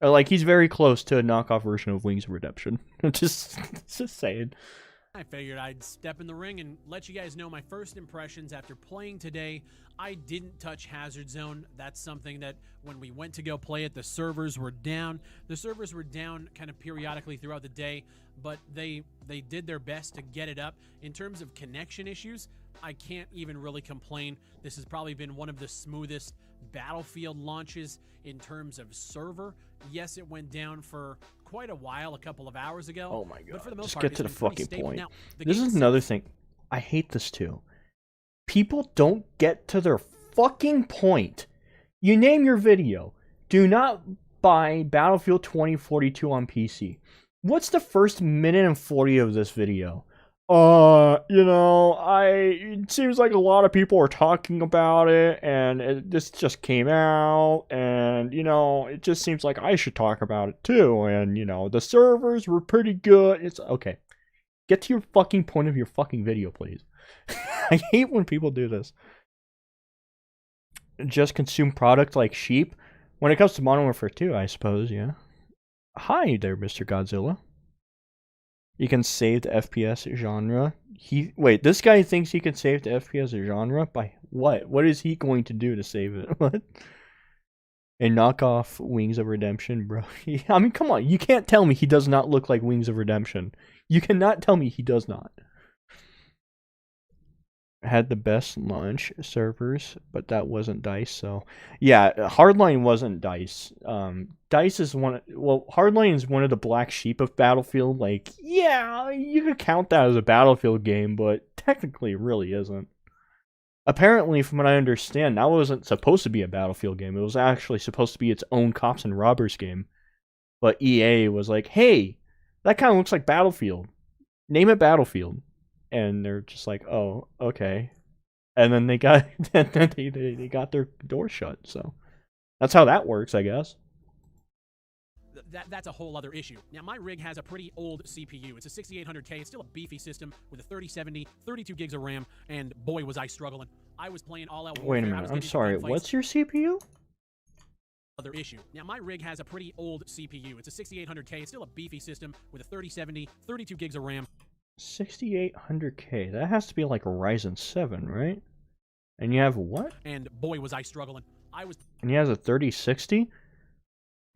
Like, he's very close to a knockoff version of Wings of Redemption. just saying. I figured I'd step in the ring and let you guys know my first impressions after playing today. I didn't touch Hazard Zone. That's something that when we went to go play it, the servers were down. The servers were down kind of periodically throughout the day, but they did their best to get it up. In terms of connection issues, I can't even really complain. This has probably been one of the smoothest Battlefield launches in terms of server. Yes, it went down for quite a while, a couple of hours ago. Oh my god. But for the most Just part, get to the it's been pretty fucking stable. point. Now, the This game is another thing. I hate this too. People don't get to their fucking point. You name your video. Do not buy Battlefield 2042 on PC. What's the first minute and 40 of this video? It seems like a lot of people are talking about it, and this just came out, and, it just seems like I should talk about it too, and, the servers were pretty good. It's okay. Get to your fucking point of your fucking video, please. I hate when people do this. Just consume product like sheep. When it comes to Modern Warfare 2, I suppose, yeah. Hi there, Mr. Godzilla. You can save the FPS genre. Wait, this guy thinks he can save the FPS genre? By what? What is he going to do to save it? What? And knock off Wings of Redemption, bro. I mean, come on. You can't tell me he does not look like Wings of Redemption. You cannot tell me he does not. Had the best launch servers, but that wasn't DICE, so... Yeah, Hardline wasn't DICE. DICE is Hardline is one of the black sheep of Battlefield. Like, yeah, you could count that as a Battlefield game, but technically it really isn't. Apparently, from what I understand, that wasn't supposed to be a Battlefield game. It was actually supposed to be its own Cops and Robbers game. But EA was like, hey, that kind of looks like Battlefield. Name it Battlefield. And they're just like, oh, okay. And then they got they got their door shut. So that's how that works, I guess. That's a whole other issue. Now, my rig has a pretty old CPU. It's a 6800K. It's still a beefy system with a 3070, 32 gigs of RAM, and boy, was I struggling. I was playing all out. Wait a minute. I'm sorry. What's your CPU? Other issue. Now, my rig has a pretty old CPU. It's a 6800K. It's still a beefy system with a 3070, 32 gigs of RAM. 6800K. That has to be like a Ryzen 7, right? And you have what? And boy, was I struggling. And he has a 3060?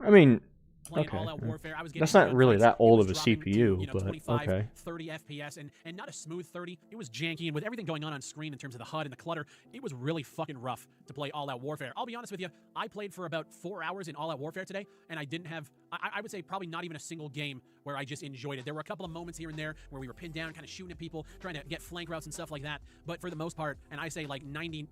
I mean, playing all-out warfare. I was getting that's not really that old of a dropping CPU, to, but 25, okay. 30 FPS, and not a smooth 30. It was janky, and with everything going on screen in terms of the HUD and the clutter, it was really fucking rough to play all-out warfare. I'll be honest with you, I played for about 4 hours in all-out warfare today, and I didn't have, I would say probably not even a single game where I just enjoyed it. There were a couple of moments here and there where we were pinned down, kind of shooting at people, trying to get flank routes and stuff like that, but for the most part, and I say like 98%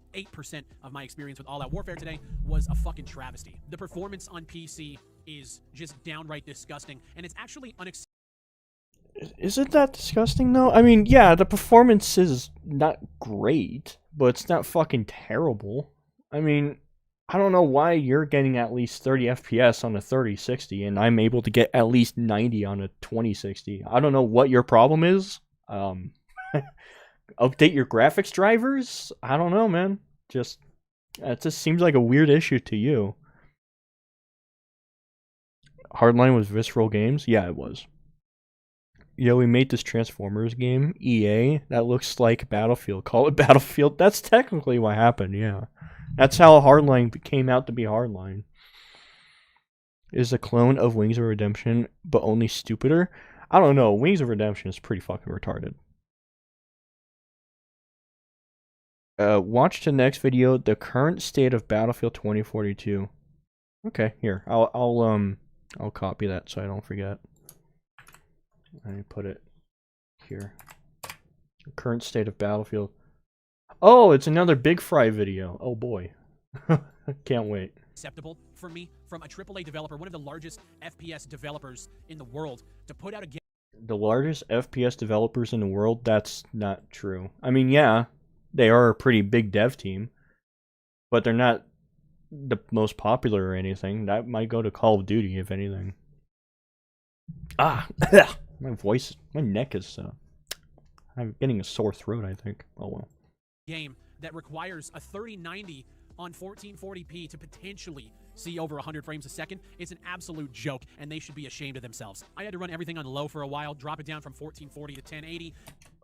of my experience with all-out warfare today was a fucking travesty. The performance on PC is just downright disgusting, and it's actually unacceptable. Is it that disgusting, though? I mean, yeah, the performance is not great, but it's not fucking terrible. I mean, I don't know why you're getting at least 30 FPS on a 3060, and I'm able to get at least 90 on a 2060. I don't know what your problem is. Update your graphics drivers? I don't know, man. It just seems like a weird issue to you. Hardline was Visceral Games? Yeah, it was. Yeah, we made this Transformers game. EA, that looks like Battlefield. Call it Battlefield. That's technically what happened, yeah. That's how Hardline came out to be Hardline. is a clone of Wings of Redemption, but only stupider. I don't know. Wings of Redemption is pretty fucking retarded. Watch the next video, the current state of Battlefield 2042. Okay, here. I'll copy that so I don't forget. Let me put it here. Current state of Battlefield. Oh, it's another Big Fry video. Oh boy. Can't wait. Acceptable for me from a AAA developer, one of the largest FPS developers in the world, to put out a game. The largest FPS developers in the world? That's not true. I mean, yeah, they are a pretty big dev team, but they're not the most popular or anything. That might go to Call of Duty, if anything. Ah, my voice, my neck is, I'm getting a sore throat, I think. Oh well. Game that requires a 3090 on 1440p to potentially see over 100 frames a second. It's an absolute joke, and they should be ashamed of themselves. I had to run everything on low for a while, drop it down from 1440 to 1080.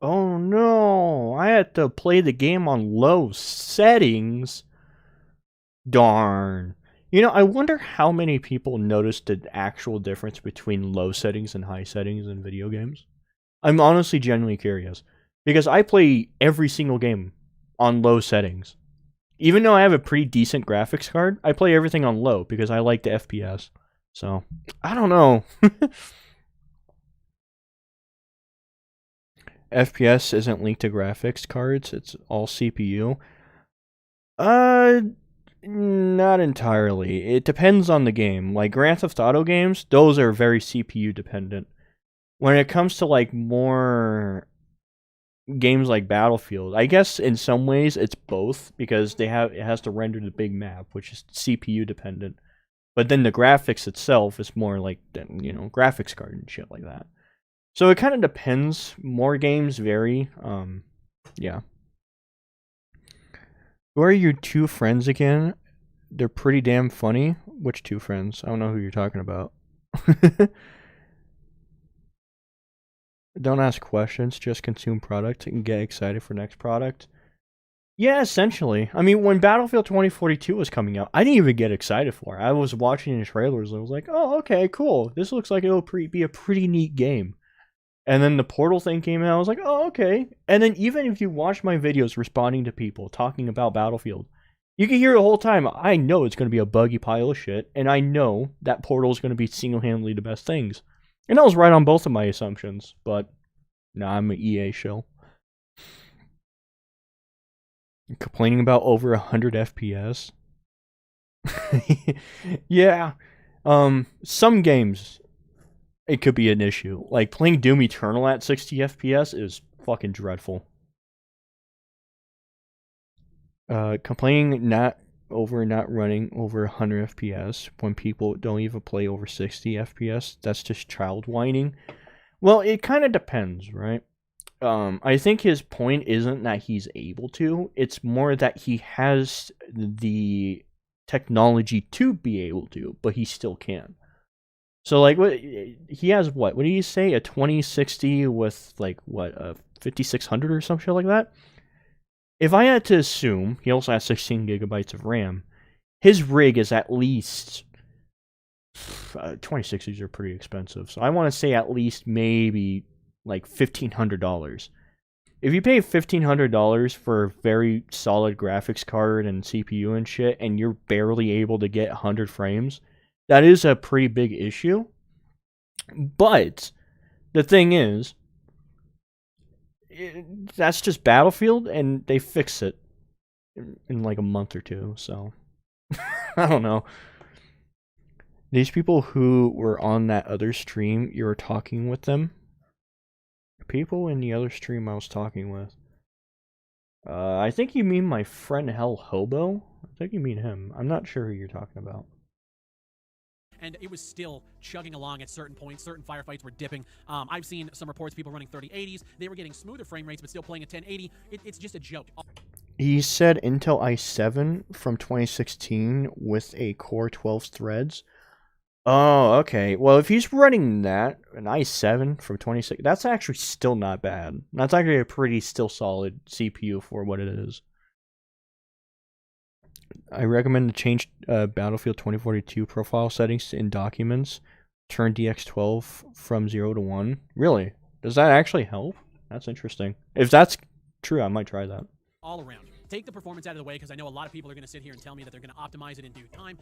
Oh no, I had to play the game on low settings. Darn. You know, I wonder how many people noticed the actual difference between low settings and high settings in video games. I'm honestly genuinely curious, because I play every single game on low settings. Even though I have a pretty decent graphics card, I play everything on low because I like the FPS. So, I don't know. FPS isn't linked to graphics cards, it's all CPU. Not entirely. It depends on the game. Like Grand Theft Auto games, those are very CPU dependent. When it comes to like more games like Battlefield, I guess in some ways it's both, because it has to render the big map, which is CPU dependent. But then the graphics itself is more like, graphics card and shit like that. So it kind of depends. More games vary. Yeah. Who are your two friends again? They're pretty damn funny. Which two friends? I don't know who you're talking about. Don't ask questions, just consume product and get excited for next product. Yeah, essentially. I mean, when Battlefield 2042 was coming out, I didn't even get excited for it. I was watching the trailers and I was like, oh, okay, cool. This looks like it'll be a pretty neat game. And then the Portal thing came out, I was like, oh, okay. And then even if you watch my videos responding to people talking about Battlefield, you can hear the whole time, I know it's going to be a buggy pile of shit, and I know that Portal is going to be single-handedly the best things. And I was right on both of my assumptions, but nah, I'm an EA shill. Complaining about over 100 FPS? Yeah. Some games, it could be an issue. Like, playing Doom Eternal at 60 FPS is fucking dreadful. Complaining not running over 100 FPS when people don't even play over 60 FPS, that's just child whining. Well, it kind of depends, right? I think his point isn't that he's able to, it's more that he has the technology to be able to, but he still can. So, like, he has what did he say? A 2060 with, like, a 5600 or some shit like that? If I had to assume, he also has 16 gigabytes of RAM, his rig is at least... 2060s are pretty expensive, so I want to say at least maybe, like, $1,500. If you pay $1,500 for a very solid graphics card and CPU and shit, and you're barely able to get 100 frames... that is a pretty big issue. But the thing is, that's just Battlefield, and they fix it in like a month or two. So I don't know. These people who were on that other stream, you were talking with them. People in the other stream I was talking with. I think you mean my friend Hell Hobo. I think you mean him. I'm not sure who you're talking about. And it was still chugging along at certain points. Certain firefights were dipping. I've seen some reports, people running 3080s. They were getting smoother frame rates, but still playing at 1080. It's just a joke. He said Intel i7 from 2016 with a Core 12 threads. Oh, okay. Well, if he's running that, an i7 from 2016, that's actually still not bad. That's actually a pretty still solid CPU for what it is. I recommend to change Battlefield 2042 profile settings in documents. Turn DX12 from 0 to 1. Really? Does that actually help? That's interesting. If that's true, I might try that. All around. Take the performance out of the way, because I know a lot of people are going to sit here and tell me that they're going to optimize it in due time.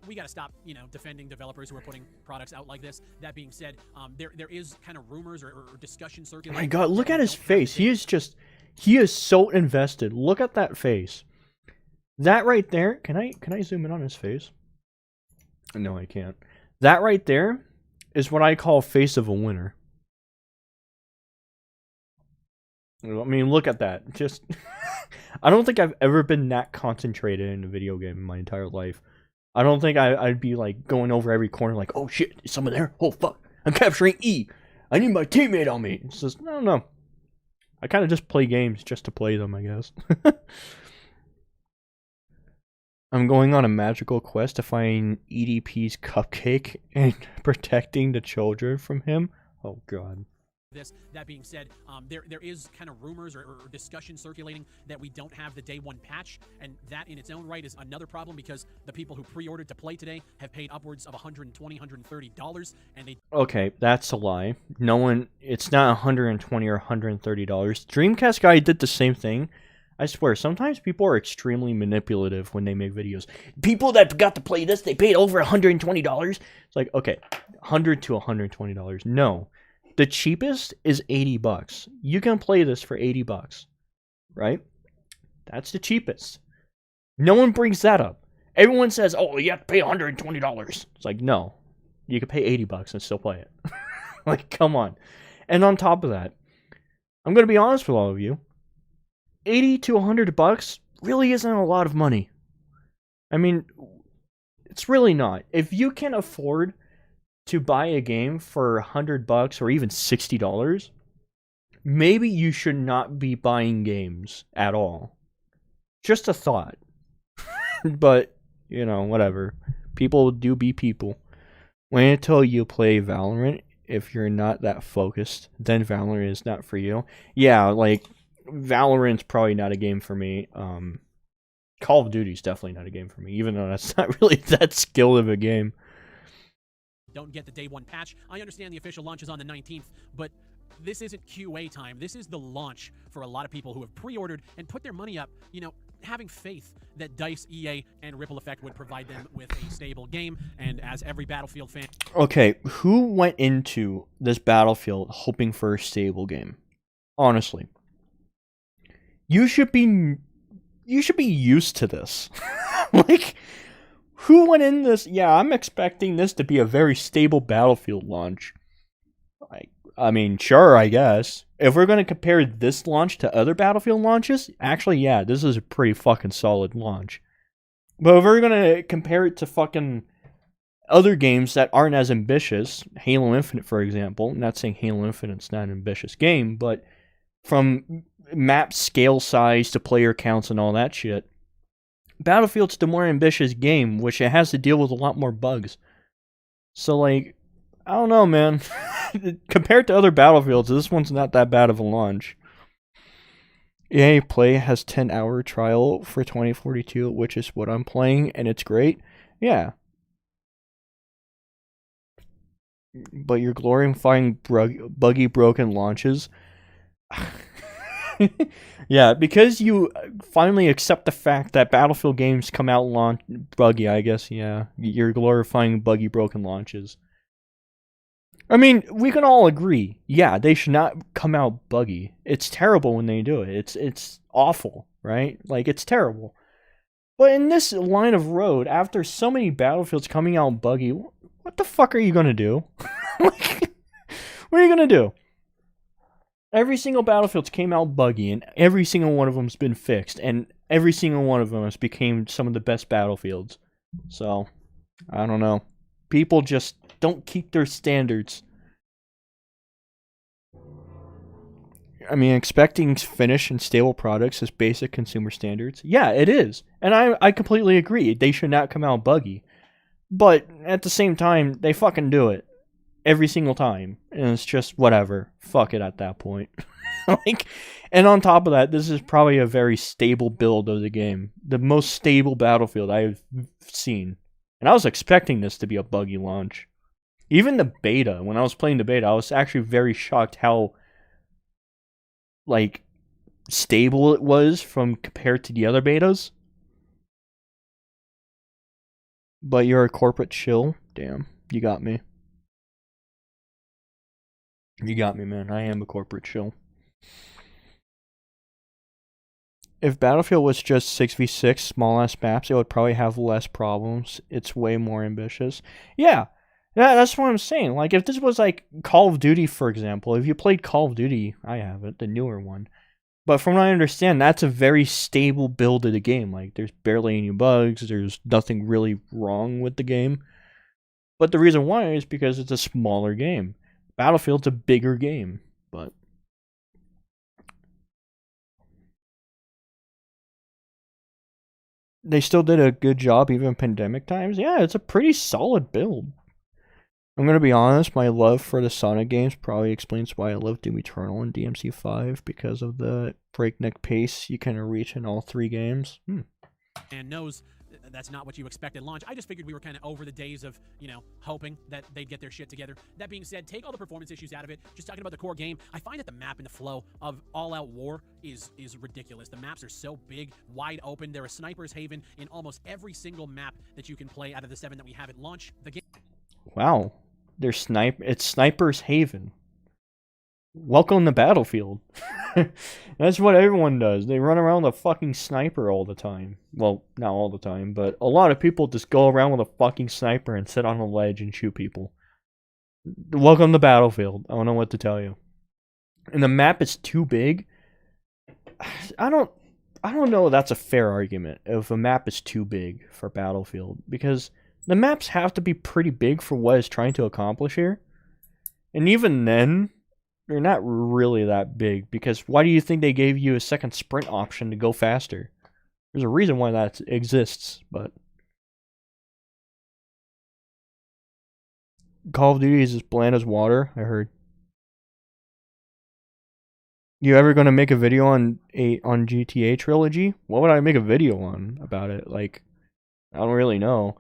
We got to stop, defending developers who are putting products out like this. That being said, there is kind of rumors or discussion Oh circulating. my god, look at his face. He is so invested. Look at that face. That right there, can I zoom in on his face? No, I can't. That right there is what I call face of a winner. I mean, look at that. Just I don't think I've ever been that concentrated in a video game in my entire life. I don't think I'd be like going over every corner like, oh shit, is someone there? Oh fuck, I'm capturing E. I need my teammate on me. It's just, I don't know. I kind of just play games just to play them, I guess. I'm going on a magical quest to find EDP's cupcake and protecting the children from him. Oh god. That being said, there is kind of rumors or discussion circulating that we don't have the day one patch, and that in its own right is another problem, because the people who pre-ordered to play today have paid upwards of $120, $130, and they... Okay, that's a lie. No one... It's not $120 or $130. Dreamcast guy did the same thing. I swear, sometimes people are extremely manipulative when they make videos. People that got to play this, they paid over $120. It's like, okay, $100 to $120. No. The cheapest is $80. You can play this for $80, right? That's the cheapest. No one brings that up. Everyone says, "Oh, you have to pay $120." It's like, no, you can pay $80 and still play it. Like, come on. And on top of that, I'm gonna be honest with all of you. $80 to $100 really isn't a lot of money. I mean, it's really not. If you can afford to buy a game for $100 or even $60, maybe you should not be buying games at all. Just a thought. But, whatever. People do be people. Wait until you play Valorant. If you're not that focused, then Valorant is not for you. Yeah, like, Valorant's probably not a game for me. Call of Duty's definitely not a game for me, even though that's not really that skilled of a game. Don't get the day one patch. I understand the official launch is on the 19th, but this isn't QA time. This is the launch for a lot of people who have pre-ordered and put their money up, having faith that DICE, EA, and Ripple Effect would provide them with a stable game. And as every Battlefield fan... Okay, who went into this Battlefield hoping for a stable game? Honestly. You should be used to this. Like... Who went in this? Yeah, I'm expecting this to be a very stable Battlefield launch. I mean, sure, I guess. If we're going to compare this launch to other Battlefield launches, actually, yeah, this is a pretty fucking solid launch. But if we're going to compare it to fucking other games that aren't as ambitious, Halo Infinite, for example, I'm not saying Halo Infinite's not an ambitious game, but from map scale size to player counts and all that shit, Battlefield's the more ambitious game, which it has to deal with a lot more bugs. So, like, I don't know, man. Compared to other Battlefields, this one's not that bad of a launch. EA Play has 10-hour trial for 2042, which is what I'm playing, and it's great. Yeah. But you're glorifying buggy, broken launches. Yeah, because you finally accept the fact that Battlefield games come out buggy, I guess, yeah. You're glorifying buggy, broken launches. I mean, we can all agree, yeah, they should not come out buggy. It's terrible when they do it. It's awful, right? Like, it's terrible. But in this line of road, after so many Battlefields coming out buggy, what the fuck are you gonna do? Like, what are you gonna do? Every single Battlefield's came out buggy, and every single one of them's been fixed, and every single one of them has become some of the best Battlefields. So, I don't know. People just don't keep their standards. I mean, expecting finished and stable products is basic consumer standards. Yeah, it is. And I completely agree. They should not come out buggy. But at the same time, they fucking do it. Every single time. And it's just whatever. Fuck it at that point. Like, and on top of that, this is probably a very stable build of the game. The most stable Battlefield I've seen. And I was expecting this to be a buggy launch. Even the beta, when I was playing the beta, I was actually very shocked how, like, stable it was from compared to the other betas. But you're a corporate shill? Damn, you got me. You got me, man. I am a corporate shill. If Battlefield was just 6v6 small-ass maps, it would probably have less problems. It's way more ambitious. Yeah, that's what I'm saying. Like, if this was like Call of Duty, for example, if you played Call of Duty, I haven't, the newer one. But from what I understand, that's a very stable build of the game. Like, there's barely any bugs. There's nothing really wrong with the game. But the reason why is because it's a smaller game. Battlefield's a bigger game, but... They still did a good job even in pandemic times. Yeah, it's a pretty solid build. I'm going to be honest, my love for the Sonic games probably explains why I love Doom Eternal and DMC5 because of the breakneck pace you can reach in all three games. And knows that's not what you expect at launch. I just figured we were kind of over the days of, you know, hoping that they'd get their shit together. That being said, take all the performance issues out of it. Just talking about the core game, I find that the map and the flow of All Out War is ridiculous. The maps are so big, wide open. There are sniper's haven in almost every single map that you can play out of the 7 that we have at launch. The game. Wow. It's Sniper's Haven. Welcome to Battlefield. That's what everyone does. They run around with a fucking sniper all the time. Well, not all the time, but a lot of people just go around with a fucking sniper and sit on a ledge and shoot people. Welcome to Battlefield. I don't know what to tell you. And the map is too big. I don't know if that's a fair argument if a map is too big for Battlefield, because the maps have to be pretty big for what it's trying to accomplish here. And even then, they're not really that big, because why do you think they gave you a second sprint option to go faster? There's a reason why that exists, but... Call of Duty is as bland as water, I heard. You ever gonna make a video on GTA Trilogy? What would I make a video on about it? Like, I don't really know.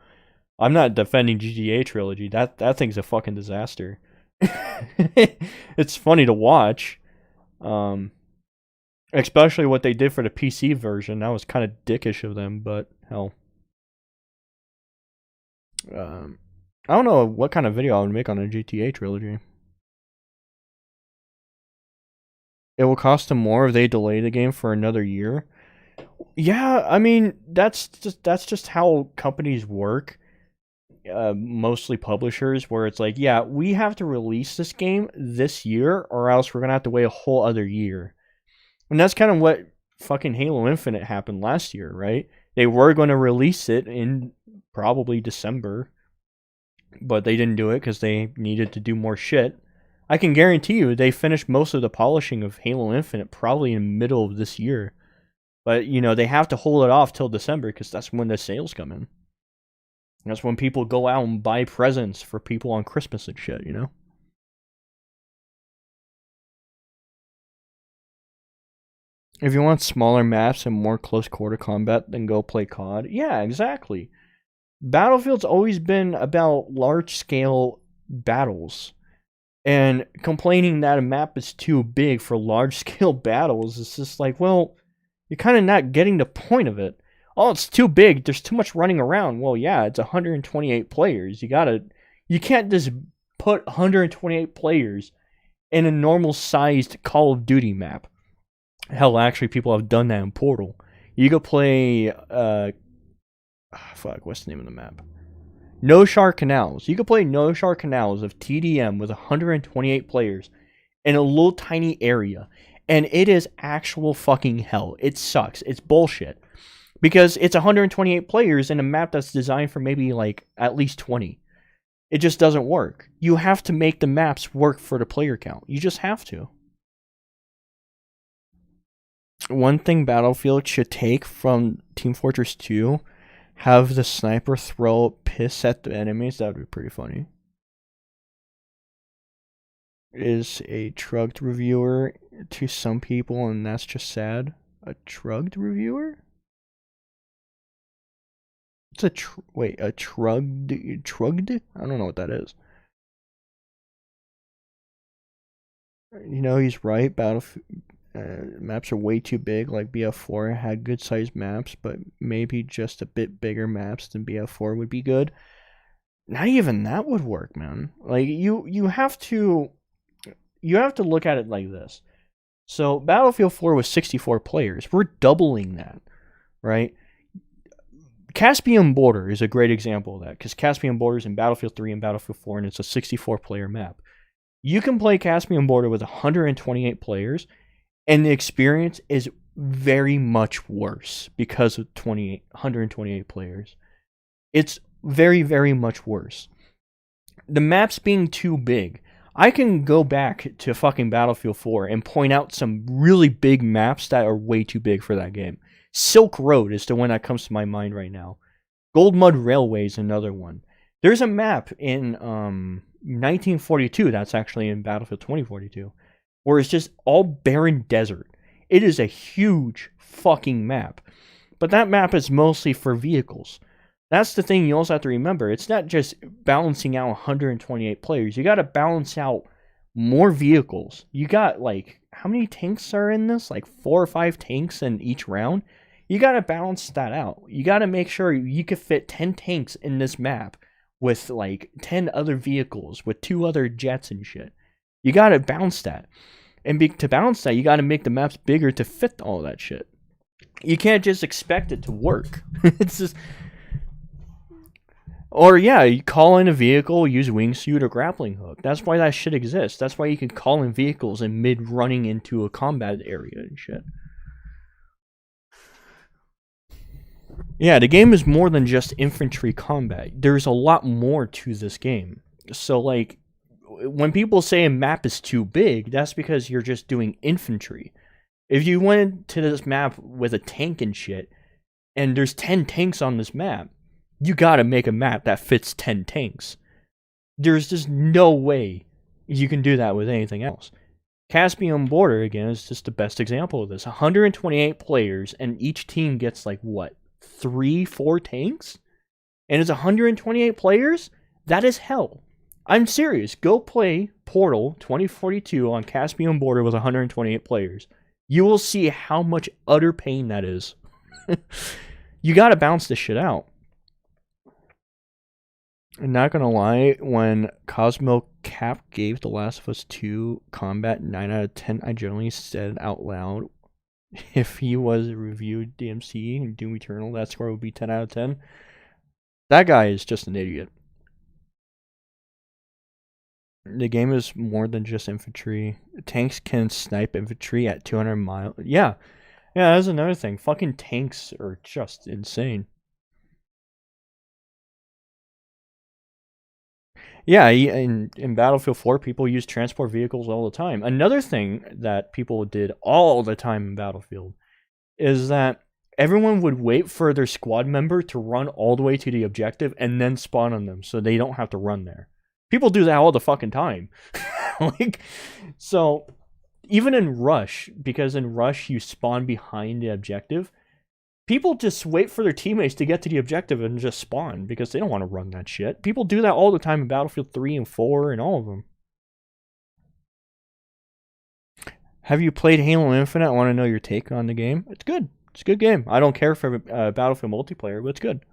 I'm not defending GTA Trilogy. That thing's a fucking disaster. It's funny to watch. Especially what they did for the PC version. That was kind of dickish of them, but hell. I don't know what kind of video I would make on a GTA Trilogy. It will cost them more if they delay the game for another year. Yeah, I mean, that's just how companies work. Mostly publishers, where it's like, yeah, we have to release this game this year or else we're gonna have to wait a whole other year. And that's kind of what fucking Halo Infinite happened last year, right? They were going to release it in probably December, but they didn't do it because they needed to do more shit. I can guarantee you they finished most of the polishing of Halo Infinite probably in the middle of this year. But, you know, they have to hold it off till December because that's when the sales come in. That's when people go out and buy presents for people on Christmas and shit, you know? If you want smaller maps and more close quarter combat, then go play COD. Yeah, exactly. Battlefield's always been about large-scale battles. And complaining that a map is too big for large-scale battles is just like, well, you're kind of not getting the point of it. Oh, it's too big. There's too much running around. Well, yeah, it's 128 players. You can't just put 128 players in a normal-sized Call of Duty map. Hell, actually, people have done that in Portal. You go play, what's the name of the map? No Shar Canals. You could play No Shar Canals of TDM with 128 players in a little tiny area. And it is actual fucking hell. It sucks. It's bullshit. Because it's 128 players in a map that's designed for maybe like at least 20. It just doesn't work. You have to make the maps work for the player count. You just have to. One thing Battlefield should take from Team Fortress 2, have the sniper throw piss at the enemies. That would be pretty funny. Is a trucked reviewer. to some people, and that's just sad. A trugged reviewer? It's a trugged? I don't know what that is. You know, he's right. Maps are way too big. Like BF4 had good sized maps, but maybe just a bit bigger maps than BF4 would be good. Not even that would work, man. Like you have to look at it like this. So Battlefield 4 was 64 players. We're doubling that, right? Caspian Border is a great example of that, because Caspian Border is in Battlefield 3 and Battlefield 4, and it's a 64-player map. You can play Caspian Border with 128 players, and the experience is very much worse because of 128 players. It's very, very much worse. The maps being too big. I can go back to fucking Battlefield 4 and point out some really big maps that are way too big for that game. Silk Road is the one that comes to my mind right now. Gold Mud Railway is another one. There's a map in 1942 that's actually in Battlefield 2042 where it's just all barren desert. It is a huge fucking map. But that map is mostly for vehicles. That's the thing you also have to remember. It's not just balancing out 128 players. You got to balance out more vehicles. You got, like, how many tanks are in this? Like 4 or 5 tanks in each round? You got to balance that out. You got to make sure you can fit 10 tanks in this map with, like, 10 other vehicles, with 2 other jets and shit. You got to balance that. And to balance that, you got to make the maps bigger to fit all that shit. You can't just expect it to work. It's just... Or, yeah, you call in a vehicle, use wingsuit or grappling hook. That's why that shit exists. That's why you can call in vehicles in mid-running into a combat area and shit. Yeah, the game is more than just infantry combat. There's a lot more to this game. So, like, when people say a map is too big, that's because you're just doing infantry. If you went to this map with a tank and shit, and there's 10 tanks on this map, you gotta make a map that fits 10 tanks. There's just no way you can do that with anything else. Caspian Border, again, is just the best example of this. 128 players, and each team gets, like, what? 3-4 tanks? And it's 128 players? That is hell. I'm serious. Go play Portal 2042 on Caspian Border with 128 players. You will see how much utter pain that is. You gotta bounce this shit out. I'm not gonna lie, when Cosmo Cap gave The Last of Us 2 Combat 9 out of 10, I generally said out loud, if he was reviewed DMC and Doom Eternal, that score would be 10 out of 10. That guy is just an idiot. The game is more than just infantry. Tanks can snipe infantry at 200 miles. Yeah, that's another thing. Fucking tanks are just insane. Yeah, in Battlefield 4, people use transport vehicles all the time. Another thing that people did all the time in Battlefield is that everyone would wait for their squad member to run all the way to the objective and then spawn on them so they don't have to run there. People do that all the fucking time. Like, so, even in Rush, because in Rush you spawn behind the objective, people just wait for their teammates to get to the objective and just spawn because they don't want to run that shit. People do that all the time in Battlefield 3 and 4 and all of them. Have you played Halo Infinite? I want to know your take on the game. It's good. It's a good game. I don't care for Battlefield multiplayer, but it's good.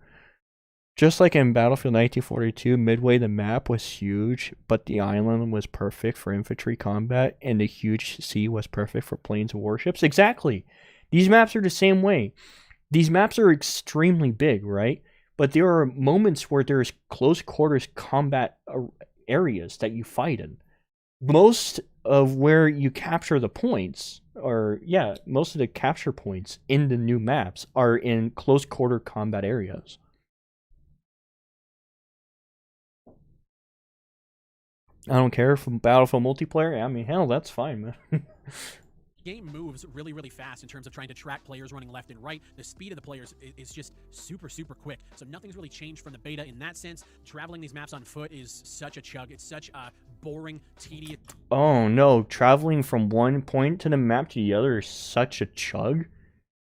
Just like in Battlefield 1942, Midway the map was huge, but the island was perfect for infantry combat, and the huge sea was perfect for planes and warships. Exactly. These maps are the same way. These maps are extremely big, right? But there are moments where there's close quarters combat areas that you fight in. Most of where you capture the points, most of the capture points in the new maps are in close quarter combat areas. I don't care for Battlefield multiplayer. I mean, hell, that's fine, man. game moves really, really fast in terms of trying to track players running left and right. The speed of the players is just super, super quick. So nothing's really changed from the beta in that sense. Traveling these maps on foot is such a chug. It's such a boring, tedious... Oh no, traveling from one point to the map to the other is such a chug?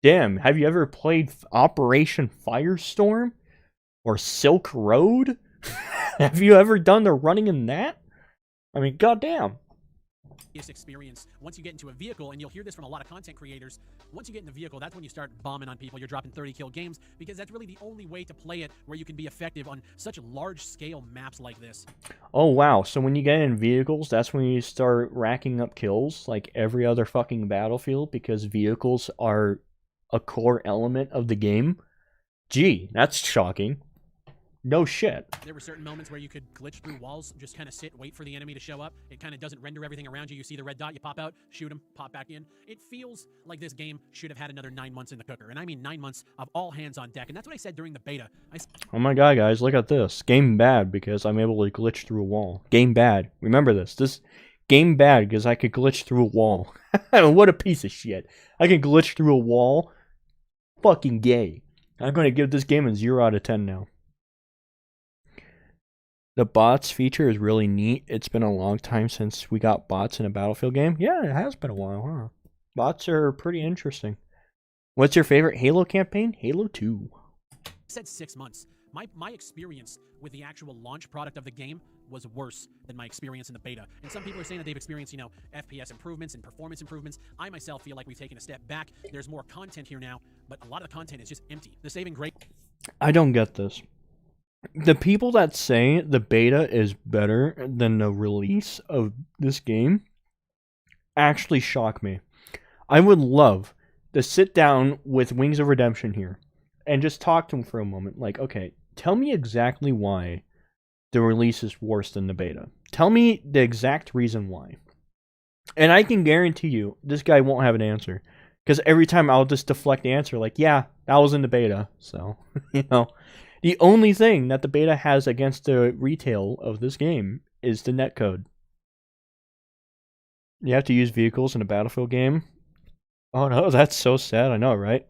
Damn, have you ever played Operation Firestorm? Or Silk Road? Have you ever done the running in that? I mean, goddamn. Experience once you get into a vehicle, and you'll hear this from a lot of content creators. Once you get in the vehicle, that's when you start bombing on people. You're dropping 30 kill games, because that's really the only way to play it where you can be effective on such large scale maps like this. Oh wow, so when you get in vehicles, that's when you start racking up kills like every other fucking Battlefield, because vehicles are a core element of the game? Gee, that's shocking. No shit. There were certain moments where you could glitch through walls, just kind of sit, wait for the enemy to show up. It kind of doesn't render everything around you. You see the red dot, you pop out, shoot him, pop back in. It feels like this game should have had another 9 months in the cooker. And I mean 9 months of all hands on deck. And that's what I said during the beta. Oh my god, guys, look at this. Game bad because I'm able to glitch through a wall. Game bad. Remember this. This game bad because I could glitch through a wall. What a piece of shit. I can glitch through a wall. Fucking gay. I'm going to give this game a 0 out of 10 now. The bots feature is really neat. It's been a long time since we got bots in a Battlefield game. Yeah, it has been a while, huh? Bots are pretty interesting. What's your favorite Halo campaign? Halo 2. I said 6 months. My experience with the actual launch product of the game was worse than my experience in the beta. And some people are saying that they've experienced, you know, FPS improvements and performance improvements. I myself feel like we've taken a step back. There's more content here now, but a lot of the content is just empty. The saving grace... I don't get this. The people that say the beta is better than the release of this game actually shock me. I would love to sit down with Wings of Redemption here and just talk to him for a moment. Like, okay, tell me exactly why the release is worse than the beta. Tell me the exact reason why. And I can guarantee you, this guy won't have an answer. Because every time I'll just deflect the answer like, yeah, that was in the beta. So, you know... The only thing that the beta has against the retail of this game is the netcode. You have to use vehicles in a Battlefield game? Oh no, that's so sad. I know, right?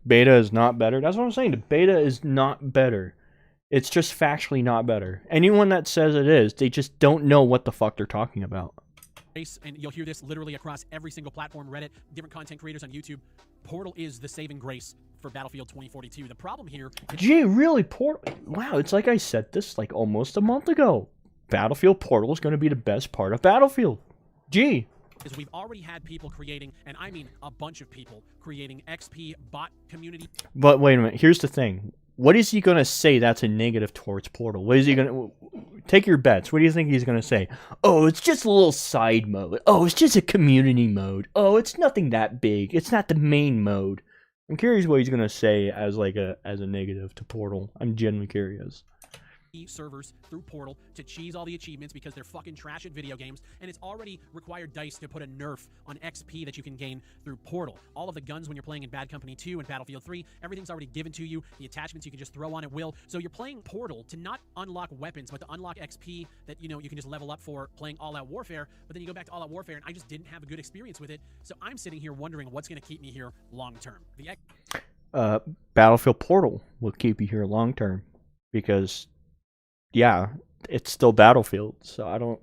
Beta is not better. That's what I'm saying. The beta is not better. It's just factually not better. Anyone that says it is, they just don't know what the fuck they're talking about. And you'll hear this literally across every single platform, Reddit, different content creators on YouTube. Portal is the saving grace for Battlefield 2042. The problem here... Gee, really? Portal? Wow, it's like I said this like almost a month ago. Battlefield Portal is going to be the best part of Battlefield. Gee. Is we've already had people creating, and I mean a bunch of people, creating XP bot community. But wait a minute, here's the thing. What is he going to say that's a negative towards Portal? What is he going to... Take your bets. What do you think he's going to say? Oh, it's just a little side mode. Oh, it's just a community mode. Oh, it's nothing that big. It's not the main mode. I'm curious what he's going to say as like a negative to Portal. I'm genuinely curious. Servers through Portal to cheese all the achievements because they're fucking trash at video games, and it's already required DICE to put a nerf on XP that you can gain through Portal. All of the guns when you're playing in Bad Company 2 and Battlefield 3, everything's already given to you. The attachments you can just throw on at will. So you're playing Portal to not unlock weapons, but to unlock XP that, you know, you can just level up for playing All-Out Warfare, but then you go back to All-Out Warfare, and I just didn't have a good experience with it. So I'm sitting here wondering what's going to keep me here long-term. Battlefield Portal will keep you here long-term because... yeah, it's still Battlefield, so I don't...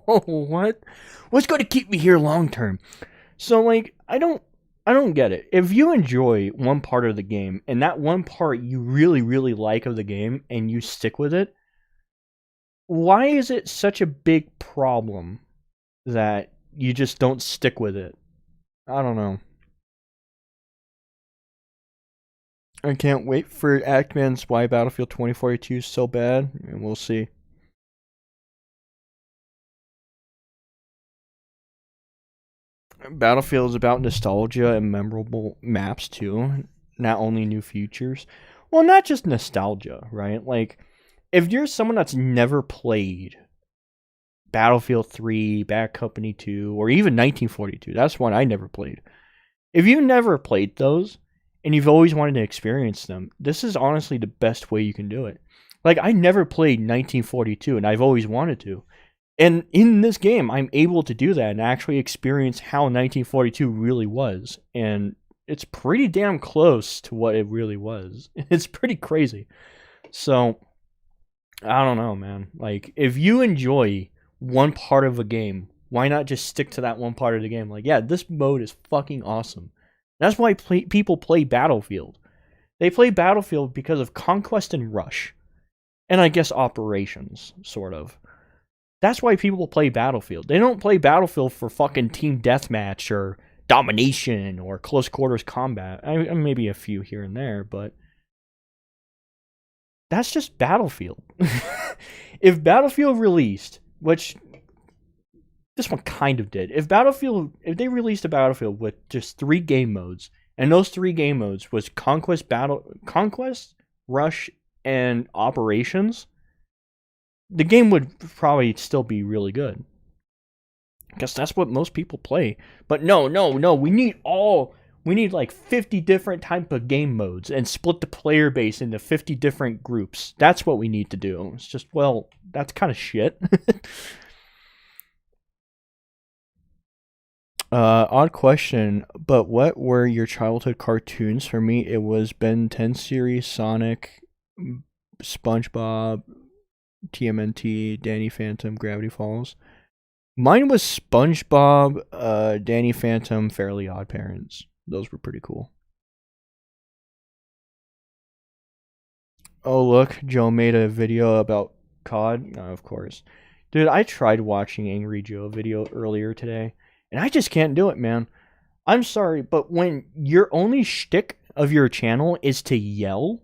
What? What's going to keep me here long term? So, like, I don't get it. If you enjoy one part of the game, and that one part you really, really like of the game, and you stick with it, why is it such a big problem that you just don't stick with it? I don't know. I can't wait for Ackman's why Battlefield 2042 is so bad, and we'll see. Battlefield is about nostalgia and memorable maps too, not only new features. Well, not just nostalgia, right? Like, if you're someone that's never played Battlefield 3, Bad Company 2, or even 1942, that's one I never played. If you never played those, and you've always wanted to experience them, this is honestly the best way you can do it. Like, I never played 1942, and I've always wanted to. And in this game, I'm able to do that and actually experience how 1942 really was. And it's pretty damn close to what it really was. It's pretty crazy. So, I don't know, man. Like, if you enjoy one part of a game, why not just stick to that one part of the game? Like, yeah, this mode is fucking awesome. That's why people play Battlefield. They play Battlefield because of Conquest and Rush. And I guess Operations, sort of. That's why people play Battlefield. They don't play Battlefield for fucking team deathmatch or domination or close quarters combat. Maybe a few here and there, but that's just Battlefield. If Battlefield released, which this one kind of did, if they released a Battlefield with just 3 game modes, and those 3 game modes was Conquest, Rush, and Operations, the game would probably still be really good. Because that's what most people play. But no. We need like 50 different type of game modes and split the player base into 50 different groups. That's what we need to do. It's just, well, that's kind of shit. Odd question, but what were your childhood cartoons? For me, it was Ben 10 series, Sonic, SpongeBob, TMNT, Danny Phantom, Gravity Falls. Mine was SpongeBob, Danny Phantom, Fairly Odd Parents. Those were pretty cool. Oh, look, Joe made a video about COD. Oh, of course. Dude, I tried watching Angry Joe video earlier today, and I just can't do it, man. I'm sorry, but when your only shtick of your channel is to yell,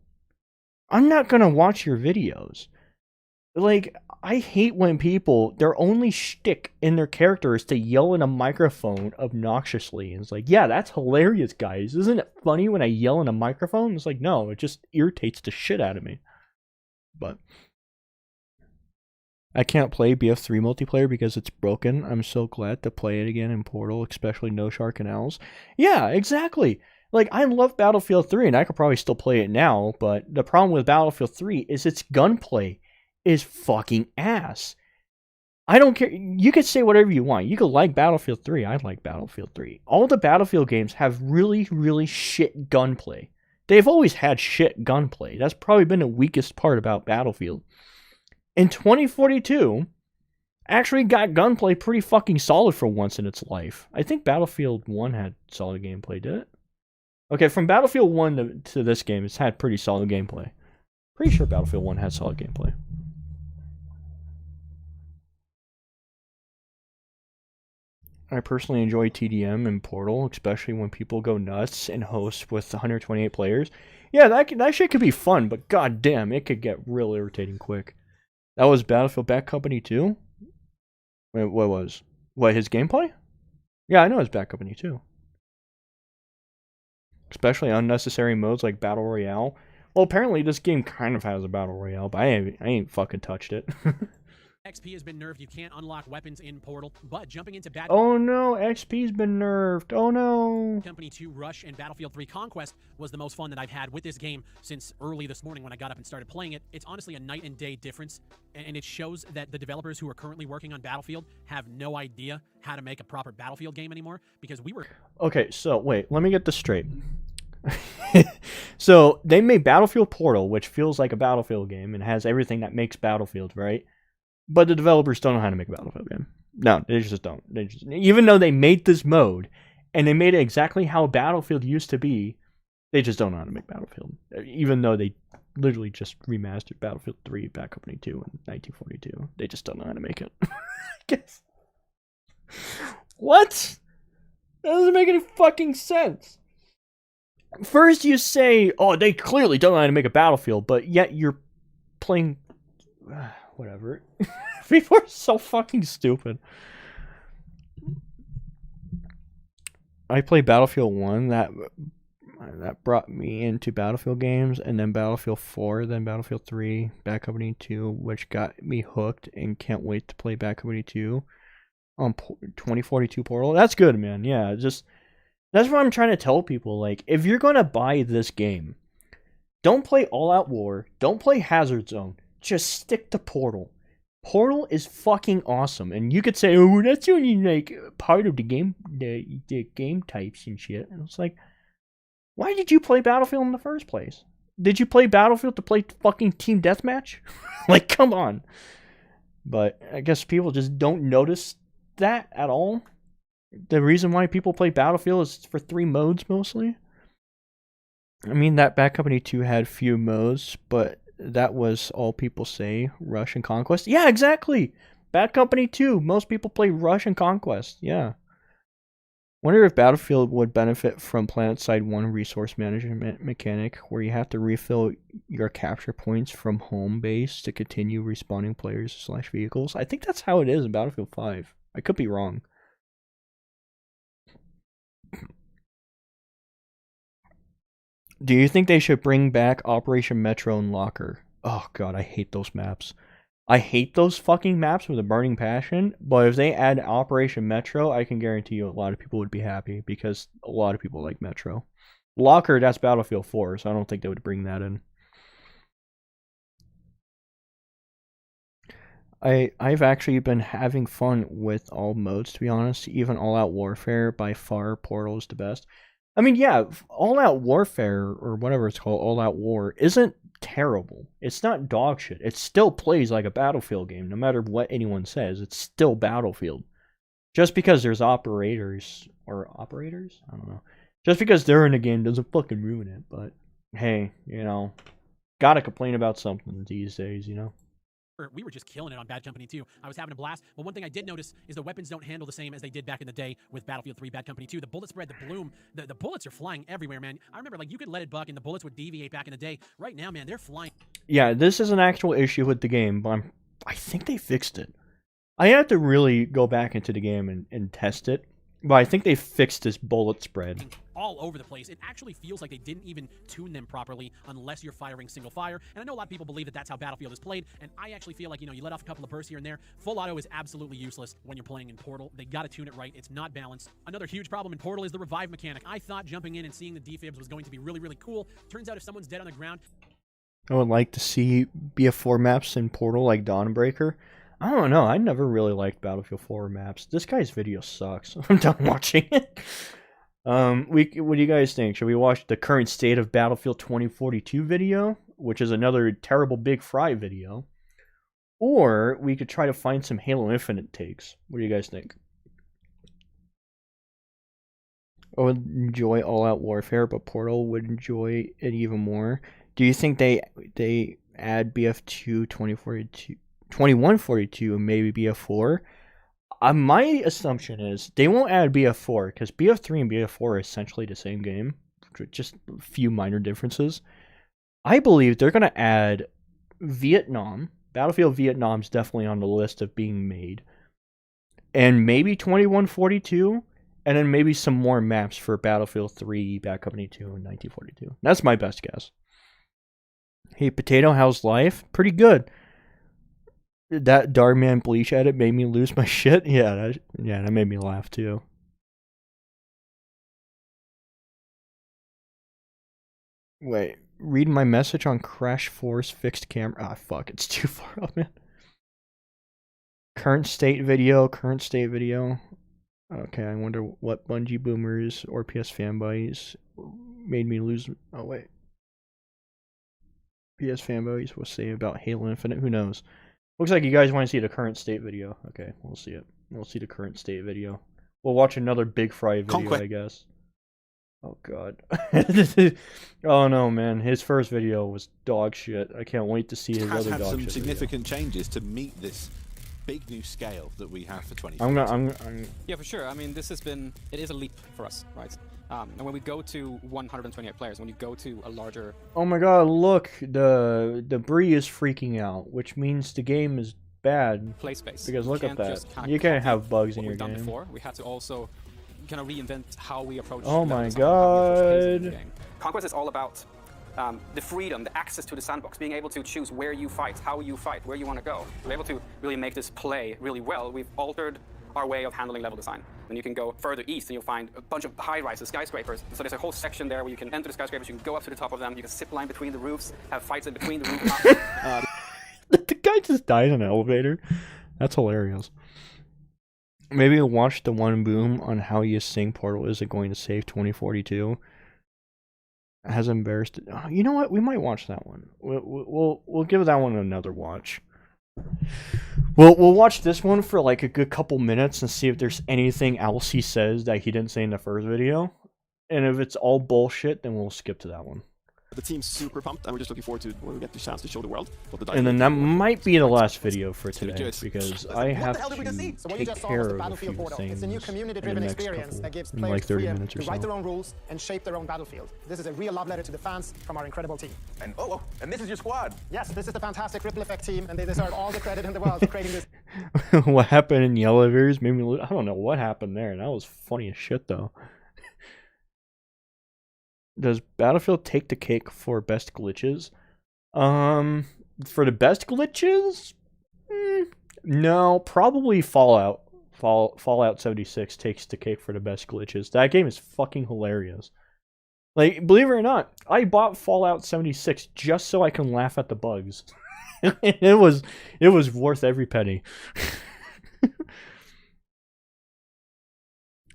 I'm not gonna watch your videos. Like, I hate when people, their only shtick in their character is to yell in a microphone obnoxiously. And it's like, yeah, that's hilarious, guys. Isn't it funny when I yell in a microphone? It's like, no, it just irritates the shit out of me. But I can't play BF3 multiplayer because it's broken. I'm so glad to play it again in Portal, especially No Shark and Owls. Yeah, exactly. Like, I love Battlefield 3, and I could probably still play it now, but the problem with Battlefield 3 is its gunplay is fucking ass. I don't care. You could say whatever you want. You could like Battlefield 3. I like Battlefield 3. All the Battlefield games have really, really shit gunplay. They've always had shit gunplay. That's probably been the weakest part about Battlefield. In 2042, actually got gunplay pretty fucking solid for once in its life. I think Battlefield 1 had solid gameplay, did it? Okay, from Battlefield 1 to this game, it's had pretty solid gameplay. Pretty sure Battlefield 1 had solid gameplay. I personally enjoy TDM and Portal, especially when people go nuts and host with 128 players. Yeah, that shit could be fun, but goddamn, it could get real irritating quick. That was Battlefield Bad Company 2? Wait, what was? What, his gameplay? Yeah, I know it's Bad Company 2. Especially unnecessary modes like Battle Royale. Well, apparently this game kind of has a Battle Royale, but I ain't fucking touched it. XP has been nerfed. You can't unlock weapons in Portal, but jumping into Bad Oh no, XP's been nerfed. Oh no. Company 2 Rush and Battlefield 3 Conquest was the most fun that I've had with this game since early this morning when I got up and started playing it. It's honestly a night and day difference, and it shows that the developers who are currently working on Battlefield have no idea how to make a proper Battlefield game anymore, because we were... Okay, so wait, let me get this straight. So they made Battlefield Portal, which feels like a Battlefield game and has everything that makes Battlefield, right? But the developers don't know how to make a Battlefield game. No, they just don't. Even though they made this mode, and they made it exactly how Battlefield used to be, they just don't know how to make Battlefield. Even though they literally just remastered Battlefield 3, Bad Company 2 in 1942. They just don't know how to make it. I guess. What? That doesn't make any fucking sense. First you say, oh, they clearly don't know how to make a Battlefield, but yet you're playing... whatever. People are so fucking stupid. I played Battlefield 1, that brought me into Battlefield games, and then Battlefield 4, then Battlefield 3, Bad Company 2, which got me hooked and can't wait to play Bad Company 2 on 2042 Portal. That's good, man. Yeah, just that's what I'm trying to tell people. Like, if you're gonna buy this game, don't play All Out War, don't play Hazard Zone. just stick to Portal. Portal is fucking awesome, and you could say, "Oh, that's only like part of the game, the game types and shit." And it's like, why did you play Battlefield in the first place? Did you play Battlefield to play fucking team deathmatch? Like, come on. But I guess people just don't notice that at all. The reason why people play Battlefield is for 3 modes mostly. I mean, that Bad Company 2 had few modes, but that was all people say, Rush and Conquest. Yeah, exactly. Bad Company 2, most people play Rush and Conquest. Yeah. Wonder if Battlefield would benefit from PlanetSide 1 resource management mechanic, where you have to refill your capture points from home base to continue respawning players / vehicles. I think that's how it is in Battlefield 5. I could be wrong. Do you think they should bring back Operation Metro and Locker? Oh god, I hate those maps. I hate those fucking maps with a burning passion, but if they add Operation Metro, I can guarantee you a lot of people would be happy, because a lot of people like Metro. Locker, that's Battlefield 4, so I don't think they would bring that in. I've actually been having fun with all modes, to be honest. Even All Out Warfare, by far, Portal is the best. I mean, yeah, All Out Warfare, or whatever it's called, All Out War, isn't terrible. It's not dog shit. It still plays like a Battlefield game, no matter what anyone says. It's still Battlefield. Just because there's operators, I don't know. Just because they're in the game doesn't fucking ruin it, but hey, you know, gotta complain about something these days, you know? We were just killing it on Bad Company 2. I was having a blast. But one thing I did notice is the weapons don't handle the same as they did back in the day with Battlefield 3, Bad Company 2. The bullet spread, the bloom, the bullets are flying everywhere, man. I remember, like, you could let it buck and the bullets would deviate back in the day. Right now, man, they're flying. Yeah, this is an actual issue with the game, but I think they fixed it. I have to really go back into the game and test it, but I think they fixed this bullet spread. All over the place. It actually feels like they didn't even tune them properly unless you're firing single fire. And I know a lot of people believe that that's how Battlefield is played, and I actually feel like, you know, you let off a couple of bursts here and there. Full auto is absolutely useless when you're playing in Portal. They gotta tune it right. It's not balanced. Another huge problem in Portal is the revive mechanic. I thought jumping in and seeing the defibs was going to be really, really cool. Turns out if someone's dead on the ground... I would like to see BF4 maps in Portal like Dawnbreaker. I don't know. I never really liked Battlefield 4 maps. This guy's video sucks. I'm done watching it. What do you guys think? Should we watch the current state of Battlefield 2042 video, which is another terrible Big Fry video, or we could try to find some Halo Infinite takes? What do you guys think? I would enjoy All Out Warfare, but Portal would enjoy it even more. Do you think they add BF2 2142 and maybe BF4? My assumption is they won't add BF4, because BF3 and BF4 are essentially the same game, just a few minor differences. I believe they're going to add Vietnam. Battlefield Vietnam's definitely on the list of being made. And maybe 2142, and then maybe some more maps for Battlefield 3, Bad Company 2, and 1942. That's my best guess. Hey, Potato, how's life? Pretty good. That Darkman Bleach edit made me lose my shit. Yeah, that made me laugh too. Wait, read my message on Crash Force fixed camera. Ah, fuck, it's too far up, man. Current state video. Okay, I wonder what Bungie boomers or PS fanboys made me lose. Oh wait, PS fanboys will say about Halo Infinite. Who knows? Looks like you guys want to see the current state video. Okay, we'll see it. We'll see the current state video. We'll watch another Big Fry video, I guess. Oh god. Oh no, man. His first video was dog shit. I can't wait to see his other dog shit. Some significant changes to meet this big new scale that we have for 2020. Yeah, for sure. I mean, it is a leap for us, right? And when we go to 128 players, when you go to a larger... Oh my god, look, the Bree is freaking out, which means the game is bad. Play space. Because look at that. You can't have bugs in your game. Before. We had to also kind of reinvent how we approach... Oh my god. Conquest is all about the freedom, the access to the sandbox, being able to choose where you fight, how you fight, where you want to go. We're able to really make this play really well. We've altered our way of handling level design. And you can go further east and you'll find a bunch of high-rises, skyscrapers. So there's a whole section there where you can enter the skyscrapers, you can go up to the top of them, you can zip line between the roofs, have fights in between the rooftops. guy just died in an elevator. That's hilarious. Maybe watch the one boom on how you sing Portal isn't going to save 2042. Has embarrassed. You know what? We might watch that one. We'll give that one another watch. We'll watch this one for like a good couple minutes and see if there's anything else he says that he didn't say in the first video. And if it's all bullshit, then we'll skip to that one. The team's super pumped, and we're just looking forward to when we get the chance to show the world what the DICE. And then that might be the last video for today, good. because I have to take care of a few things It's a new community-driven in the next experience that gives in players like 30 freedom minutes or to write their so. own rules and shape their own battlefield. This is a real love letter to the fans from our incredible team. And and this is your squad. Yes, this is the fantastic Ripple Effect team, and they deserve all the credit in the world for creating this. What happened in the elevators made me I don't know what happened there. That was funny as shit, though. Does Battlefield take the cake for best glitches? For the best glitches? No, probably Fallout. Fallout 76 takes the cake for the best glitches. That game is fucking hilarious. Like, believe it or not, I bought Fallout 76 just so I can laugh at the bugs. It was worth every penny.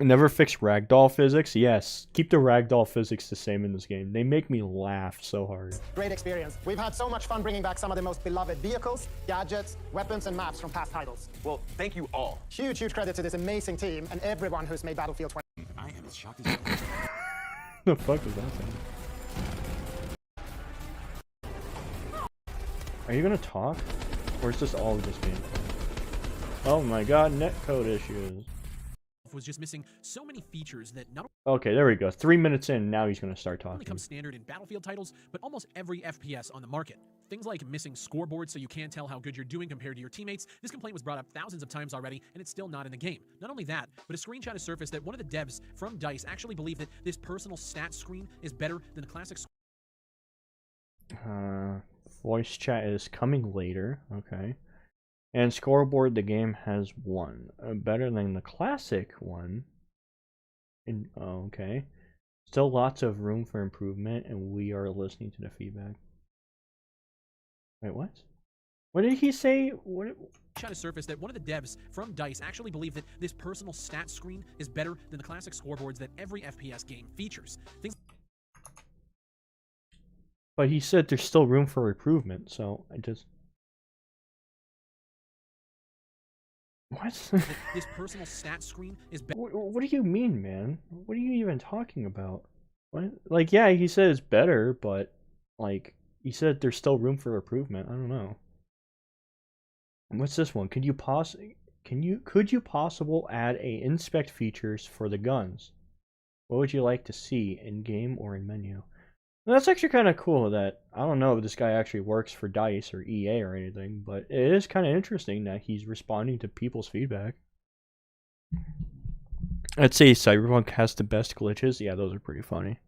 Never fix ragdoll physics? Yes. Keep the ragdoll physics the same in this game. They make me laugh so hard. Great experience. We've had so much fun bringing back some of the most beloved vehicles, gadgets, weapons, and maps from past titles. Well, thank you all. Huge credit to this amazing team and everyone who's made Battlefield 20. I am as shocked as you. The fuck is that thing? Are you gonna talk? Or is this all just being? Oh my god, netcode issues. Was just missing so many features that not Okay, there we go. 3 minutes in, now he's gonna start only talking. come standard in Battlefield titles, but almost every FPS on the market. Things like missing scoreboards so you can't tell how good you're doing compared to your teammates. This complaint was brought up thousands of times already, and it's still not in the game. Not only that, but a screenshot has surfaced that one of the devs from DICE actually believe that this personal stat screen is better than the classic. Voice chat is coming later. Okay. And scoreboard, the game has one. Better than the classic one. Okay. Still lots of room for improvement, and we are listening to the feedback. Wait, what? What did he say? What? Shot has surfaced that one of the devs from DICE actually believe that this personal stat screen is better than the classic scoreboards that every FPS game features. But he said there's still room for improvement, so I just... What? This personal stat screen is better. What do you mean, man? What are you even talking about? What? Like, yeah, he said it's better, but like he said there's still room for improvement. I don't know. What's this one? Could you possibly add a inspect features for the guns? What would you like to see in game or in menu? Well, that's actually kind of cool. That I don't know if this guy actually works for DICE or EA or anything, but it is kind of interesting that he's responding to people's feedback. I'd say Cyberpunk has the best glitches. Yeah, those are pretty funny.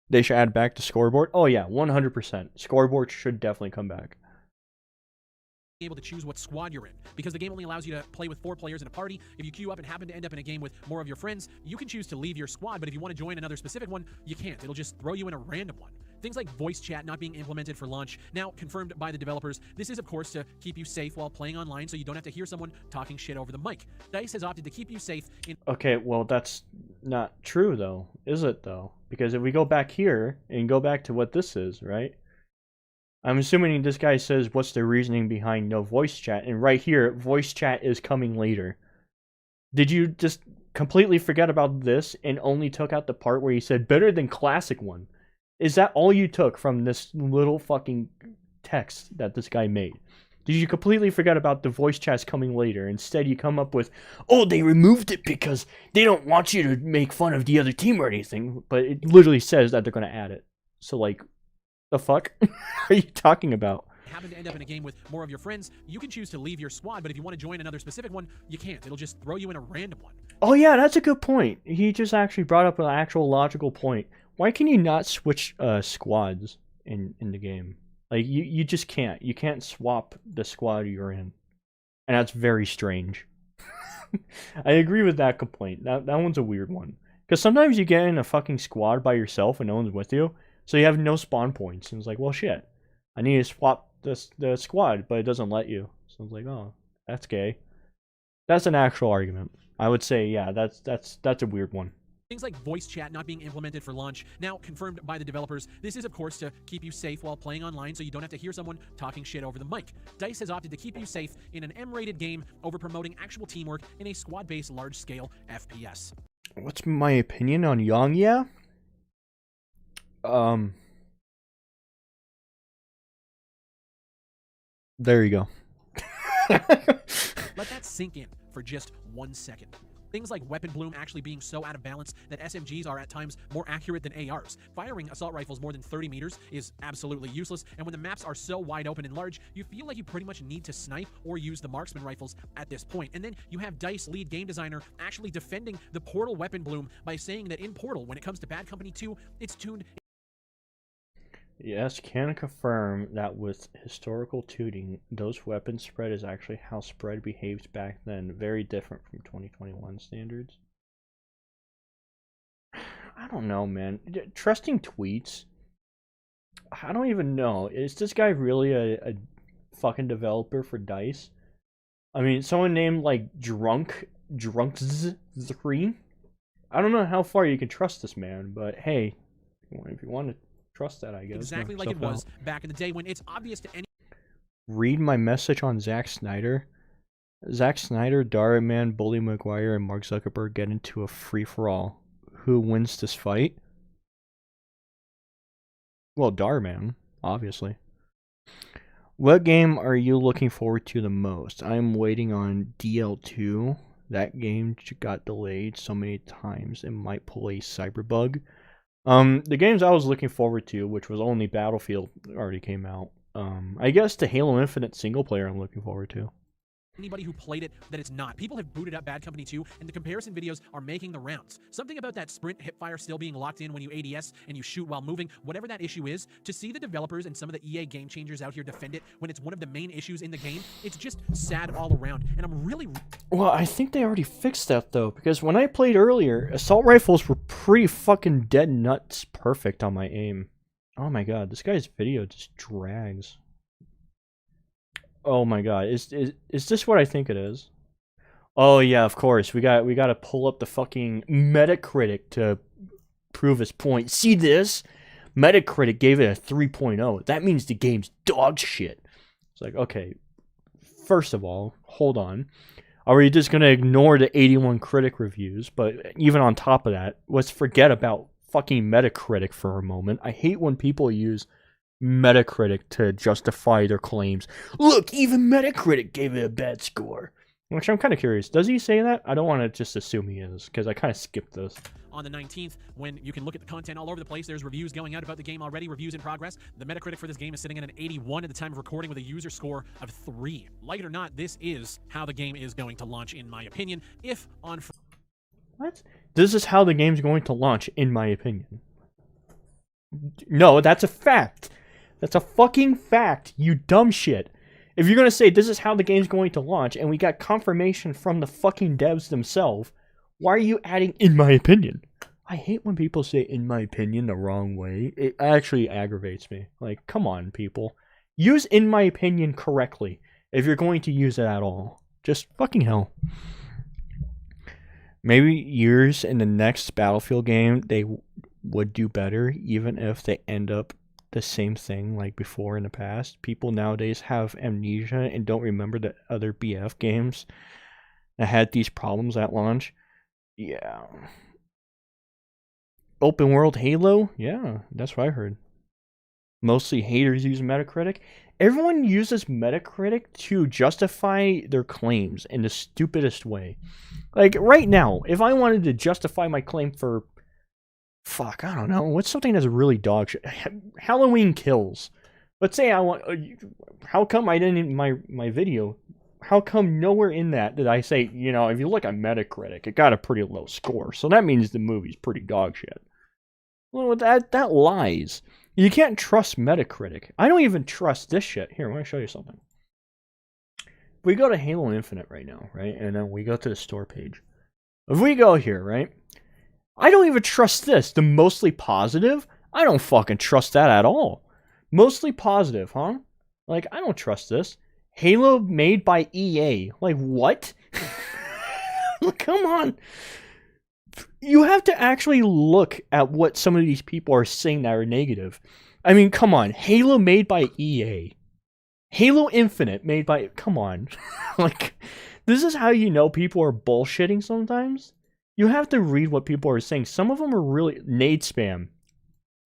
They should add back to scoreboard. Oh yeah, 100%. Scoreboard should definitely come back. Able to choose what squad you're in, because the game only allows you to play with 4 players in a party. If you queue up and happen to end up in a game with more of your friends, you can choose to leave your squad, but if you want to join another specific one, you can't. It'll just throw you in a random one. Things like voice chat not being implemented for launch, now confirmed by the developers. This is, of course, to keep you safe while playing online so you don't have to hear someone talking shit over the mic. DICE has opted to keep you safe in... Okay, well, that's not true, though. Is it, though? Because if we go back here and go back to what this is, right? I'm assuming this guy says what's the reasoning behind no voice chat, and right here, voice chat is coming later. Did you just completely forget about this and only took out the part where he said better than classic one? Is that all you took from this little fucking text that this guy made? Did you completely forget about the voice chats coming later? Instead, you come up with, oh, they removed it because they don't want you to make fun of the other team or anything, but it literally says that they're going to add it. So, like, the fuck are you talking about? Happen to end up in a game with more of your friends, you can choose to leave your squad, but if you want to join another specific one, you can't. It'll just throw you in a random one. Oh yeah, that's a good point. He just actually brought up an actual logical point. Why can you not switch squads in the game? Like, you just can't. You can't swap the squad you're in. And that's very strange. I agree with that complaint. That one's a weird one. Because sometimes you get in a fucking squad by yourself and no one's with you. So you have no spawn points. And it's like, well, shit. I need to swap the squad, but it doesn't let you. So I was like, oh, that's gay. That's an actual argument. I would say, yeah, that's a weird one. Things like voice chat not being implemented for launch, now confirmed by the developers. This is, of course, to keep you safe while playing online so you don't have to hear someone talking shit over the mic. DICE has opted to keep you safe in an M-rated game over promoting actual teamwork in a squad-based large-scale FPS. What's my opinion on Yongya? There you go. Let that sink in for just 1 second. Things like weapon bloom actually being so out of balance that SMGs are at times more accurate than ARs. Firing assault rifles more than 30 meters is absolutely useless, and when the maps are so wide open and large, you feel like you pretty much need to snipe or use the marksman rifles at this point. And then you have DICE lead game designer actually defending the Portal weapon bloom by saying that in Portal, when it comes to Bad Company 2, it's tuned. Yes, can confirm that with historical tuning, those weapons spread is actually how spread behaved back then. Very different from 2021 standards. I don't know, man. Trusting tweets? I don't even know. Is this guy really a fucking developer for DICE? I mean, someone named like Drunks3? I don't know how far you can trust this man, but hey, if you want to trust that, I guess. Exactly like it was back in the day when it's obvious to any. Read my message on Zack Snyder. Zack Snyder, Dara Man, Bully Maguire, and Mark Zuckerberg get into a free-for-all. Who wins this fight? Well, Dara Man, obviously. What game are you looking forward to the most? I'm waiting on DL2. That game got delayed so many times it might pull a cyberbug. The games I was looking forward to, which was only Battlefield, already came out. I guess the Halo Infinite single player I'm looking forward to. Anybody who played it that it's not. People have booted up Bad Company 2, and the comparison videos are making the rounds. Something about that sprint hipfire still being locked in when you ADS and you shoot while moving, whatever that issue is, to see the developers and some of the EA game changers out here defend it when it's one of the main issues in the game, it's just sad all around. And I'm really... Well, I think they already fixed that, though, because when I played earlier, assault rifles were pretty fucking dead nuts perfect on my aim. Oh my god, this guy's video just drags. Oh my god, is this what I think it is? Oh yeah, of course. We got to pull up the fucking Metacritic to prove his point. See this? Metacritic gave it a 3.0. That means the game's dog shit. It's like, okay, first of all, hold on. Are we just going to ignore the 81 critic reviews? But even on top of that, let's forget about fucking Metacritic for a moment. I hate when people use Metacritic to justify their claims. Look, even Metacritic gave it a bad score. Which I'm kind of curious. Does he say that? I don't want to just assume he is, because I kind of skipped this. On the 19th, when you can look at the content all over the place, there's reviews going out about the game already, reviews in progress. The Metacritic for this game is sitting at an 81 at the time of recording with a user score of 3. Like it or not, this is how the game is going to launch, in my opinion. If on... What? This is how the game's going to launch, in my opinion. No, that's a fact. That's a fucking fact, you dumb shit. If you're going to say this is how the game's going to launch, and we got confirmation from the fucking devs themselves, why are you adding, in my opinion? I hate when people say, in my opinion, the wrong way. It actually aggravates me. Like, come on, people. Use in my opinion correctly, if you're going to use it at all. Just fucking hell. Maybe years in the next Battlefield game, they would do better, even if they end up the same thing like before in the past. People nowadays have amnesia and don't remember the other BF games that had these problems at launch. Yeah. Open world Halo? Yeah, that's what I heard. Mostly haters use Metacritic. Everyone uses Metacritic to justify their claims in the stupidest way. Like, right now, if I wanted to justify my claim for... Fuck, I don't know. What's something that's really dog shit? Halloween Kills. Let's say I want... how come I didn't in my video... How come nowhere in that did I say, you know, if you look at Metacritic, it got a pretty low score. So that means the movie's pretty dog shit. Well, that lies. You can't trust Metacritic. I don't even trust this shit. Here, I want to show you something. If we go to Halo Infinite right now, right? And then we go to the store page. If we go here, right? I don't even trust this. The mostly positive? I don't fucking trust that at all. Mostly positive, huh? Like, I don't trust this. Halo made by EA. Like, what? Come on. You have to actually look at what some of these people are saying that are negative. I mean, come on. Halo made by EA. Halo Infinite made by... Come on. Like, this is how you know people are bullshitting sometimes. You have to read what people are saying. Some of them are really... Nade spam.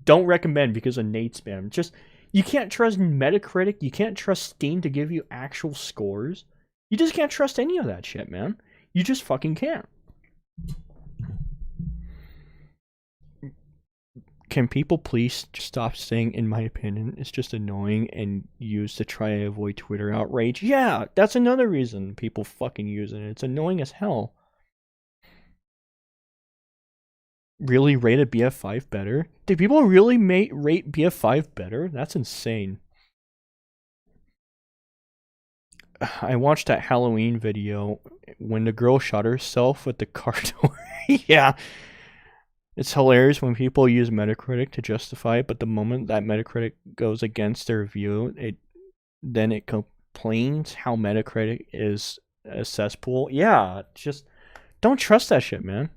Don't recommend because of nade spam. Just... You can't trust Metacritic. You can't trust Steam to give you actual scores. You just can't trust any of that shit, man. You just fucking can't. Can people please stop saying, in my opinion, it's just annoying and used to try to avoid Twitter outrage? Yeah, that's another reason people fucking use it. It's annoying as hell. Really rated BF5 better? Did people really rate BF5 better? That's insane. I watched that Halloween video when the girl shot herself with the car door. Yeah. It's hilarious when people use Metacritic to justify it, but the moment that Metacritic goes against their review, then it complains how Metacritic is a cesspool. Yeah, just don't trust that shit, man.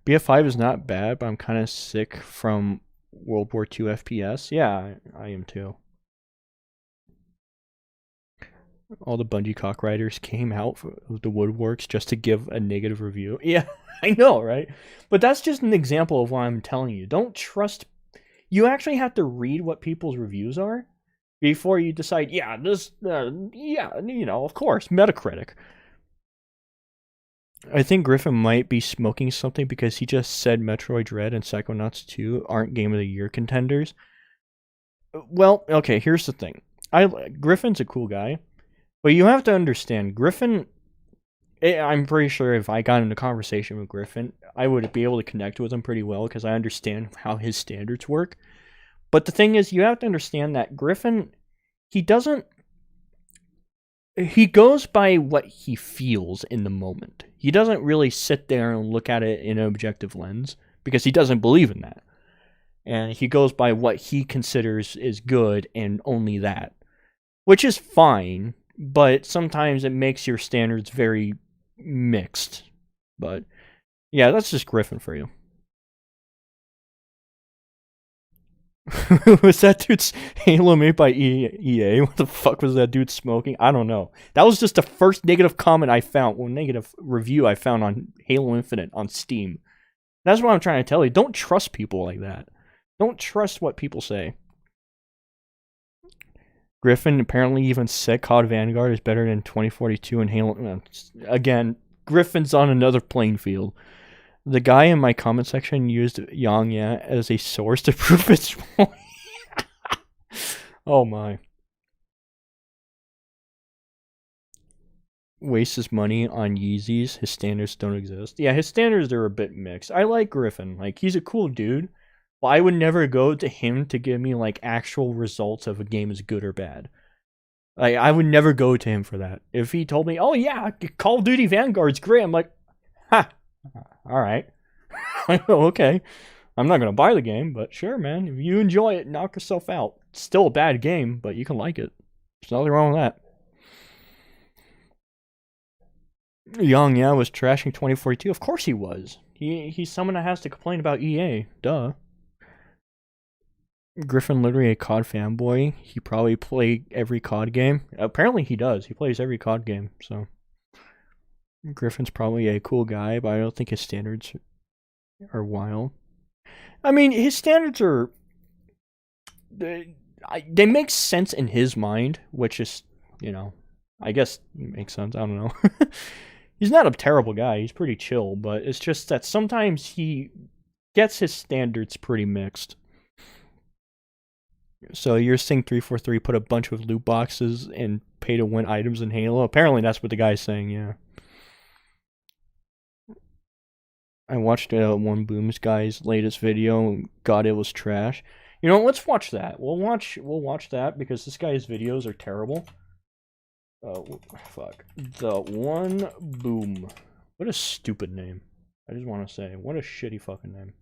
BF5 is not bad, but I'm kind of sick from World War II FPS. Yeah, I am too. All the Bungie cock riders came out of the woodworks just to give a negative review. Yeah, I know, right? But that's just an example of what I'm telling you. Don't trust... You actually have to read what people's reviews are before you decide, yeah, this... yeah, you know, of course, Metacritic. I think Griffin might be smoking something because he just said Metroid Dread and Psychonauts 2 aren't Game of the Year contenders. Well, okay, here's the thing. Griffin's a cool guy, but you have to understand, Griffin... I'm pretty sure if I got into conversation with Griffin, I would be able to connect with him pretty well because I understand how his standards work. But the thing is, you have to understand that Griffin, he doesn't... He goes by what he feels in the moment. He doesn't really sit there and look at it in an objective lens because he doesn't believe in that. And he goes by what he considers is good and only that. Which is fine, but sometimes it makes your standards very mixed. But yeah, that's just Griffin for you. Was that dude's Halo made by EA? What the fuck was that dude smoking? I don't know. That was just the first negative comment I found, well, negative review I found on Halo Infinite on Steam. That's what I'm trying to tell you. Don't trust people like that. Don't trust what people say. Griffin apparently even said COD Vanguard is better than 2042 and Halo. Again, Griffin's on another playing field. The guy in my comment section used Yang Ya as a source to prove its point. Oh my. Wastes his money on Yeezys. His standards don't exist. Yeah, his standards are a bit mixed. I like Griffin. Like, he's a cool dude. But I would never go to him to give me, like, actual results of a game is good or bad. Like, I would never go to him for that. If he told me, oh yeah, Call of Duty Vanguard's great, I'm like, ha. Alright. Okay. I'm not gonna buy the game, but sure, man. If you enjoy it, knock yourself out. It's still a bad game, but you can like it. There's nothing wrong with that. Yang Ya was trashing 2042. Of course he was. He's someone that has to complain about EA. Duh. Griffin literally a COD fanboy. He probably played every COD game. Apparently he does. He plays every COD game, so... Griffin's probably a cool guy, but I don't think his standards are wild. I mean, his standards are... They make sense in his mind, which is, you know, I guess makes sense. I don't know. He's not a terrible guy. He's pretty chill, but it's just that sometimes he gets his standards pretty mixed. So you're saying 343 put a bunch of loot boxes and pay to win items in Halo? Apparently that's what the guy's saying, yeah. I watched one Booms guy's latest video. God, it was trash. You know, let's watch that. We'll watch that because this guy's videos are terrible. Fuck. The One Boom. What a stupid name. I just want to say, what a shitty fucking name.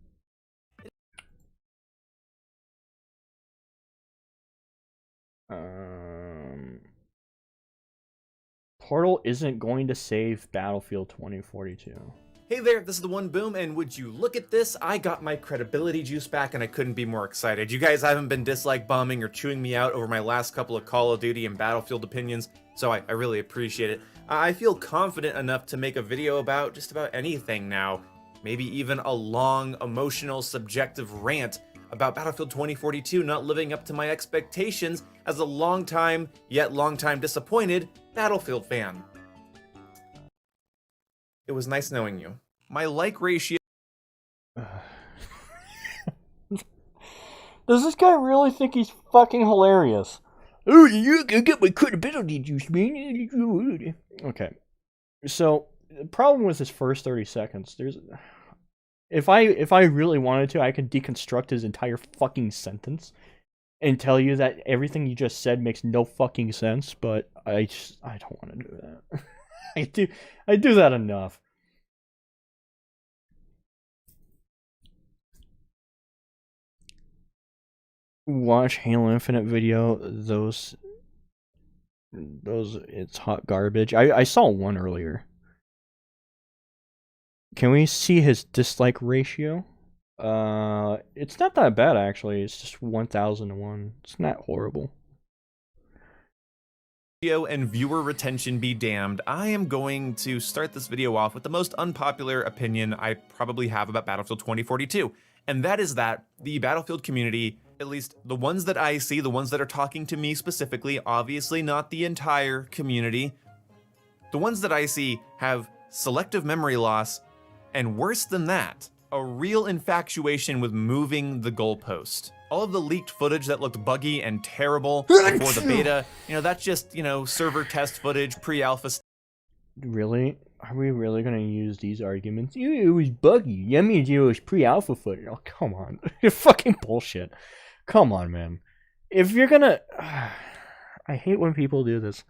Portal isn't going to save Battlefield 2042. Hey there, this is the One Boom, and would you look at this? I got my credibility juice back and I couldn't be more excited. You guys haven't been dislike bombing or chewing me out over my last couple of Call of Duty and Battlefield opinions, so I really appreciate it. I feel confident enough to make a video about just about anything now. Maybe even a long, emotional, subjective rant about Battlefield 2042 not living up to my expectations as a long-time, yet long-time disappointed Battlefield fan. It was nice knowing you. My like ratio... Does this guy really think he's fucking hilarious? Oh, you can get my credibility juice, man. Okay. So, the problem with his first 30 seconds, if I really wanted to, I could deconstruct his entire fucking sentence and tell you that everything you just said makes no fucking sense, but I don't want to do that. I do that enough. Watch Halo Infinite video, those it's hot garbage. I saw one earlier. Can we see his dislike ratio? It's not that bad actually. It's just 1,000 to 1. It's not horrible. And viewer retention be damned, I am going to start this video off with the most unpopular opinion I probably have about Battlefield 2042. And that is that the Battlefield community, at least the ones that I see, the ones that are talking to me specifically, obviously not the entire community, the ones that I see have selective memory loss, and worse than that, a real infatuation with moving the goalpost. All of the leaked footage that looked buggy and terrible before the beta, that's just, server test footage, pre-alpha. Really? Are we really gonna use these arguments? It was buggy. That means it was pre-alpha footage. Oh, come on. You're fucking bullshit. Come on, man. If you're gonna... I hate when people do this.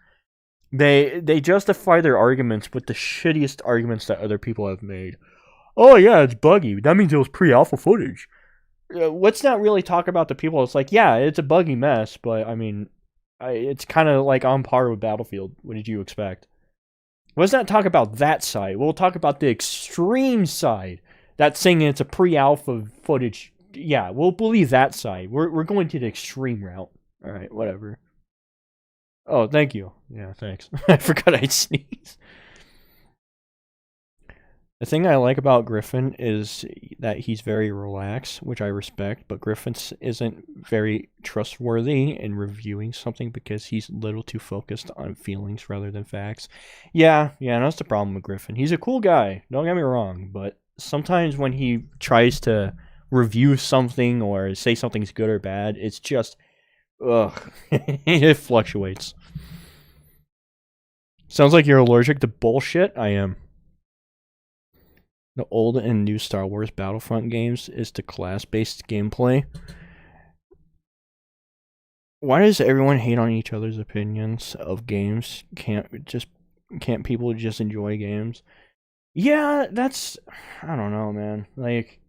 They justify their arguments with the shittiest arguments that other people have made. Oh yeah, it's buggy. That means it was pre-alpha footage. Let's not really talk about the people. It's like, yeah, it's a buggy mess, but I mean, it's kind of like on par with Battlefield. What did you expect? Let's not talk about that side. We'll talk about the extreme side. That's saying it's a pre-alpha footage. Yeah, we'll believe that side. We're going to the extreme route. All right, whatever. Oh, thank you. Yeah, thanks. I forgot I'd sneeze. The thing I like about Griffin is that he's very relaxed, which I respect, but Griffin isn't very trustworthy in reviewing something because he's a little too focused on feelings rather than facts. Yeah, that's the problem with Griffin. He's a cool guy, don't get me wrong, but sometimes when he tries to review something or say something's good or bad, it's just, ugh, it fluctuates. Sounds like you're allergic to bullshit. I am. The old and new Star Wars Battlefront games is the class-based gameplay. Why does everyone hate on each other's opinions of games? Can't people just enjoy games? Yeah, I don't know, man. Like,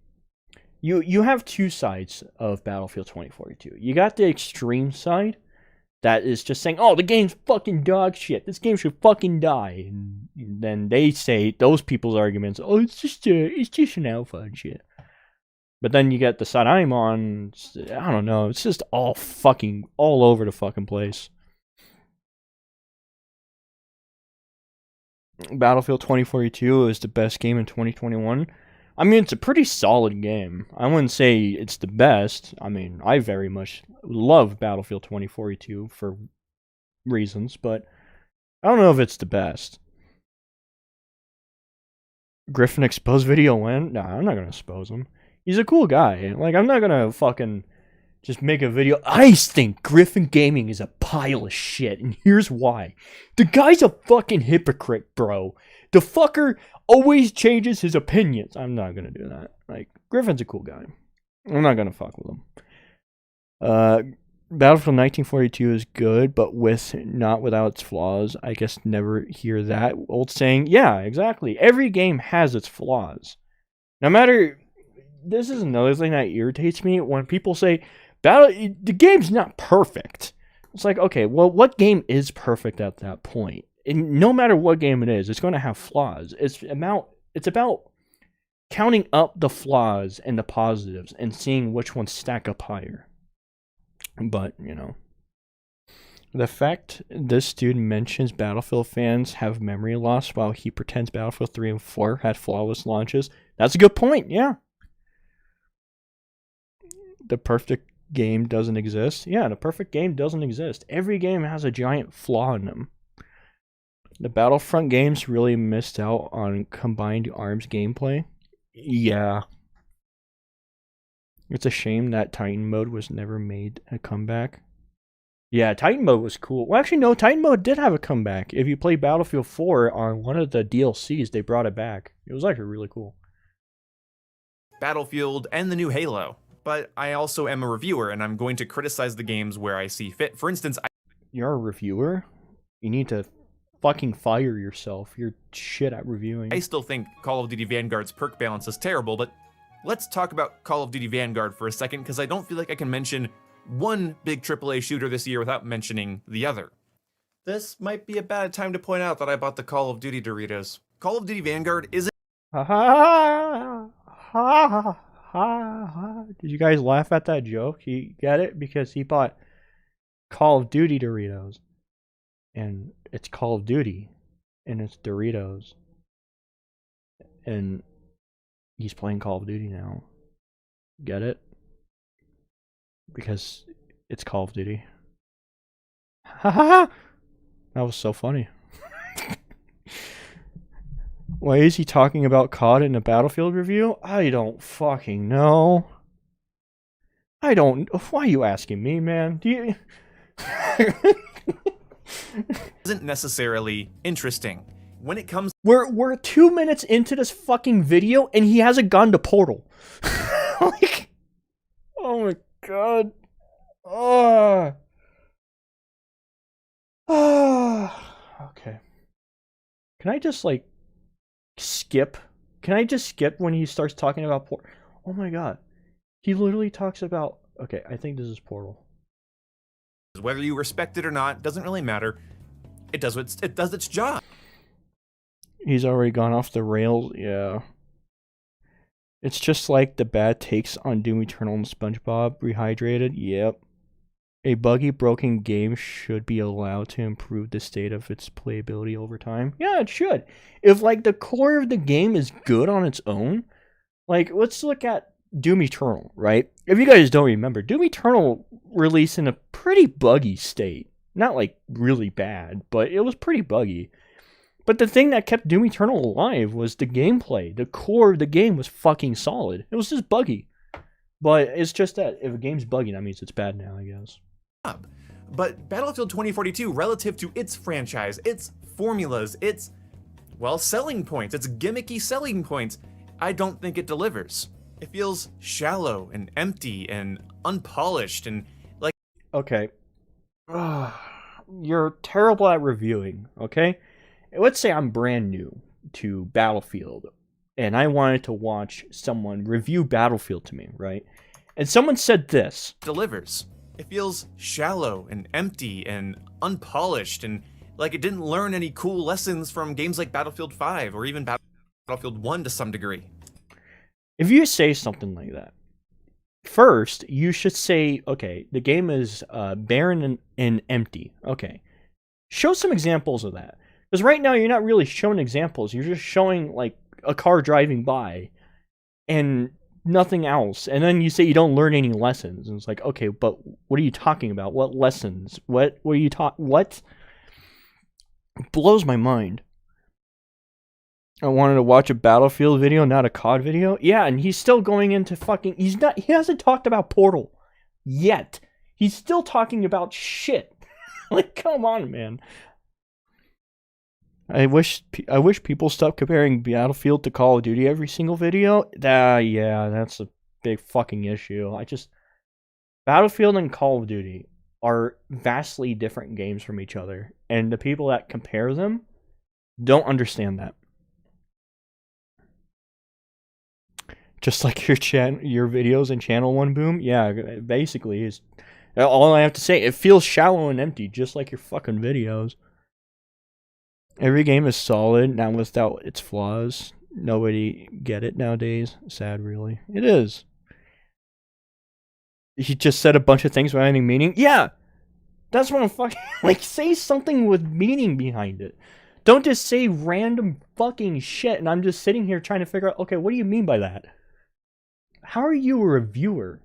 you have two sides of Battlefield 2042. You got the extreme side that is just saying, oh, the game's fucking dog shit. This game should fucking die. And then they say, those people's arguments, oh, it's just an alpha and shit. But then you get the side I'm on, I don't know, it's just all over the fucking place. Battlefield 2042 is the best game in 2021. I mean, it's a pretty solid game. I wouldn't say it's the best. I mean, I very much love Battlefield 2042 for reasons, but I don't know if it's the best. Griffin exposed video when? Nah, I'm not gonna expose him. He's a cool guy. Like, I'm not gonna fucking just make a video. I think Griffin Gaming is a pile of shit, and here's why. The guy's a fucking hypocrite, bro. The fucker always changes his opinions. I'm not gonna do that. Like, Griffin's a cool guy. I'm not gonna fuck with him. Battlefield 1942 is good, but not without its flaws. I guess never hear that old saying. Yeah, exactly. Every game has its flaws. No matter... This is another thing that irritates me when people say, the game's not perfect. It's like, okay, well, what game is perfect at that point? And no matter what game it is, it's going to have flaws. It's about counting up the flaws and the positives and seeing which ones stack up higher. But, you know, the fact this student mentions Battlefield fans have memory loss while he pretends Battlefield 3 and 4 had flawless launches, that's a good point, yeah. The perfect game doesn't exist. Yeah, the perfect game doesn't exist. Every game has a giant flaw in them. The Battlefront games really missed out on combined arms gameplay. Yeah. It's a shame that Titan mode was never made a comeback. Yeah, Titan mode was cool. Well, actually, no, Titan mode did have a comeback. If you play Battlefield 4 on one of the DLCs, they brought it back. It was actually really cool. Battlefield and the new Halo. But I also am a reviewer, and I'm going to criticize the games where I see fit. For instance, You're a reviewer? You need to fucking fire yourself. You're shit at reviewing. I still think Call of Duty Vanguard's perk balance is terrible, but let's talk about Call of Duty Vanguard for a second, because I don't feel like I can mention one big AAA shooter this year without mentioning the other. This might be a bad time to point out that I bought the Call of Duty Doritos. Call of Duty Vanguard isn't... Ha ha ha ha ha. Did you guys laugh at that joke? You get it? Because he bought Call of Duty Doritos. And it's Call of Duty. And it's Doritos. And he's playing Call of Duty now. Get it? Because it's Call of Duty. Ha ha ha! That was so funny. Why is he talking about COD in a Battlefield review? I don't fucking know. I don't... Why are you asking me, man? Do you... isn't necessarily interesting. When it comes... We're 2 minutes into this fucking video, and he hasn't gone to Portal. Like... Oh my god. Oh. Okay. Can I just, like... skip? Can I just skip when he starts talking about Portal? Oh my god. He literally talks about... Okay, I think this is Portal. Whether you respect it or not, doesn't really matter. It does its job. He's already gone off the rails, yeah. It's just like the bad takes on Doom Eternal and SpongeBob Rehydrated, yep. A buggy, broken game should be allowed to improve the state of its playability over time. Yeah, it should. If, like, the core of the game is good on its own, like, let's look at Doom Eternal, right? If you guys don't remember, Doom Eternal released in a pretty buggy state. Not, like, really bad, but it was pretty buggy. But the thing that kept Doom Eternal alive was the gameplay. The core of the game was fucking solid. It was just buggy. But it's just that if a game's buggy, that means it's bad now, I guess. But Battlefield 2042, relative to its franchise, its formulas, its, well, selling points, its gimmicky selling points, I don't think it delivers. It feels shallow and empty and unpolished and like... Okay. You're terrible at reviewing, okay? Let's say I'm brand new to Battlefield, and I wanted to watch someone review Battlefield to me, right? And someone said this. Delivers. It feels shallow and empty and unpolished and like it didn't learn any cool lessons from games like Battlefield 5 or even Battlefield 1 to some degree. If you say something like that, first, you should say, okay, the game is barren and empty. Okay. Show some examples of that. Because right now, you're not really showing examples. You're just showing, like, a car driving by and nothing else. And then you say you don't learn any lessons. And it's like, okay, but what are you talking about? What lessons? What are you What? It blows my mind. I wanted to watch a Battlefield video, not a COD video. Yeah, and he's still going into fucking... He hasn't talked about Portal yet. He's still talking about shit. Like, come on, man. I wish people stop comparing Battlefield to Call of Duty every single video. Yeah, that's a big fucking issue. Battlefield and Call of Duty are vastly different games from each other, and the people that compare them don't understand that. Just like your videos and Channel 1 Boom, yeah, basically is all I have to say. It feels shallow and empty, just like your fucking videos. Every game is solid, not without its flaws. Nobody get it nowadays. Sad, really. It is. He just said a bunch of things without any meaning. Yeah! That's what I'm fucking... Like, say something with meaning behind it. Don't just say random fucking shit, and I'm just sitting here trying to figure out, okay, what do you mean by that? How are you a reviewer?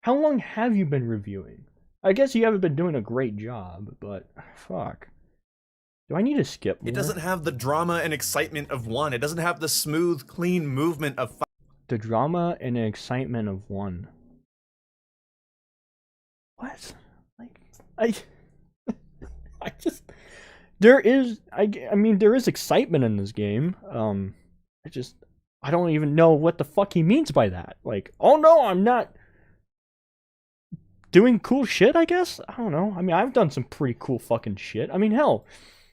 How long have you been reviewing? I guess you haven't been doing a great job, but fuck. Do I need to skip more? It doesn't have the drama and excitement of 1. It doesn't have the smooth, clean movement of 5. The drama and the excitement of 1. What? Like, I just... There is, I mean, there is excitement in this game. I don't even know what the fuck he means by that. Like, oh no, I'm not doing cool shit, I guess? I don't know. I mean, I've done some pretty cool fucking shit. I mean, hell,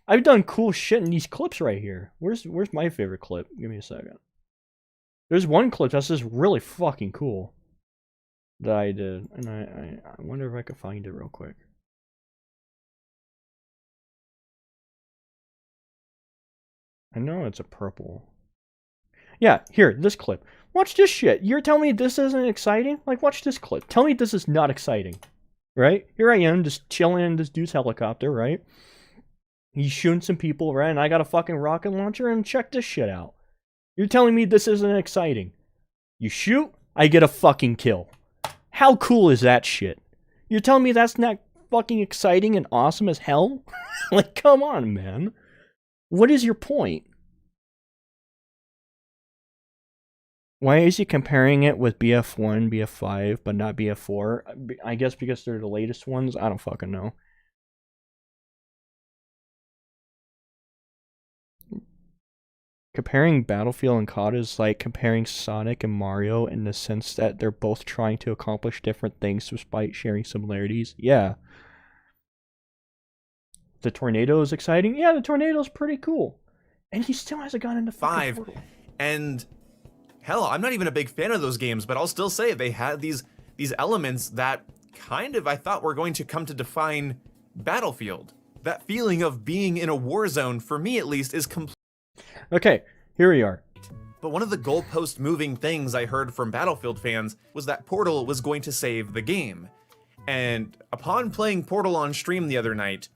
I've done cool shit in these clips right here. Where's my favorite clip? Give me a second. There's one clip that's just really fucking cool that I did. And I wonder if I could find it real quick. I know it's a purple. Yeah, here, this clip. Watch this shit. You're telling me this isn't exciting? Like, watch this clip. Tell me this is not exciting. Right? Here I am, just chilling in this dude's helicopter, right? He's shooting some people, right? And I got a fucking rocket launcher, and check this shit out. You're telling me this isn't exciting. You shoot, I get a fucking kill. How cool is that shit? You're telling me that's not fucking exciting and awesome as hell? Like, come on, man. What is your point? Why is he comparing it with BF1, BF5, but not BF4? I guess because they're the latest ones? I don't fucking know. Comparing Battlefield and COD is like comparing Sonic and Mario in the sense that they're both trying to accomplish different things despite sharing similarities. Yeah. The tornado is exciting? Yeah, the tornado is pretty cool. And he still hasn't gone into 5. Portal. And hell, I'm not even a big fan of those games, but I'll still say they had these elements that kind of I thought were going to come to define Battlefield. That feeling of being in a war zone, for me at least, is complete. Okay, here we are. But one of the goalpost moving things I heard from Battlefield fans was that Portal was going to save the game. And upon playing Portal on stream the other night,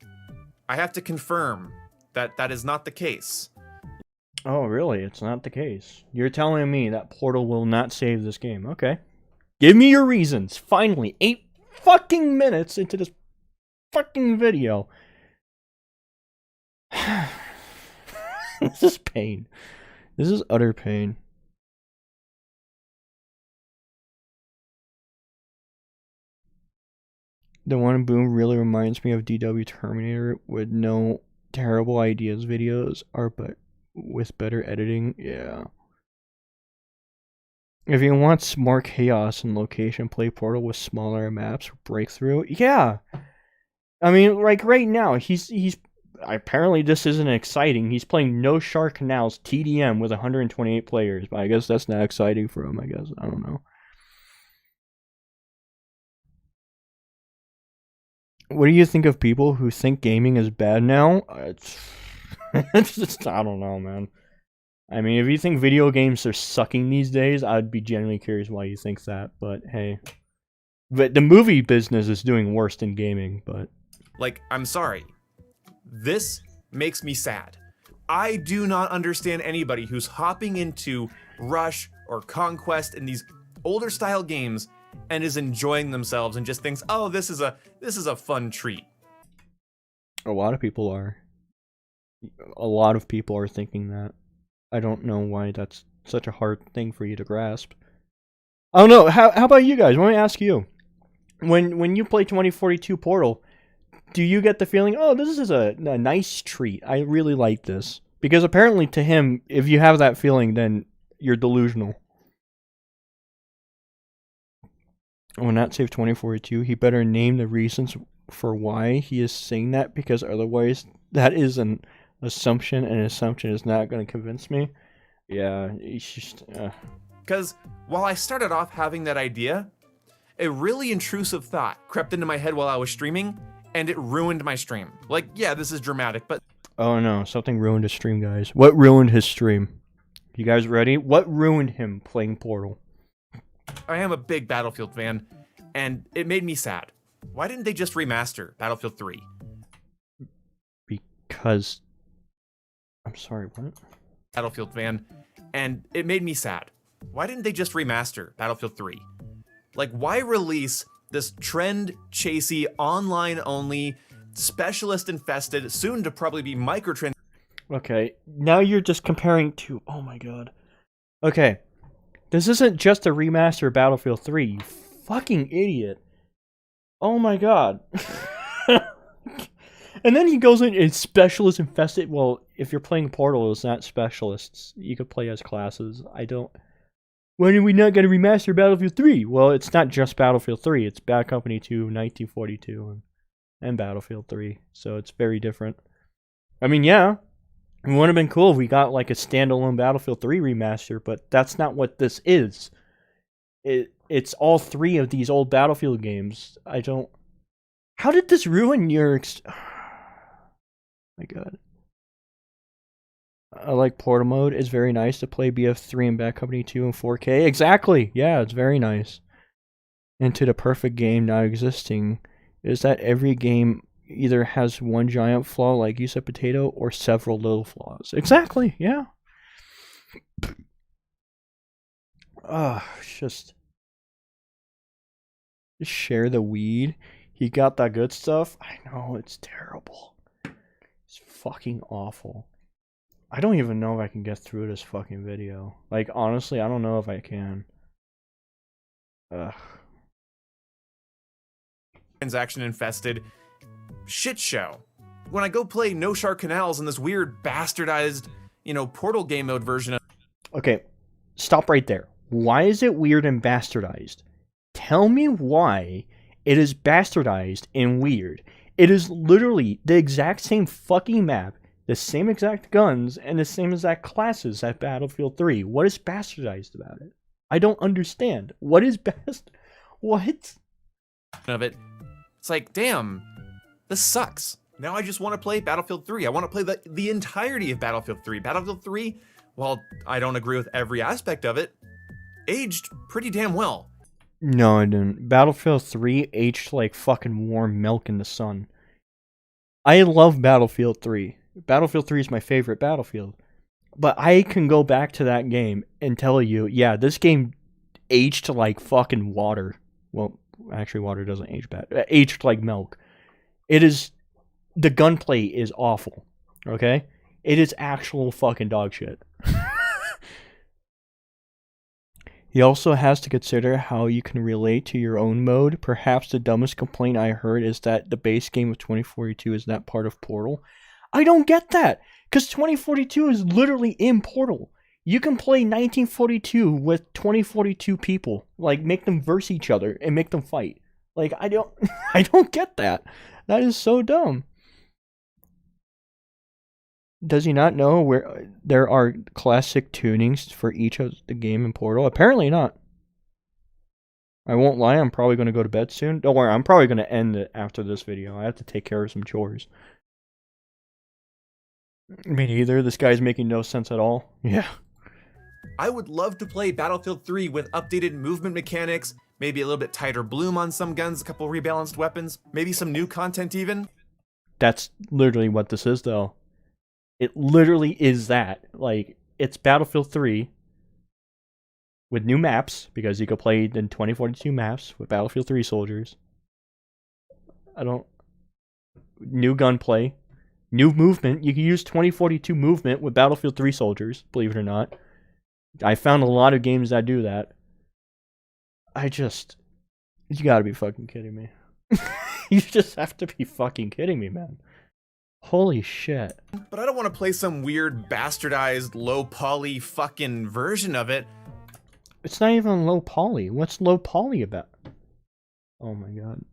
I have to confirm that that is not the case. Oh, really? It's not the case. You're telling me that Portal will not save this game. Okay. Give me your reasons. Finally, 8 fucking minutes into this fucking video. This is pain. This is utter pain. The one boom really reminds me of DW Terminator with no terrible ideas videos are but with better editing. Yeah. If you want more chaos and location, play Portal with smaller maps, breakthrough. Yeah. I mean, like right now, he's apparently this isn't exciting. He's playing No Shark Canals TDM with 128 players, but I guess that's not exciting for him, I guess. I don't know. What do you think of people who think gaming is bad now? It's just, I don't know, man. I mean, if you think video games are sucking these days, I'd be genuinely curious why you think that, but hey. But the movie business is doing worse than gaming, but... Like, I'm sorry. This makes me sad. I do not understand anybody who's hopping into Rush or Conquest in these older style games and is enjoying themselves and just thinks, oh, this is a fun treat. A lot of people are. A lot of people are thinking that. I don't know why that's such a hard thing for you to grasp. I don't know. How about you guys? Let me ask you. When you play 2042 Portal, do you get the feeling, oh, this is a nice treat. I really like this. Because apparently to him, if you have that feeling, then you're delusional. When not save 2042, he better name the reasons for why he is saying that, because otherwise that is an assumption, and an assumption is not going to convince me. Yeah, he's just... Because while I started off having that idea, a really intrusive thought crept into my head while I was streaming, and it ruined my stream. Like, yeah, this is dramatic, but Oh no, something ruined his stream, guys. What ruined his stream? You guys ready? What ruined him playing Portal? I am a big Battlefield fan, and it made me sad. Why didn't they just remaster Battlefield 3? Because... I'm sorry, what? Battlefield fan, and it made me sad. Why didn't they just remaster Battlefield 3? Like, why release this trend-chasey, online-only, specialist-infested, soon to probably be microtrans... Okay, now you're just comparing to... Oh my god. Okay, this isn't just a remaster of Battlefield 3, you fucking idiot. Oh my god. And then he goes in and specialist infested. Well, if you're playing Portal, it's not specialists. You could play as classes. I don't... When are we not going to remaster Battlefield 3? Well, it's not just Battlefield 3. It's Bad Company 2, 1942, and Battlefield 3. So it's very different. I mean, yeah. It would have been cool if we got like a standalone Battlefield 3 remaster, but that's not what this is. It's all three of these old Battlefield games. I don't... How did this ruin your... My god. I like Portal mode. It's very nice to play BF3 and Bad Company 2 in 4K. Exactly! Yeah, it's very nice. Into the perfect game not existing is that every game either has one giant flaw, like you said, Potato, or several little flaws. Exactly, yeah. Just share the weed. He got that good stuff. I know, it's terrible. It's fucking awful. I don't even know if I can get through this fucking video. Like, honestly, I don't know if I can. transaction infested shit show. When I go play No Shark Canals in this weird bastardized, Portal game mode version of... Okay, stop right there. Why is it weird and bastardized? Tell me why it is bastardized and weird. It is literally the exact same fucking map, the same exact guns, and the same exact classes at Battlefield 3. What is bastardized about it? I don't understand. What is What? Of it. It's like, damn, this sucks. Now I just want to play Battlefield 3. I want to play the entirety of Battlefield 3. Battlefield 3, while I don't agree with every aspect of it, aged pretty damn well. No, I didn't. Battlefield 3 aged like fucking warm milk in the sun. I love Battlefield 3. Battlefield 3 is my favorite Battlefield. But I can go back to that game and tell you, yeah, this game aged like fucking water. Well, actually, water doesn't age bad. Aged like milk. It is... The gunplay is awful. Okay? It is actual fucking dog shit. He also has to consider how you can relate to your own mode. Perhaps the dumbest complaint I heard is that the base game of 2042 is not part of Portal. I don't get that, because 2042 is literally in Portal. You can play 1942 with 2042 people, like make them verse each other and make them fight. Like I don't get that. That is so dumb. Does he not know where there are classic tunings for each of the game in Portal? Apparently not. I won't lie, I'm probably going to go to bed soon. Don't worry, I'm probably going to end it after this video. I have to take care of some chores. Me neither. This guy's making no sense at all. Yeah. I would love to play Battlefield 3 with updated movement mechanics, maybe a little bit tighter bloom on some guns, a couple rebalanced weapons, maybe some new content even. That's literally what this is, though. It literally is that. Like, it's Battlefield 3 with new maps, because you could play in 2042 maps with Battlefield 3 soldiers. New gunplay. New movement. You can use 2042 movement with Battlefield 3 soldiers, believe it or not. I found a lot of games that do that. You gotta be fucking kidding me. You just have to be fucking kidding me, man. Holy shit. But I don't want to play some weird bastardized low poly fucking version of it. It's not even low poly. What's low poly about? Oh my god.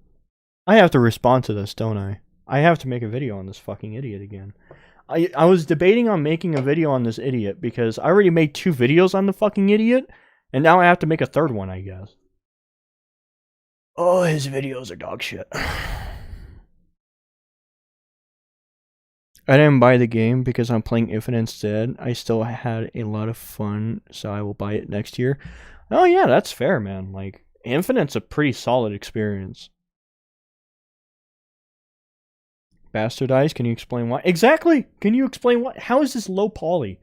I have to respond to this, don't I? I have to make a video on this fucking idiot again. I was debating on making a video on this idiot because I already made 2 videos on the fucking idiot, and now I have to make a 3rd one, I guess. Oh, his videos are dog shit. I didn't buy the game because I'm playing Infinite instead. I still had a lot of fun, so I will buy it next year. Oh yeah, that's fair, man. Like, Infinite's a pretty solid experience. Bastardized, can you explain why? Exactly! Can you explain why? How is this low poly?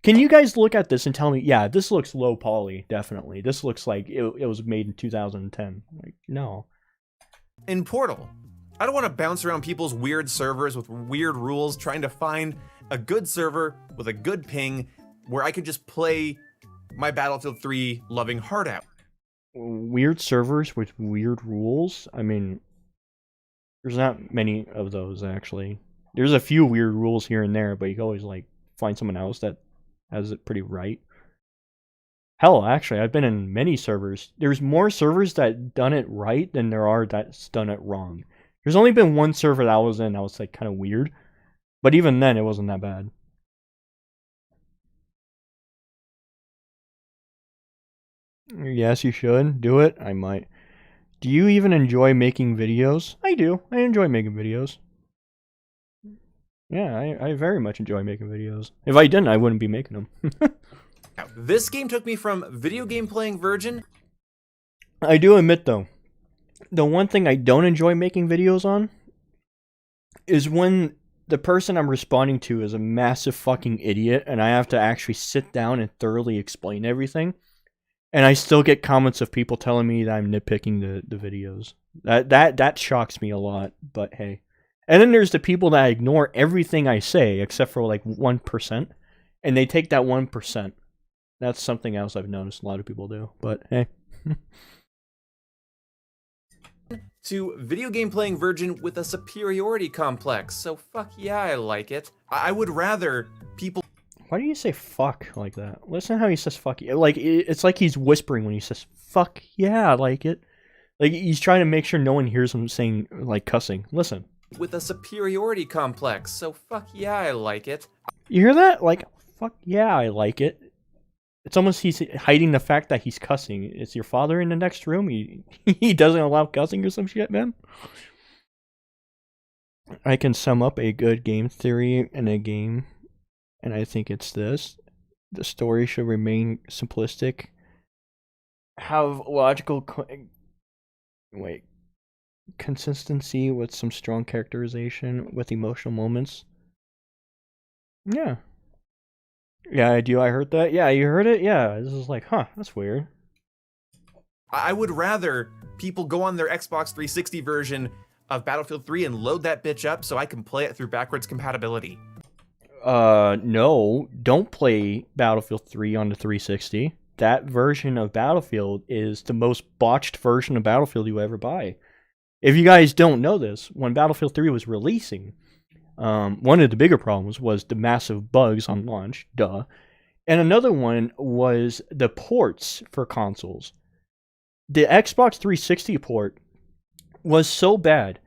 Can you guys look at this and tell me, yeah, this looks low poly, definitely. This looks like it was made in 2010. Like, no. In Portal, I don't want to bounce around people's weird servers with weird rules trying to find a good server with a good ping where I could just play my Battlefield 3 loving heart out. Weird servers with weird rules? I mean, there's not many of those, actually. There's a few weird rules here and there, but you can always, like, find someone else that has it pretty right. Hell, actually, I've been in many servers. There's more servers that done it right than there are that's done it wrong. There's only been one server that I was in that was, like, kind of weird. But even then, it wasn't that bad. Yes, you should. Do it. I might. Do you even enjoy making videos? I do. I enjoy making videos. Yeah, I very much enjoy making videos. If I didn't, I wouldn't be making them. Now, this game took me from video game playing virgin. I do admit, though, the one thing I don't enjoy making videos on is when the person I'm responding to is a massive fucking idiot and I have to actually sit down and thoroughly explain everything. And I still get comments of people telling me that I'm nitpicking the videos. That shocks me a lot, but hey. And then there's the people that ignore everything I say except for like 1%, and they take that 1%. That's something else I've noticed a lot of people do, but hey. To video game playing virgin with a superiority complex, so fuck yeah, I like it. I would rather people... Why do you say fuck like that? Listen how he says fuck. Like, it's like he's whispering when he says fuck yeah, I like it. Like, he's trying to make sure no one hears him saying, like, cussing. Listen. With a superiority complex, so fuck yeah, I like it. You hear that? Like, fuck yeah, I like it. It's almost he's hiding the fact that he's cussing. Is your father in the next room? He doesn't allow cussing or some shit, man? I can sum up a good game theory in a game, and I think it's this. The story should remain simplistic. Have logical... consistency with some strong characterization with emotional moments. Yeah. Yeah, I heard that. Yeah, you heard it? Yeah, this is like, huh, that's weird. I would rather people go on their Xbox 360 version of Battlefield 3 and load that bitch up so I can play it through backwards compatibility. No, don't play Battlefield 3 on the 360. That version of Battlefield is the most botched version of Battlefield you ever buy. If you guys don't know this, when Battlefield 3 was releasing, one of the bigger problems was the massive bugs on launch, duh. And another one was the ports for consoles. The Xbox 360 port was so bad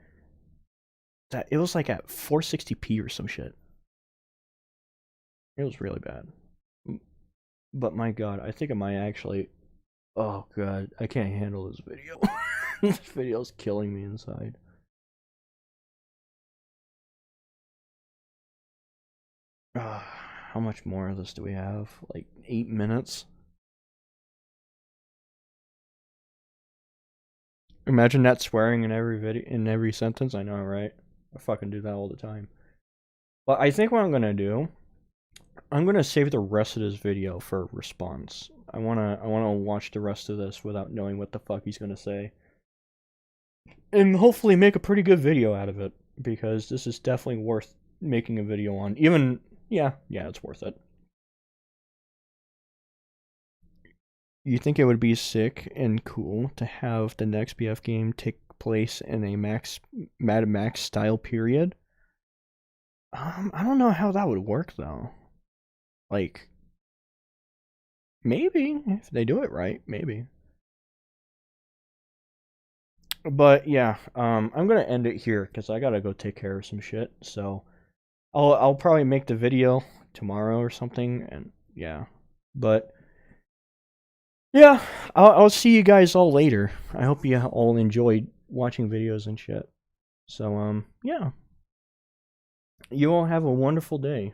that it was like at 460p or some shit. It was really bad. But my god, I think I might actually... Oh god, I can't handle this video. This video's killing me inside. How much more of this do we have? Like 8 minutes? Imagine that swearing in every video, in every sentence. I know, right? I fucking do that all the time. But I think what I'm gonna do, I'm gonna save the rest of this video for a response. I wanna watch the rest of this without knowing what the fuck he's gonna say. And hopefully make a pretty good video out of it, because this is definitely worth making a video on. Even, yeah, it's worth it. You think it would be sick and cool to have the next BF game take place in a Mad Max style period? I don't know how that would work though. Like, maybe if they do it right, maybe. But yeah, I'm gonna end it here because I gotta go take care of some shit. So I'll probably make the video tomorrow or something, and yeah. But yeah, I'll see you guys all later. I hope you all enjoyed watching videos and shit. So yeah. You all have a wonderful day.